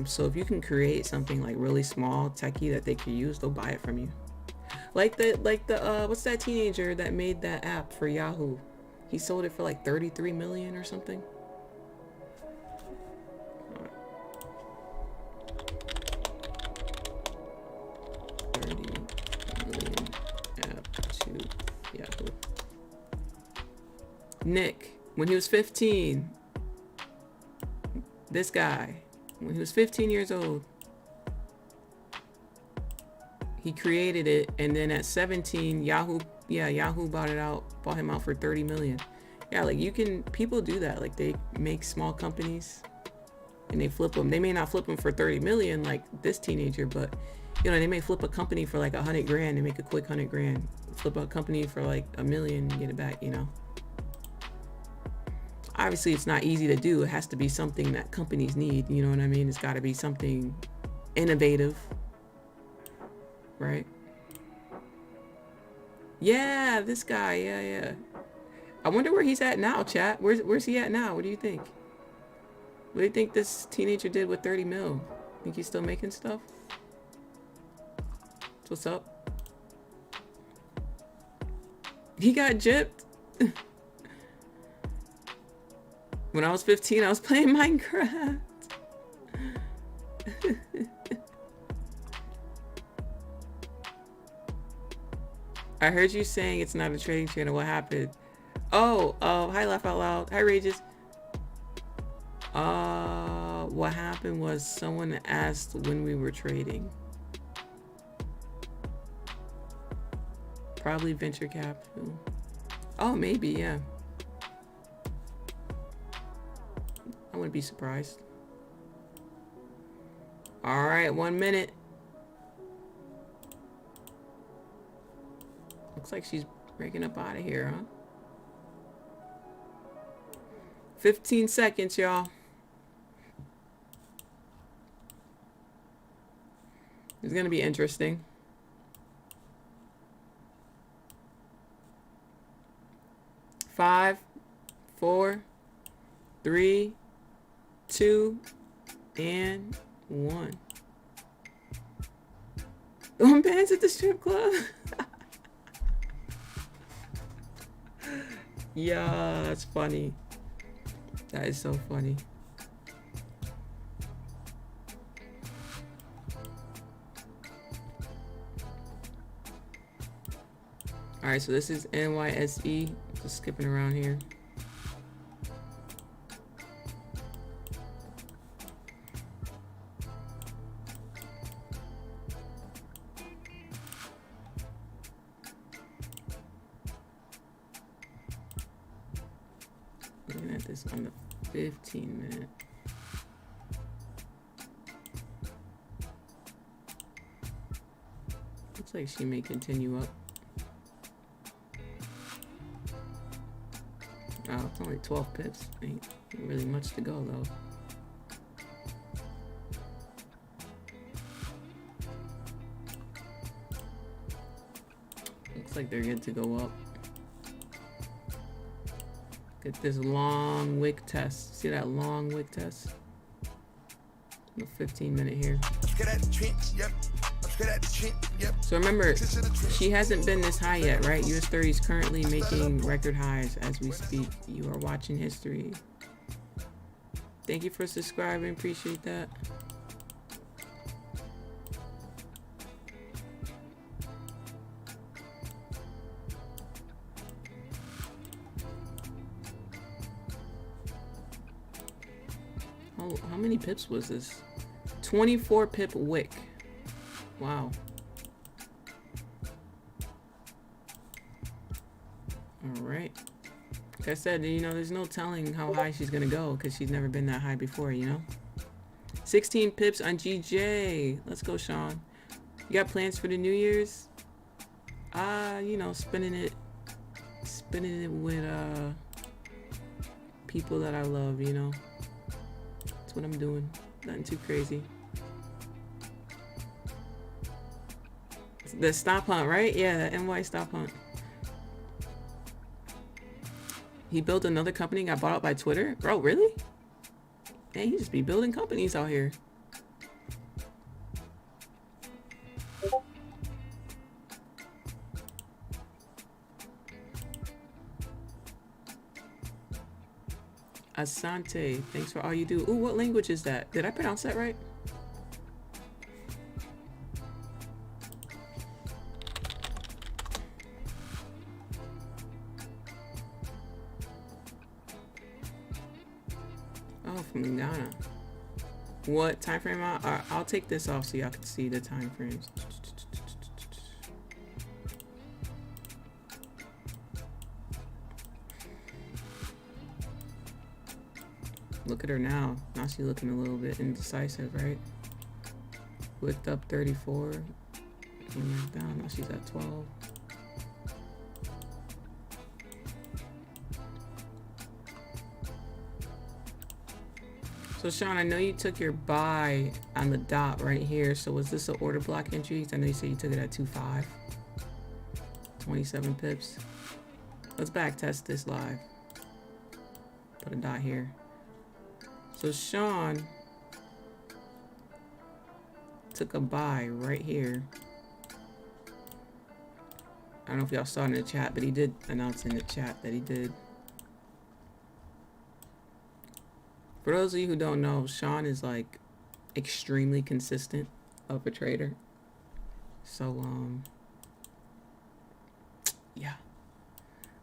Speaker 1: So if you can create something like really small, techie that they could use, they'll buy it from you. Like the what's that teenager that made that app for Yahoo? He sold it for like 33 million or something. Yahoo. Nick, when he was 15, this guy, when he was 15 years old, he created it, and then at 17, Yahoo bought him out for 30 million. Yeah, like people do that. Like they make small companies and they flip them. They may not flip them for 30 million like this teenager, but they may flip a company for like 100 grand and make a quick 100 grand. Flip a company for like $1 million and get it back, Obviously, it's not easy to do. It has to be something that companies need, you know what I mean? It's got to be something innovative, right? Yeah, this guy, yeah. I wonder where he's at now, chat. Where's he at now? What do you think? What do you think this teenager did with 30 mil? Think he's still making stuff? What's up? He got gypped. When I was 15, I was playing Minecraft. I heard you saying it's not a trading channel. What happened? Oh, hi Laugh Out Loud. Hi Rages. What happened was someone asked when we were trading. Probably venture capital. Oh, maybe, yeah. I wouldn't be surprised. All right, 1 minute. Looks like she's breaking up out of here, huh? 15 seconds, y'all. It's gonna be interesting. Five, 4, 3, 2, and 1. Throwing bands at the strip club. Yeah, that's funny. That is so funny. All right, so this is NYSE. Just skipping around here. Looking at this on the 15-minute. Looks like she may continue up. Oh, it's only 12 pips. Ain't really much to go though. Looks like they're good to go up. Get this long wick test. See that long wick test? The 15-minute here. So remember, she hasn't been this high yet, right? US 30 is currently making record highs as we speak. You are watching history. Thank you for subscribing. Appreciate that. Oh, how many pips was this? 24 pip wick. Wow. All right. Like I said, you know, there's no telling how high she's gonna go because she's never been that high before, you know? 16 pips on GJ. Let's go, Sean. You got plans for the New Year's? You know, spending it with people that I love, you know? That's what I'm doing. Nothing too crazy. The stop hunt, right? Yeah, the NY stop hunt. He built another company, got bought out by Twitter? Bro, really? Man, he just be building companies out here. Asante, thanks for all you do. Ooh, what language is that? Did I pronounce that right? Oh, from Ghana. What time frame? I'll take this off so y'all can see the time frames. Look at her now. Now she's looking a little bit indecisive, right? Wicked up 34. Came back down. Now she's at 12. So Sean, I know you took your buy on the dot right here. So was this an order block entry? I know you said you took it at 2.5. 27 pips. Let's back test this live. Put a dot here. So Sean took a buy right here. I don't know if y'all saw it in the chat, but he did announce in the chat that he did. For those of you who don't know, Sean is like extremely consistent of a trader. So, yeah.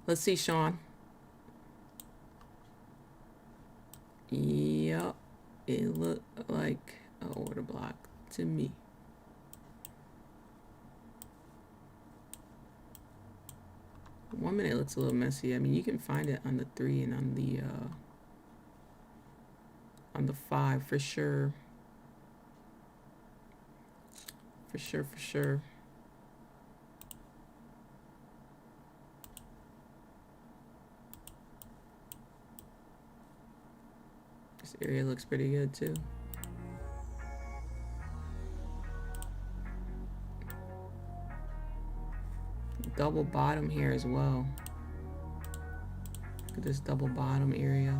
Speaker 1: Let's see, Sean. Yep. It looked like an order block to me. One minute looks a little messy. I mean, you can find it on the 3 and on the 5 for sure. For sure. This area looks pretty good too. Double bottom here as well. Look at this double bottom area.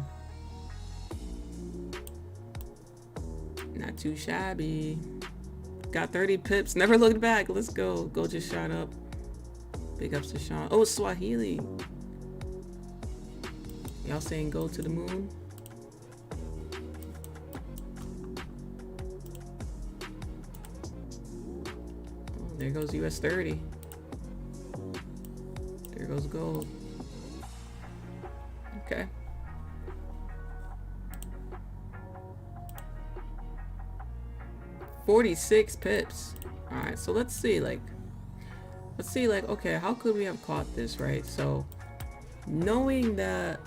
Speaker 1: Not too shabby. Got 30 pips. Never looked back. Let's go. Go just shot up. Big ups to Sean. Oh, Swahili. Y'all saying go to the moon? Oh, there goes US 30. There goes gold. Okay. $46 pips. All right, so let's see, like, okay, how could we have caught this, right? So, knowing that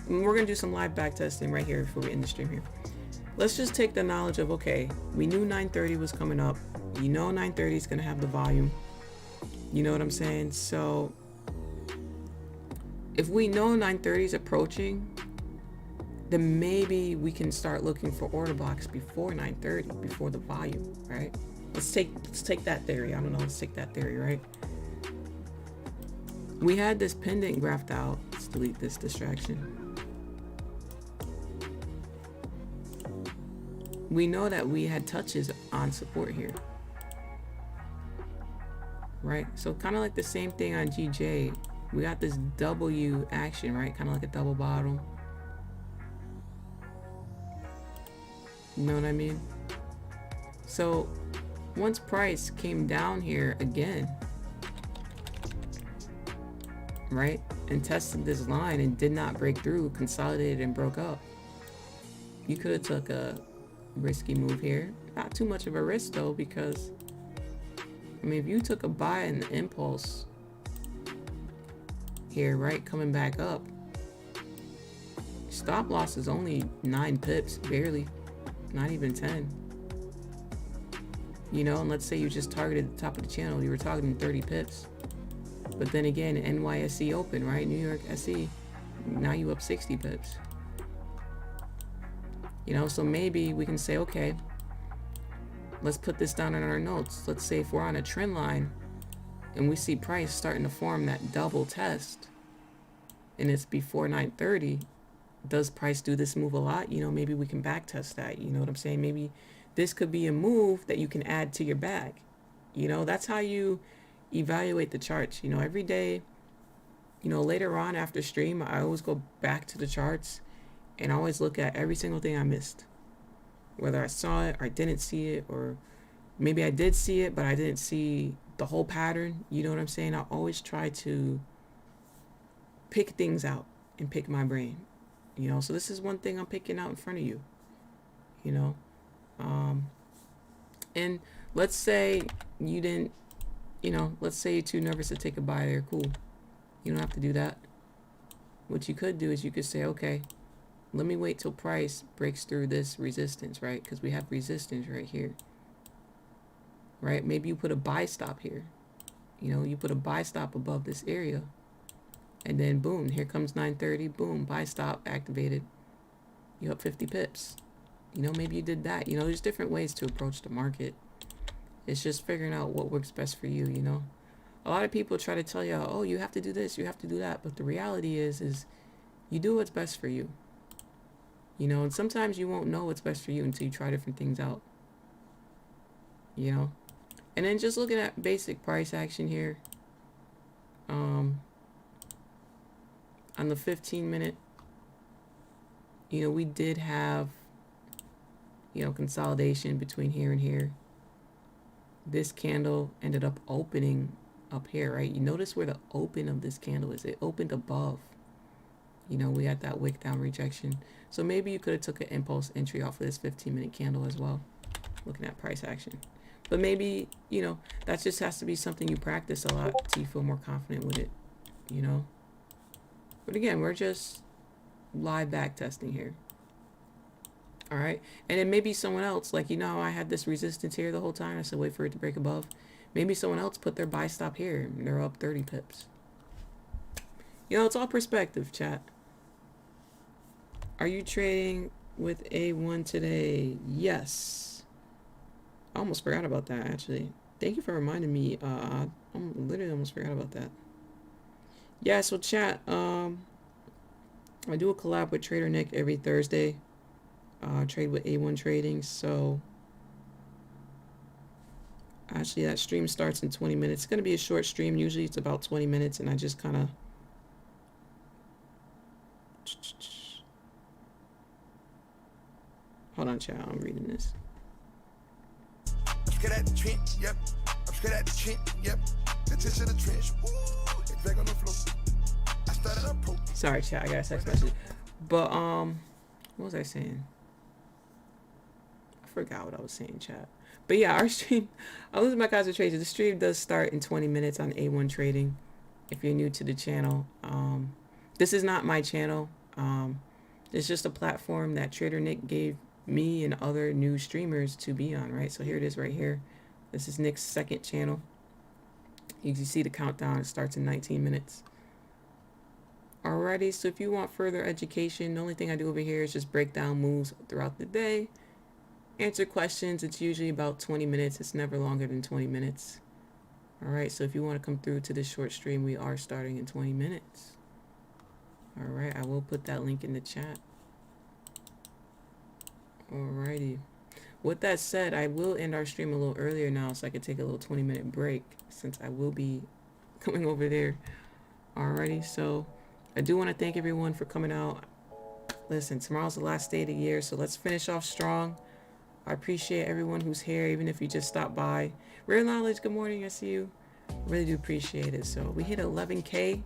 Speaker 1: we're gonna do some live back testing right here before we end the stream here. Let's just take the knowledge of, okay, we knew 930 was coming up. You know 930 is gonna have the volume. You know what I'm saying? So, if we know 930 is approaching, then maybe we can start looking for order blocks before 930, before the volume, right? Let's take that theory. I don't know, let's take that theory, right? We had this pendant graphed out. Let's delete this distraction. We know that we had touches on support here, right? So kind of like the same thing on GJ. We got this W action, right? Kind of like a double bottom. You know what I mean? So once price came down here again, right, and tested this line and did not break through, consolidated and broke up, you could have took a risky move here. Not too much of a risk though, because I mean, if you took a buy in the impulse here, right, coming back up, stop loss is only 9 pips, barely, not even 10. You know, and let's say you just targeted the top of the channel, you were targeting 30 pips. But then again, NYSE open, right? New York SE, now you up 60 pips. You know, so maybe we can say, okay, let's put this down in our notes. Let's say if we're on a trend line and we see price starting to form that double test and it's before 930, does price do this move a lot? You know, maybe we can back test that. You know what I'm saying? Maybe this could be a move that you can add to your bag. You know, that's how you evaluate the charts. You know, every day, you know, later on after stream, I always go back to the charts and I always look at every single thing I missed, whether I saw it or I didn't see it, or maybe I did see it but I didn't see the whole pattern. You know what I'm saying? I always try to pick things out and pick my brain, you know. So this is one thing I'm picking out in front of you, you know. And let's say you didn't, you know, let's say you're too nervous to take a buy there. Cool, you don't have to do that. What you could do is you could say, okay, let me wait till price breaks through this resistance, right? Because we have resistance right here, right? Maybe you put a buy stop here. You know, you put a buy stop above this area, and then boom, here comes 930. Boom, buy stop activated. You up 50 pips. You know, maybe you did that. You know, there's different ways to approach the market. It's just figuring out what works best for you. You know, a lot of people try to tell you, oh, you have to do this, you have to do that, but the reality is you do what's best for you. You know, and sometimes you won't know what's best for you until you try different things out. You know, and then just looking at basic price action here, on the 15-minute, you know, we did have, you know, consolidation between here and here. This candle ended up opening up here, right? You notice where the open of this candle is. It opened above. You know, we had that wick down rejection. So maybe you could have took an impulse entry off of this 15-minute candle as well, looking at price action. But maybe, you know, that just has to be something you practice a lot so you feel more confident with it, you know. But again, we're just live back testing here. All right. And then maybe someone else, like, you know, I had this resistance here the whole time. I said, wait for it to break above. Maybe someone else put their buy stop here and they're up 30 pips. You know, it's all perspective, chat. Are you trading with A1 today? Yes. I almost forgot about that, actually. Thank you for reminding me. I literally almost forgot about that. Yeah, so chat, I do a collab with Trader Nick every Thursday. Trade with A1 Trading. So actually that stream starts in 20 minutes. It's going to be a short stream. Usually it's about 20 minutes, and I just kind of hold on, chat. I'm reading this.
Speaker 2: I'm scared at the trench, yep. I'm scared at the trench, yep. The tension of the trench, ooh, it's back on the floor. I started up pro.
Speaker 1: Sorry, chat. I got a text message. But what was I saying? I forgot what I was saying, chat. But yeah, our stream, I'm losing my concentration. The stream does start in 20 minutes on A1 Trading. If you're new to the channel, this is not my channel. It's just a platform that Trader Nick gave me and other new streamers to be on, right? So here it is right here. This is Nick's second channel. You can see the countdown. It starts in 19 minutes. Alrighty, so if you want further education, the only thing I do over here is just break down moves throughout the day. Answer questions. It's usually about 20 minutes. It's never longer than 20 minutes. Alright, so if you want to come through to this short stream, we are starting in 20 minutes. Alright, I will put that link in the chat. Alrighty. With that said, I will end our stream a little earlier now so I can take a little 20-minute break since I will be coming over there. Alrighty, so I do want to thank everyone for coming out. Listen, tomorrow's the last day of the year, so let's finish off strong. I appreciate everyone who's here, even if you just stopped by. Rare Knowledge, good morning, I see you. I really do appreciate it. So we hit 11K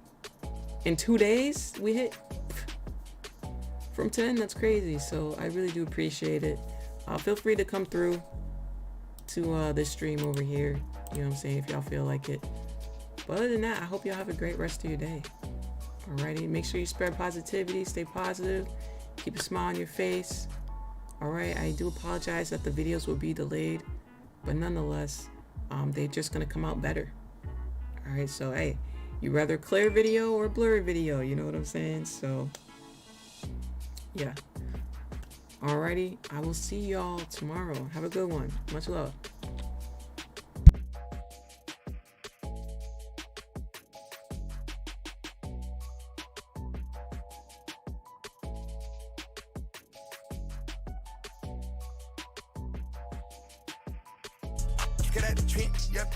Speaker 1: in 2 days. We hit from 10, that's crazy. So I really do appreciate it. Feel free to come through to this stream over here. You know what I'm saying, if y'all feel like it. But other than that, I hope y'all have a great rest of your day. Alrighty, make sure you spread positivity, stay positive, keep a smile on your face. Alright, I do apologize that the videos will be delayed, but nonetheless, they're just gonna come out better. Alright, so hey, you rather clear video or blurry video, you know what I'm saying? So yeah. Alrighty, I will see y'all tomorrow. Have a good one. Much love.
Speaker 2: Get at the trench, yep.